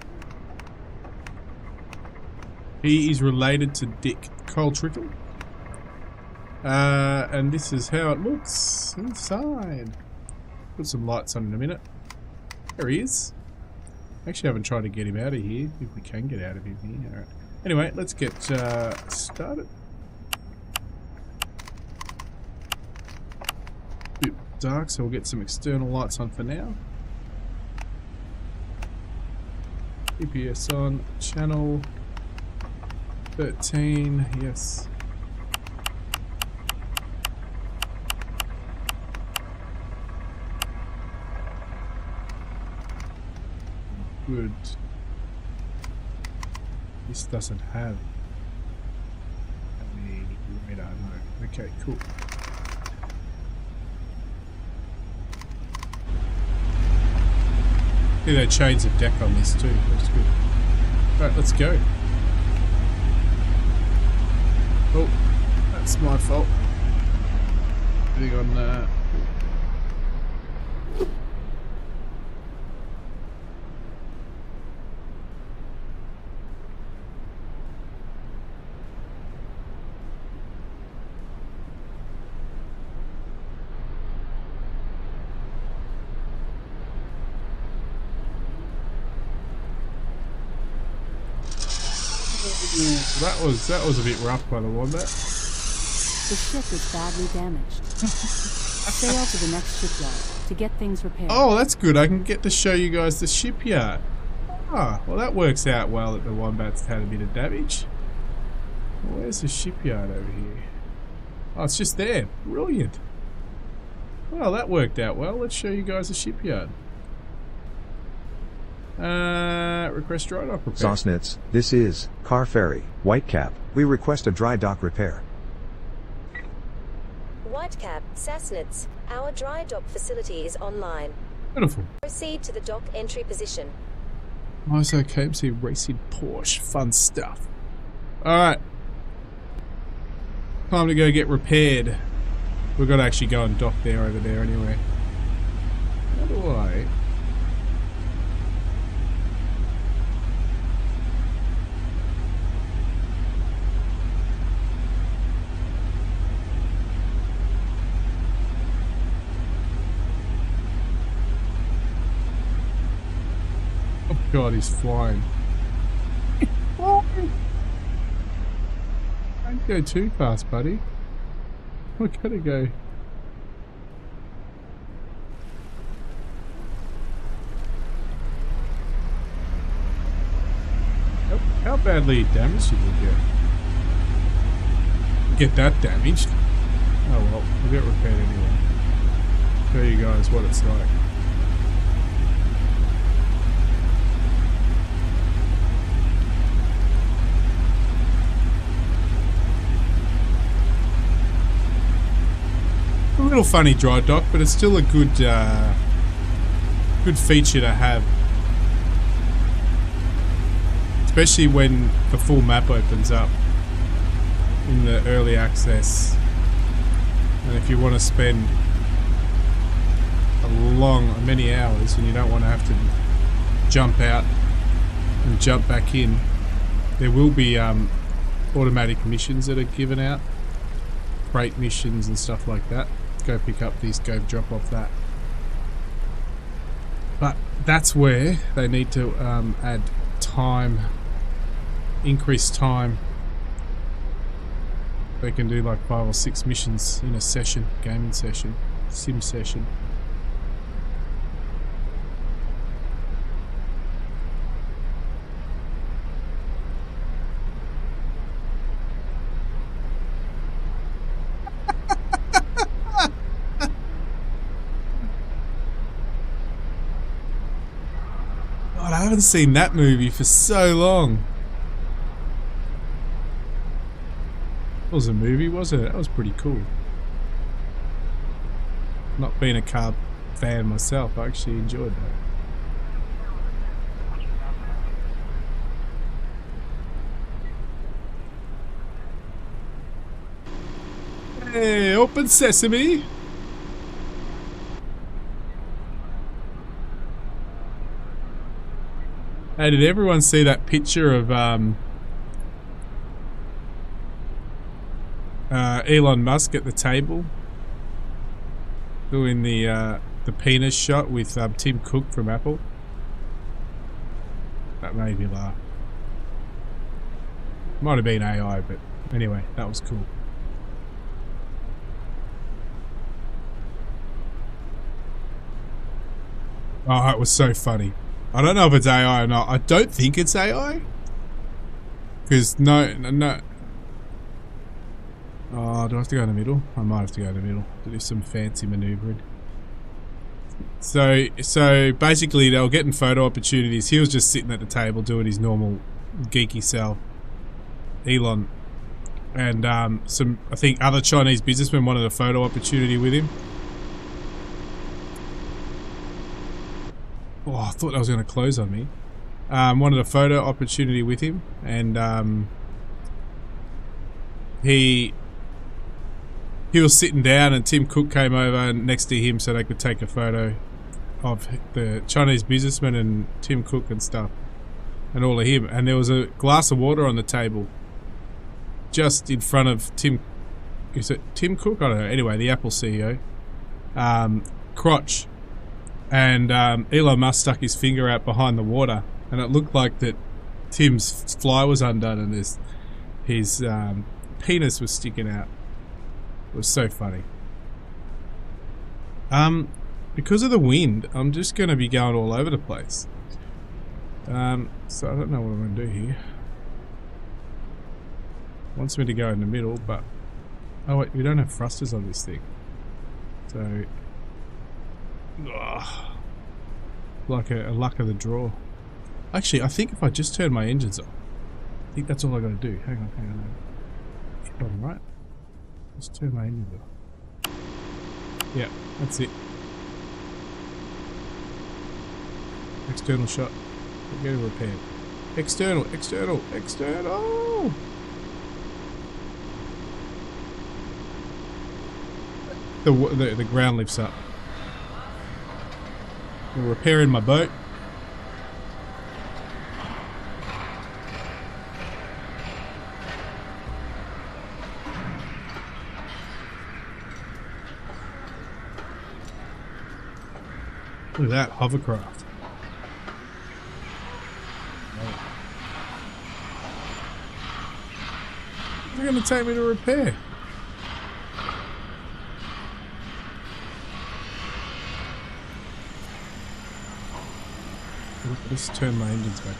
He is related to Dick Coletrickle. And this is how it looks inside. Put some lights on in a minute. There he is. Actually, I haven't tried to get him out of here. If we can get out of him here. All right. Anyway, let's get started. Bit dark, so we'll get some external lights on for now. GPS on, channel 13, yes. Good. This doesn't have any radar, no. Okay, cool. Yeah, they changed the deck on this too. That's good. Alright, let's go. Oh, that's my fault. Getting on that was a bit rough by the Wombat. The ship is badly damaged. Sail to the next shipyard to get things repaired. Oh, that's good. I can get to show you guys the shipyard. Ah, well that works out well that the Wombat's had a bit of damage. Where's the shipyard over here? Oh, it's just there. Brilliant. Well, that worked out well. Let's show you guys the shipyard. Request dry dock repair. Sausnitz, this is Car Ferry, Whitecap. We request a dry dock repair. Whitecap, Sassnitz. Our dry dock facility is online. Beautiful. Proceed to the dock entry position. ISO KMC racing Porsche. Fun stuff. Alright. Time to go get repaired. We've got to actually go and dock there over there anyway. How do I... Oh god, he's flying. Don't go too fast, buddy. We're gonna go. How badly damaged did we get that damaged? Oh well, we'll get repaired anyway. Show you guys what it's like. A little funny dry dock, but it's still a good good feature to have, especially when the full map opens up in the early access, and if you want to spend many hours and you don't want to have to jump out and jump back in, there will be automatic missions that are given out, freight missions and stuff like that. Go pick up these, go drop off that. But that's where they need to add time, increase time. They can do like 5 or 6 missions in a session, gaming session, sim session. I haven't seen that movie for so long. It was a movie, wasn't it? That was pretty cool. Not being a car fan myself, I actually enjoyed that. Hey, open sesame! Hey, did everyone see that picture of Elon Musk at the table doing the penis shot with Tim Cook from Apple? That made me laugh. Might have been AI, but anyway, that was cool. Oh, it was so funny. I don't know if it's AI or not. I don't think it's AI. Because no. Oh, do I have to go in the middle? I might have to go in the middle to do some fancy maneuvering. So basically they were getting photo opportunities. He was just sitting at the table doing his normal geeky self, Elon. And some, I think, other Chinese businessmen wanted a photo opportunity with him. Oh, I thought that was going to close on me. Wanted a photo opportunity with him, and he was sitting down, and Tim Cook came over next to him so they could take a photo of the Chinese businessman and Tim Cook and stuff, and all of him. And there was a glass of water on the table just in front of Tim. Is it Tim Cook? I don't know. Anyway, the Apple CEO, crotch. And Elon Musk stuck his finger out behind the water, and it looked like that Tim's fly was undone and his penis was sticking out. It was so funny. Because of the wind, I'm just going to be going all over the place. So I don't know what I'm going to do here. Wants me to go in the middle, but... Oh wait, we don't have thrusters on this thing. So... Ugh. Like a luck of the draw. Actually, I think if I just turn my engines off, I think that's all I got to do. Hang on. Keep on, right? Just turn my engines off. Yeah, that's it. External shot. Go to repair. External. The ground lifts up. We're repairing my boat. Look at that hovercraft. They're going to take me to repair. Let's turn my engines back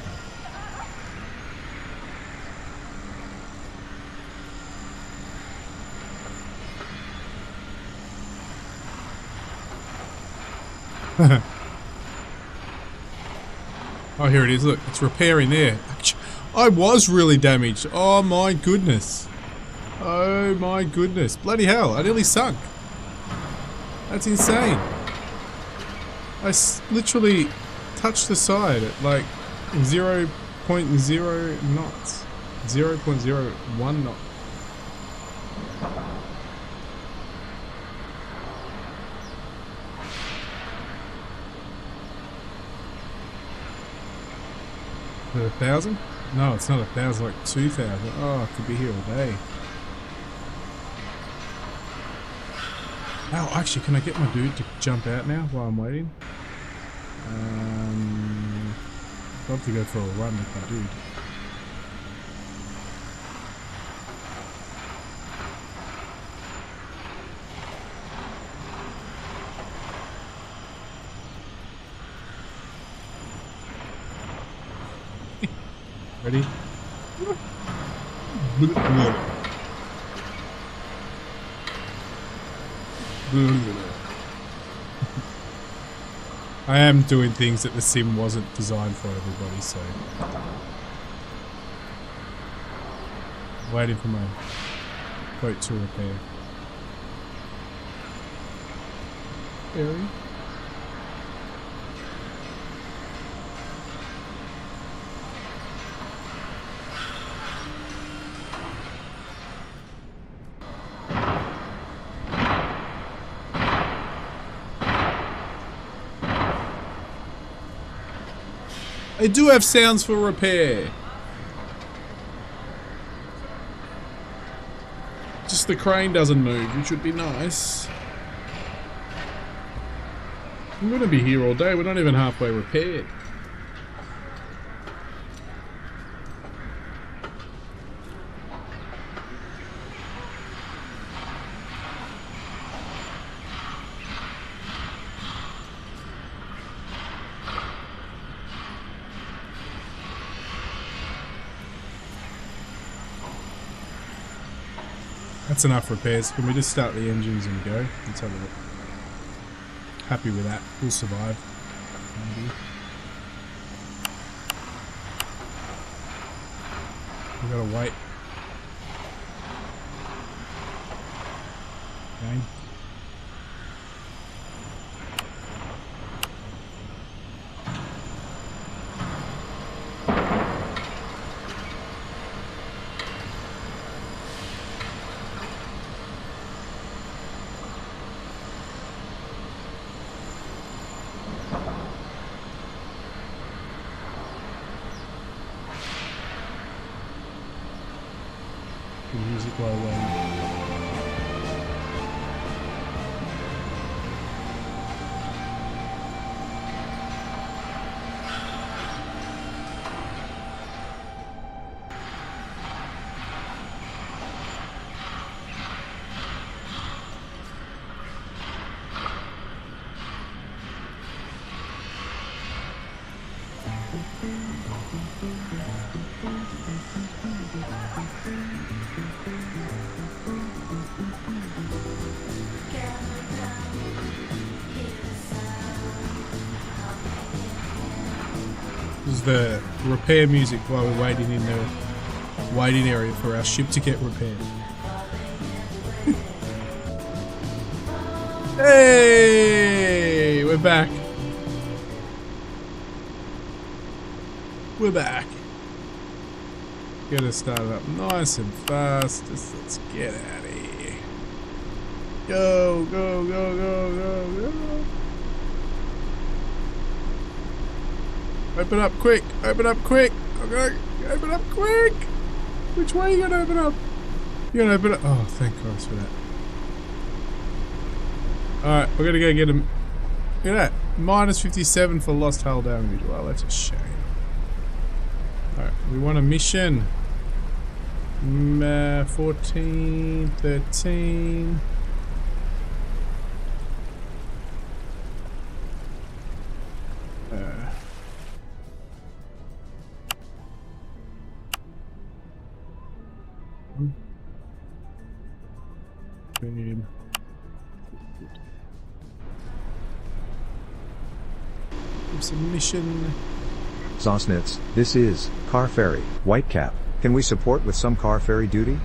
on. Oh, here it is. Look, it's repairing there. I was really damaged. Oh my goodness. Oh my goodness. Bloody hell, I nearly sunk. That's insane. I literally touched the side at like 0.0 knots. 0.01 knots. Is it 1,000? No, it's not 1,000, like 2,000. Oh, I could be here all day. Oh, actually, can I get my dude to jump out now while I'm waiting? I'd love to go for a run with my dude. Ready? I am doing things that the sim wasn't designed for everybody, so waiting for my boat to repair. Ferry. They do have sounds for repair. Just the crane doesn't move, which would be nice. I'm gonna be here all day, we're not even halfway repaired. That's enough repairs. Can we just start the engines and go? Let's have a look. Happy with that. We'll survive. Maybe. We gotta wait. Okay. Music while waiting. the repair music while we're waiting in the waiting area for our ship to get repaired. Hey, we're back. We're back. Gotta start it up nice and fast. Let's get out of here. Go, go, go, go, go, go. Open up quick. Open up quick. Okay. Open up quick. Which way are you gonna open up? You're gonna open up. Oh, thank Christ for that. Alright, we're gonna go get him. Look at that. Minus 57 for lost hull damage. Well, that's a shame. Alright, we want a mission. 14, 13. Submission. Zosnitz, this is car ferry, Whitecap. Can we support with some car ferry duty?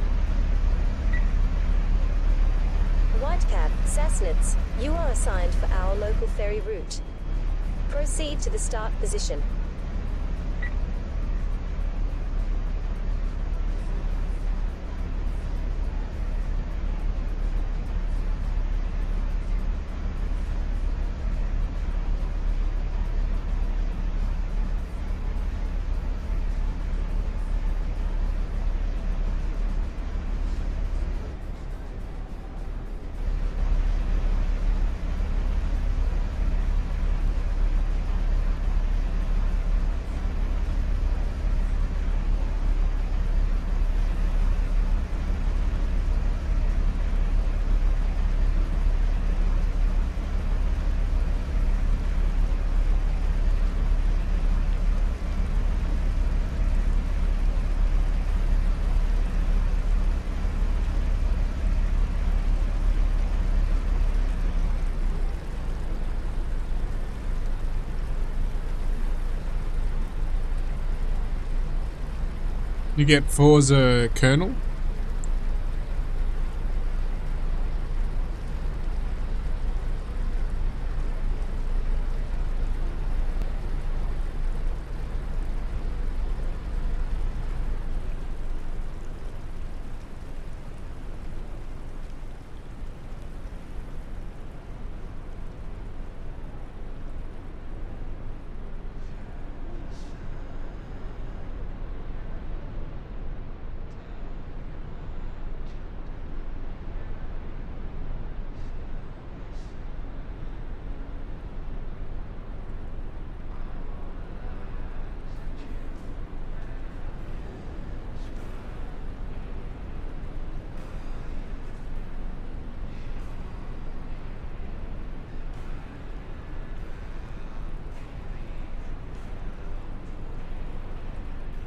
Whitecap, Sassnitz, you are assigned for our local ferry route. Proceed to the start position. You get Forza Colonel?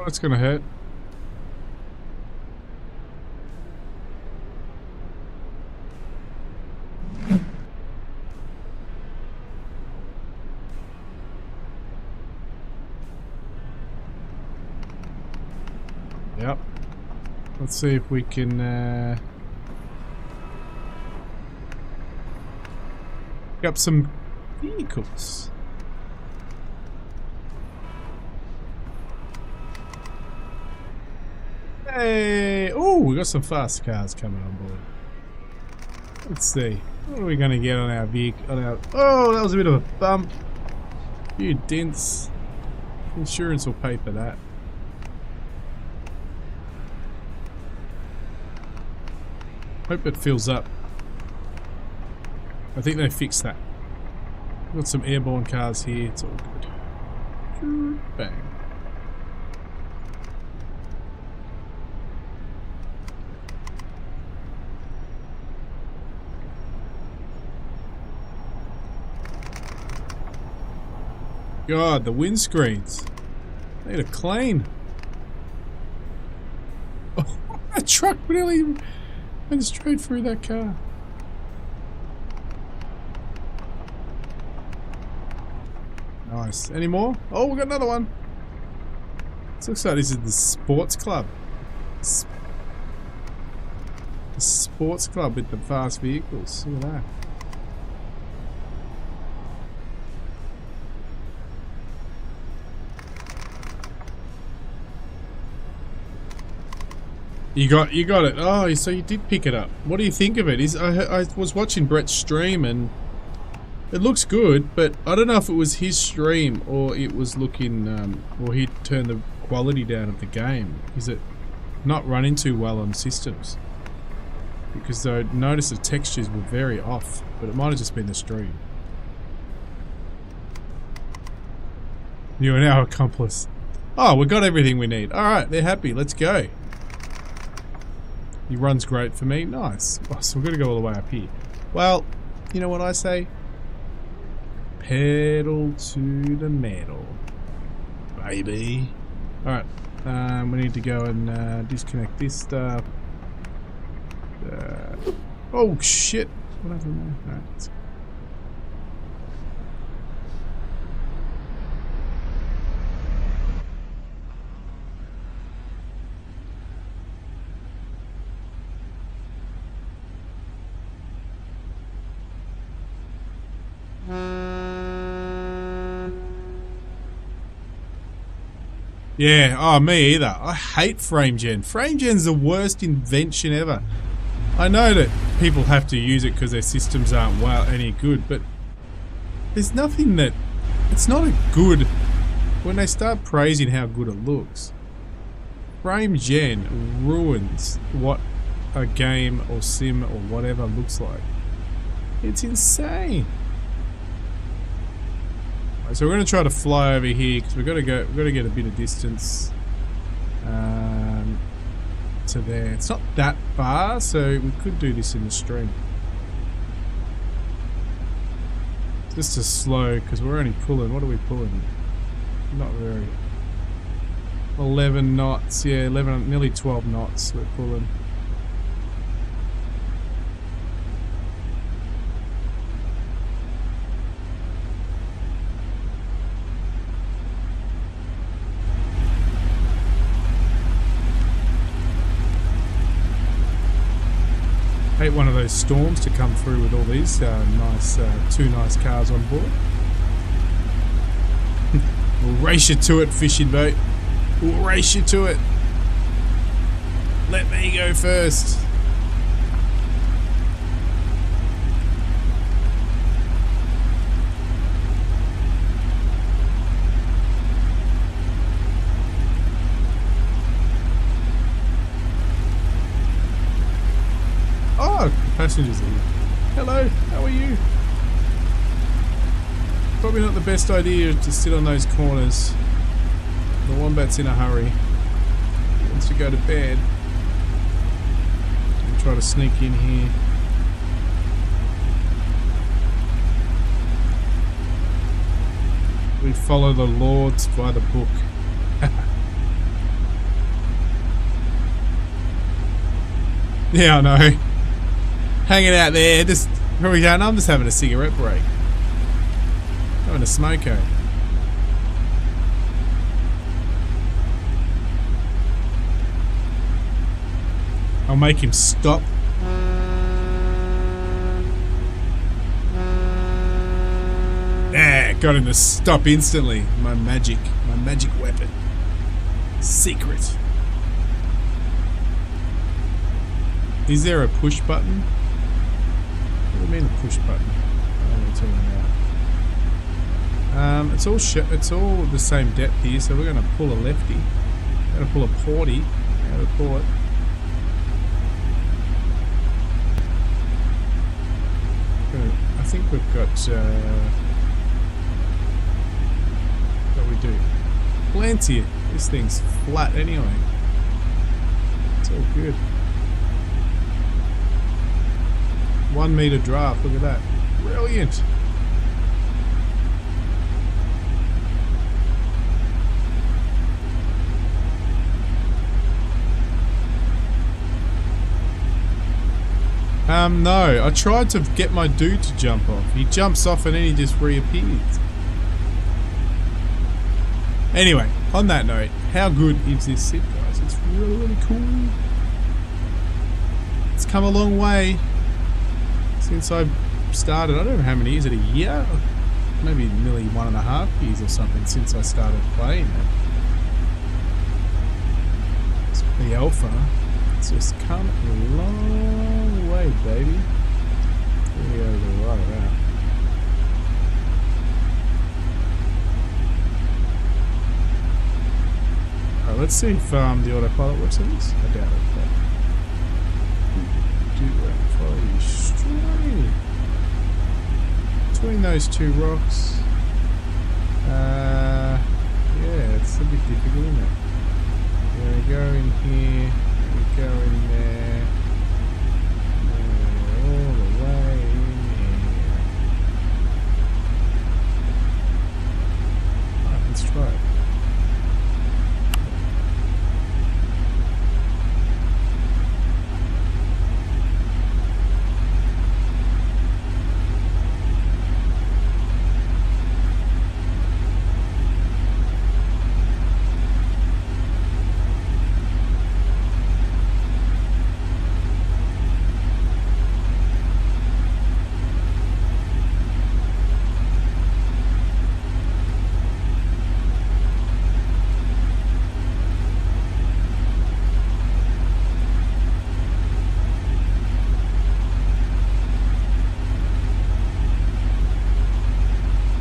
Oh, it's gonna hit. Yep. Let's see if we can pick up some vehicles. Hey! Oh, we got some fast cars coming on board. Let's see. What are we gonna get on our vehicle? Oh, that was a bit of a bump. A few dents. Insurance will pay for that. Hope it fills up. I think they fixed that. Got some airborne cars here. It's all good. Bang. God, the windscreens. Need a clean. Oh, that truck really went straight through that car. Nice. Any more? Oh, we got another one. This looks like this is the sports club. The sports club with the fast vehicles. Look at that. You got it. Oh, so you did pick it up. What do you think of it? I was watching Brett's stream and it looks good, but I don't know if it was his stream or it was looking, or he turned the quality down of the game. Is it not running too well on systems? Because I noticed the textures were very off, but it might have just been the stream. You are now accomplice. Oh, we got everything we need. Alright, they're happy. Let's go. He runs great for me. Nice. Oh, so we're going to go all the way up here. Well, you know what I say? Pedal to the metal, baby. Alright. We need to go and disconnect this stuff. Oh, shit. What happened there? Alright. Yeah, oh, me either. I hate frame gen. Frame gen's the worst invention ever. I know that people have to use it because their systems aren't well any good, but there's nothing that... It's not a good... When they start praising how good it looks, frame gen ruins what a game or sim or whatever looks like. It's insane. So we're going to try to fly over here because we've got to get a bit of distance to there. It's not that far, so we could do this in the stream. Just to slow, because we're only pulling. What are we pulling? Not very. 11 knots. Yeah, 11, nearly 12 knots we're pulling. Hate one of those storms to come through with all these two nice cars on board. We'll race you to it, fishing boat. We'll race you to it. Let me go first. Oh, passengers are here. Hello, how are you? Probably not the best idea to sit on those corners. The Wombat's in a hurry. He wants to go to bed. We'll try to sneak in here. We follow the lords by the book. Yeah, I know. Hanging out there, just where are we going? I'm just having a cigarette break. Having a smoko. I'll make him stop. Yeah, got him to stop instantly. My magic weapon. Secret. Is there a push button? What do you mean a push button? I don't know what you're talking about. It's all the same depth here, so we're going to pull a lefty. We're going to pull a porty. How to pull it? I think we've got what we do. Plenty. This thing's flat anyway. It's all good. 1 meter draft, look at that. Brilliant. No, I tried to get my dude to jump off. He jumps off and then he just reappears. Anyway, on that note, How good is this sit, guys? It's really, really cool. It's come a long way since I started. I don't know how many years. Is it a year? Maybe nearly 1.5 years or something since I started playing it. It's the alpha. It's just come a long way, baby. There we go to the right of that. Alright, let's see if the autopilot works on this. I doubt it, but follow you straight between those two rocks. Yeah, it's a bit difficult, isn't it? We go in here, we go in there, all the way in here. Alright, let's try it.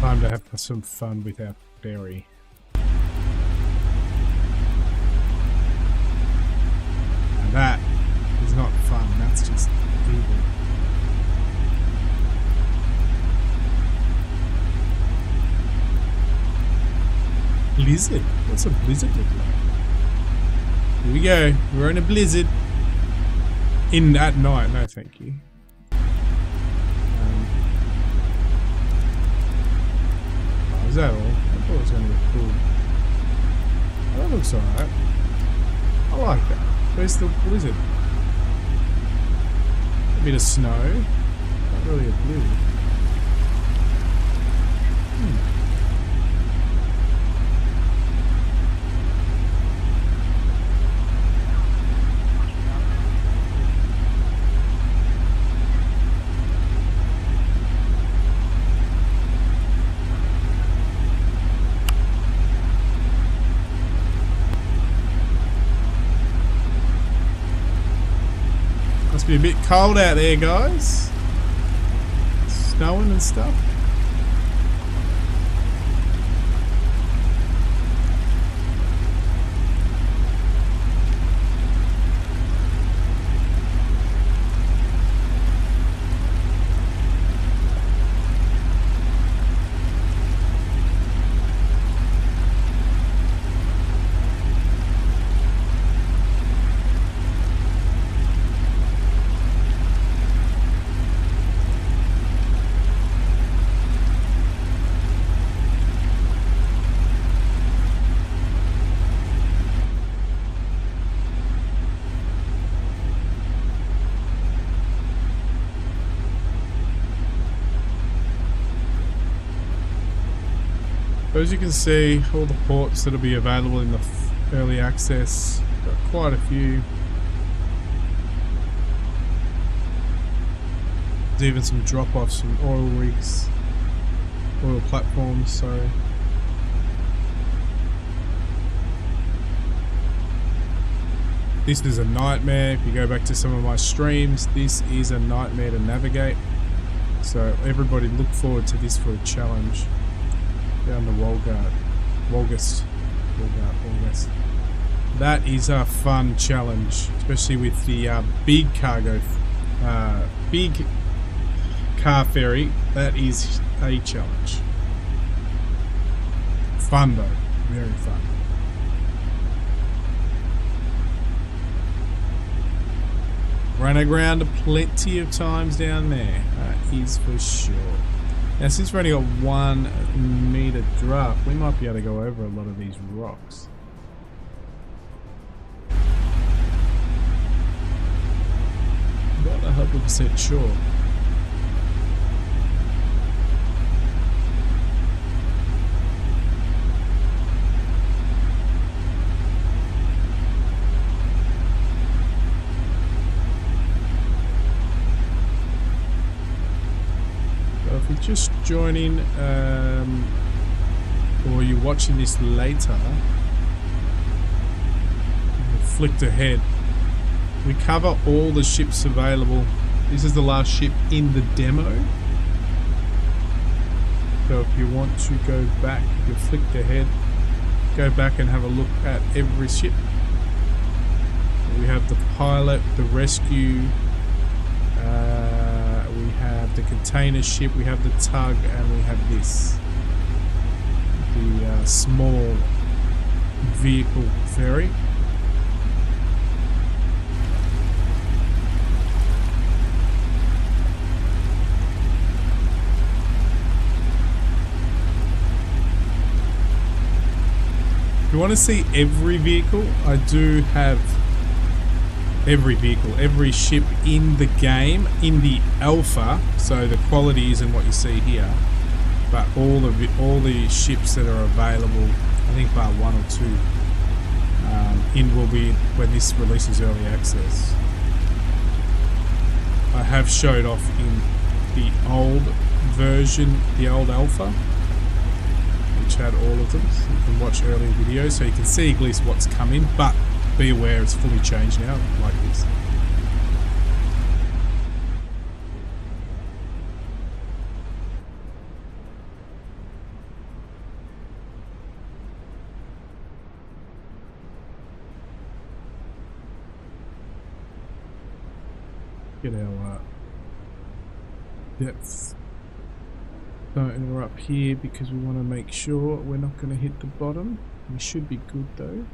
Time to have some fun with our ferry. Now that is not fun, that's just evil. Blizzard? What's a blizzard look like? Here we go, we're in a blizzard. In at night, no thank you. Is that all? I thought it was going to be cool. Oh, that looks alright. I like that. Where's the blizzard? A bit of snow. Not really a blizzard. Must be a bit cold out there, guys. Snowing and stuff. As you can see, all the ports that'll be available in the early access, got quite a few. There's even some drop-offs from oil rigs, oil platforms, sorry. This is a nightmare. If you go back to some of my streams, this is a nightmare to navigate. So everybody look forward to this for a challenge. Down the August. That is a fun challenge, especially with the big cargo, big car ferry. That is a challenge. Fun though, very fun. Run aground plenty of times down there, that is for sure. Now since we've only got 1 meter draft, we might be able to go over a lot of these rocks. Not 100% sure. just joining, or you're watching this later, flicked ahead. We cover all the ships available. This is the last ship in the demo. So if you want to go back, if you flicked ahead, go back and have a look at every ship. We have the pilot, the rescue, we have the container ship, we have the tug, and we have this, the small vehicle ferry. If you want to see every vehicle, I do have every vehicle, every ship in the game, in the alpha, so the quality isn't what you see here, but all the ships that are available, I think bar 1 or 2, will be when this releases early access. I have showed off in the old version, the old alpha, which had all of them, so you can watch earlier videos so you can see at least what's coming, but be aware it's fully changed now, like this. Get our depth diameter up here because we want to make sure we're not going to hit the bottom. We should be good though.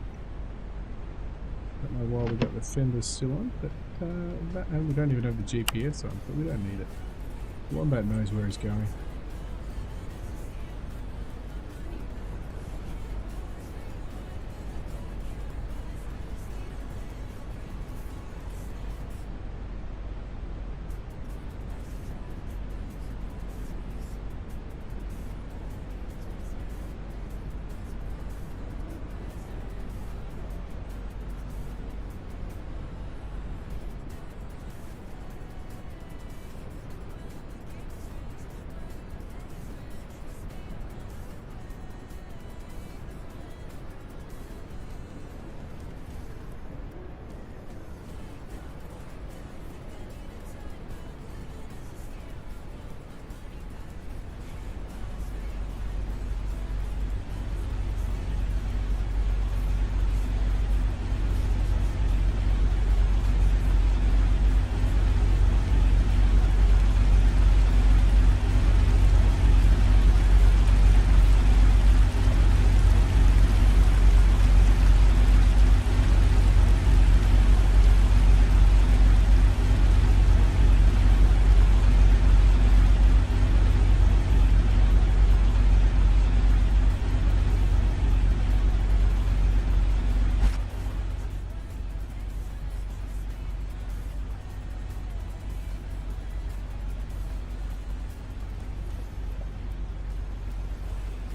Don't know why we got the fenders still on, but and we don't even have the GPS on, but we don't need it. The Wombat knows where he's going.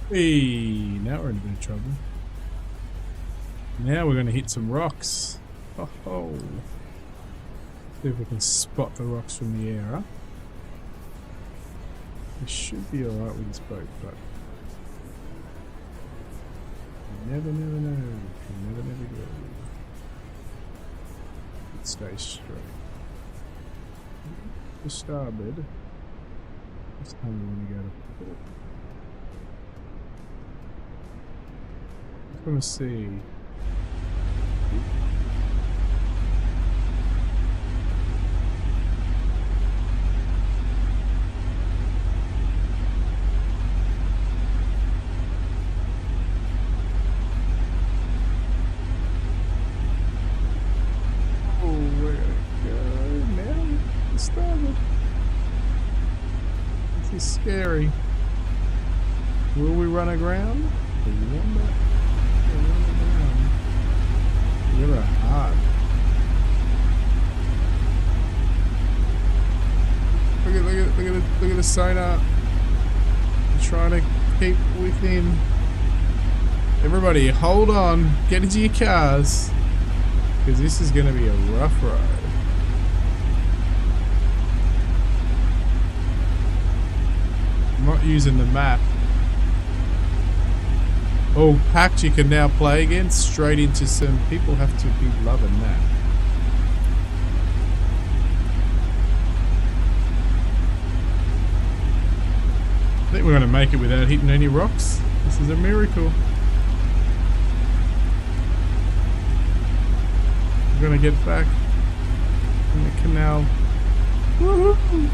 Hey, now we're in a bit of trouble. Now we're going to hit some rocks. Oh ho! See if we can spot the rocks from the air. Huh? We should be alright with this boat, but you never know. You never go. It stays straight. The starboard. This time we want to go to port. Let me see. Oh, where to go now? The starboard. This is scary. Will we run aground? The Wombat. You're hard. Look at the sonar. I'm trying to keep within. Everybody, hold on. Get into your cars, because this is going to be a rough ride. I'm not using the map. Oh, packed you can now play again. Straight into some. People have to be loving that. I think we're going to make it without hitting any rocks. This is a miracle. We're going to get back in the canal. Woohoo!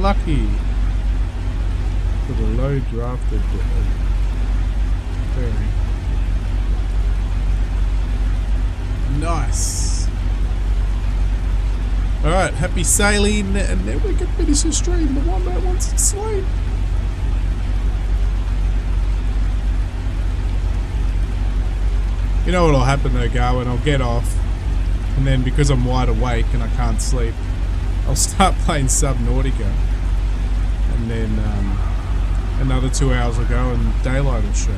Lucky for the low drafted ferry. Nice. Alright, happy sailing, and then we can finish the stream. The Wombat wants to sleep. You know what'll happen though, Garwin? I'll get off, and then because I'm wide awake and I can't sleep, I'll start playing Subnautica, and then another 2 hours will go and daylight will show.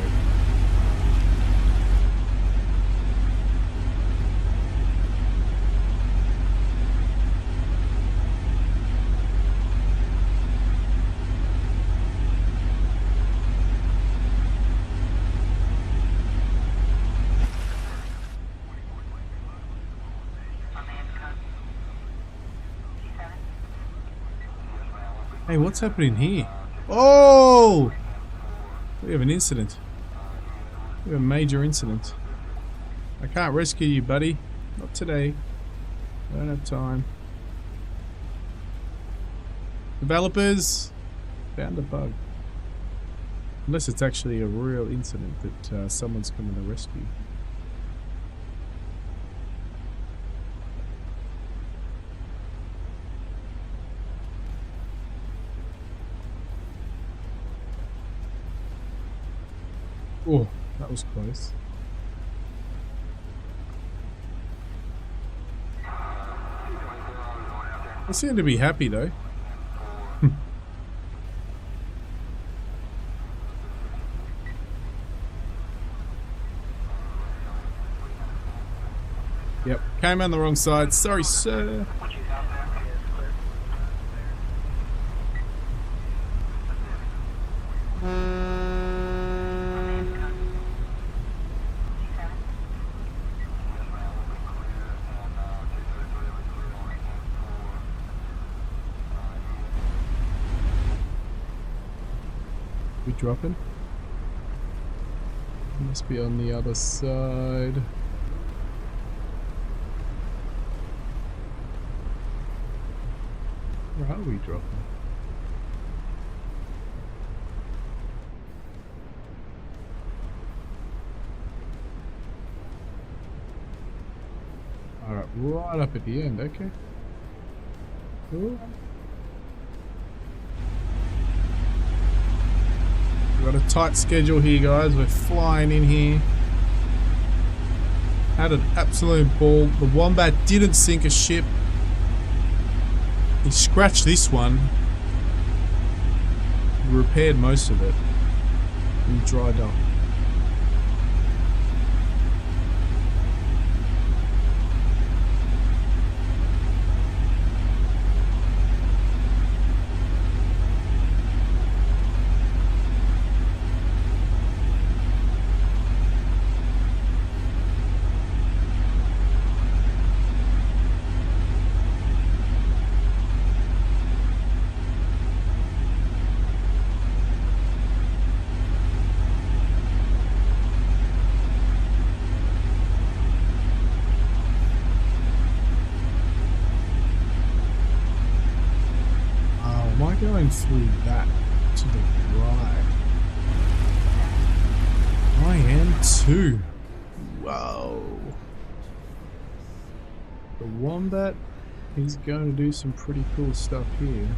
Hey, what's happening here? Oh! We have an incident. We have a major incident. I can't rescue you, buddy. Not today. I don't have time. Developers found a bug. Unless it's actually a real incident that someone's coming to rescue. Oh, that was close. They seem to be happy though. Yep, came on the wrong side. Sorry, sir. We dropping? Must be on the other side. Where are we dropping? Alright, right up at the end, okay. Cool. We've got a tight schedule here, guys. We're flying in here. Had an absolute ball. The Wombat didn't sink a ship. He scratched this one. We repaired most of it. And dried up. Going through that to the right. I am too. Whoa. The Wombat is going to do some pretty cool stuff here.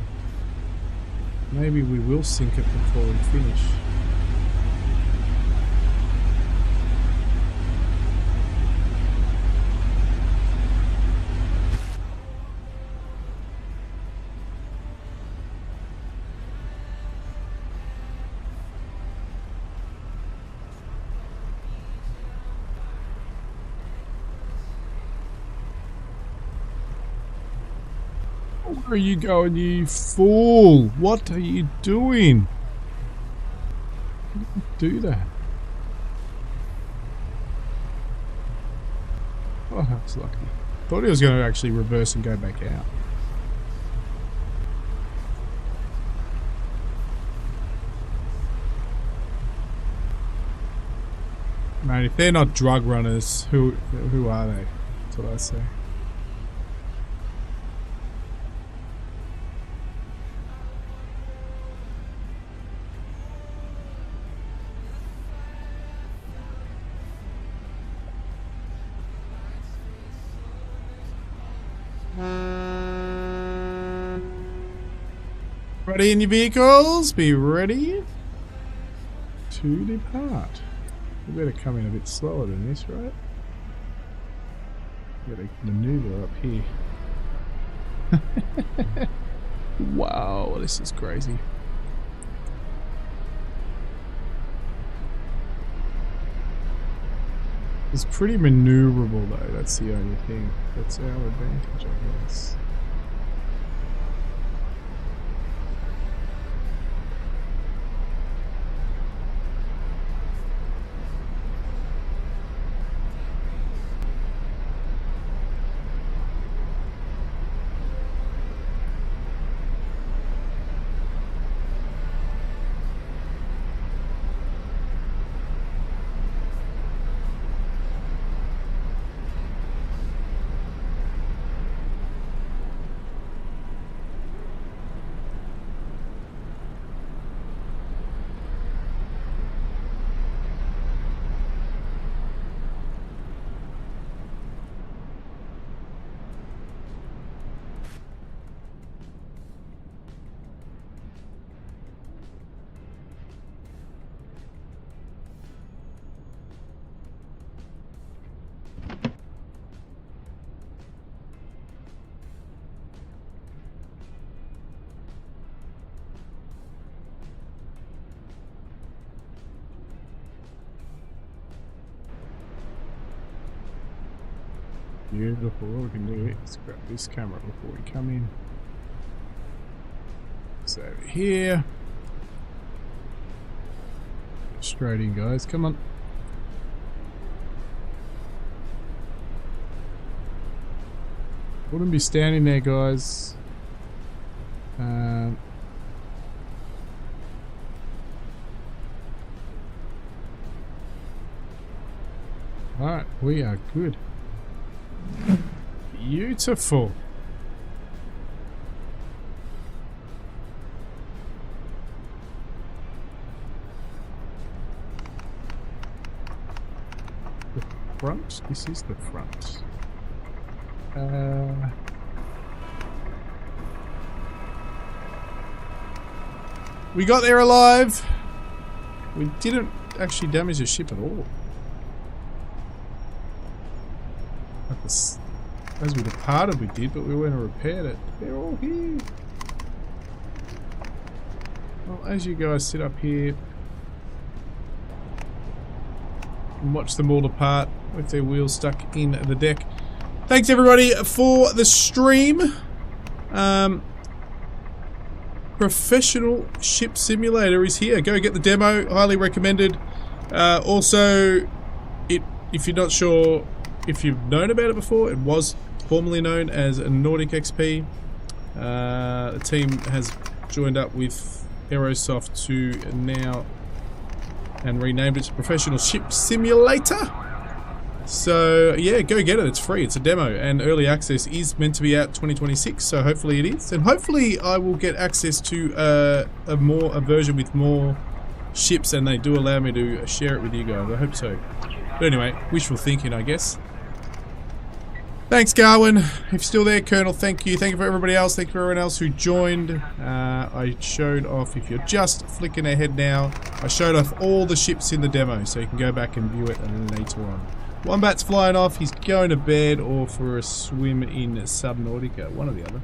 Maybe we will sink it before we finish. Where are you going, you fool? What are you doing? How did you do that? Oh, that's lucky. Thought he was going to actually reverse and go back out. Man, if they're not drug runners, who are they? That's what I say. Ready in your vehicles? Be ready to depart. We better come in a bit slower than this, right? Better maneuver up here. Wow, this is crazy. It's pretty maneuverable though, that's the only thing. That's our advantage, I guess. Beautiful, what we can do is grab this camera before we come in. It's over here. Straight in, guys, come on. Wouldn't be standing there, guys. Alright, we are good. Beautiful. The front? This is the front. We got there alive. We didn't actually damage the ship at all. As we departed we did, but we went and repaired it. They're all here. Well, as you guys sit up here and watch them all depart with their wheels stuck in the deck. Thanks everybody for the stream. Professional Ship Simulator is here. Go get the demo. Highly recommended. Also, if you're not sure if you've known about it before, it was formerly known as Nordic XP. The team has joined up with Aerosoft to now and renamed it to Professional Ship Simulator. So yeah, go get it. It's free. It's a demo, and early access is meant to be out 2026. So hopefully it is, and hopefully I will get access to a version with more ships, and they do allow me to share it with you guys. I hope so. But anyway, wishful thinking, I guess. Thanks, Garwin. If you're still there, Colonel, thank you. Thank you for everybody else. Thank you for everyone else who joined. I showed off, if you're just flicking ahead now, I showed off all the ships in the demo, so you can go back and view it later on. Wombat's flying off. He's going to bed or for a swim in Subnautica. One or the other.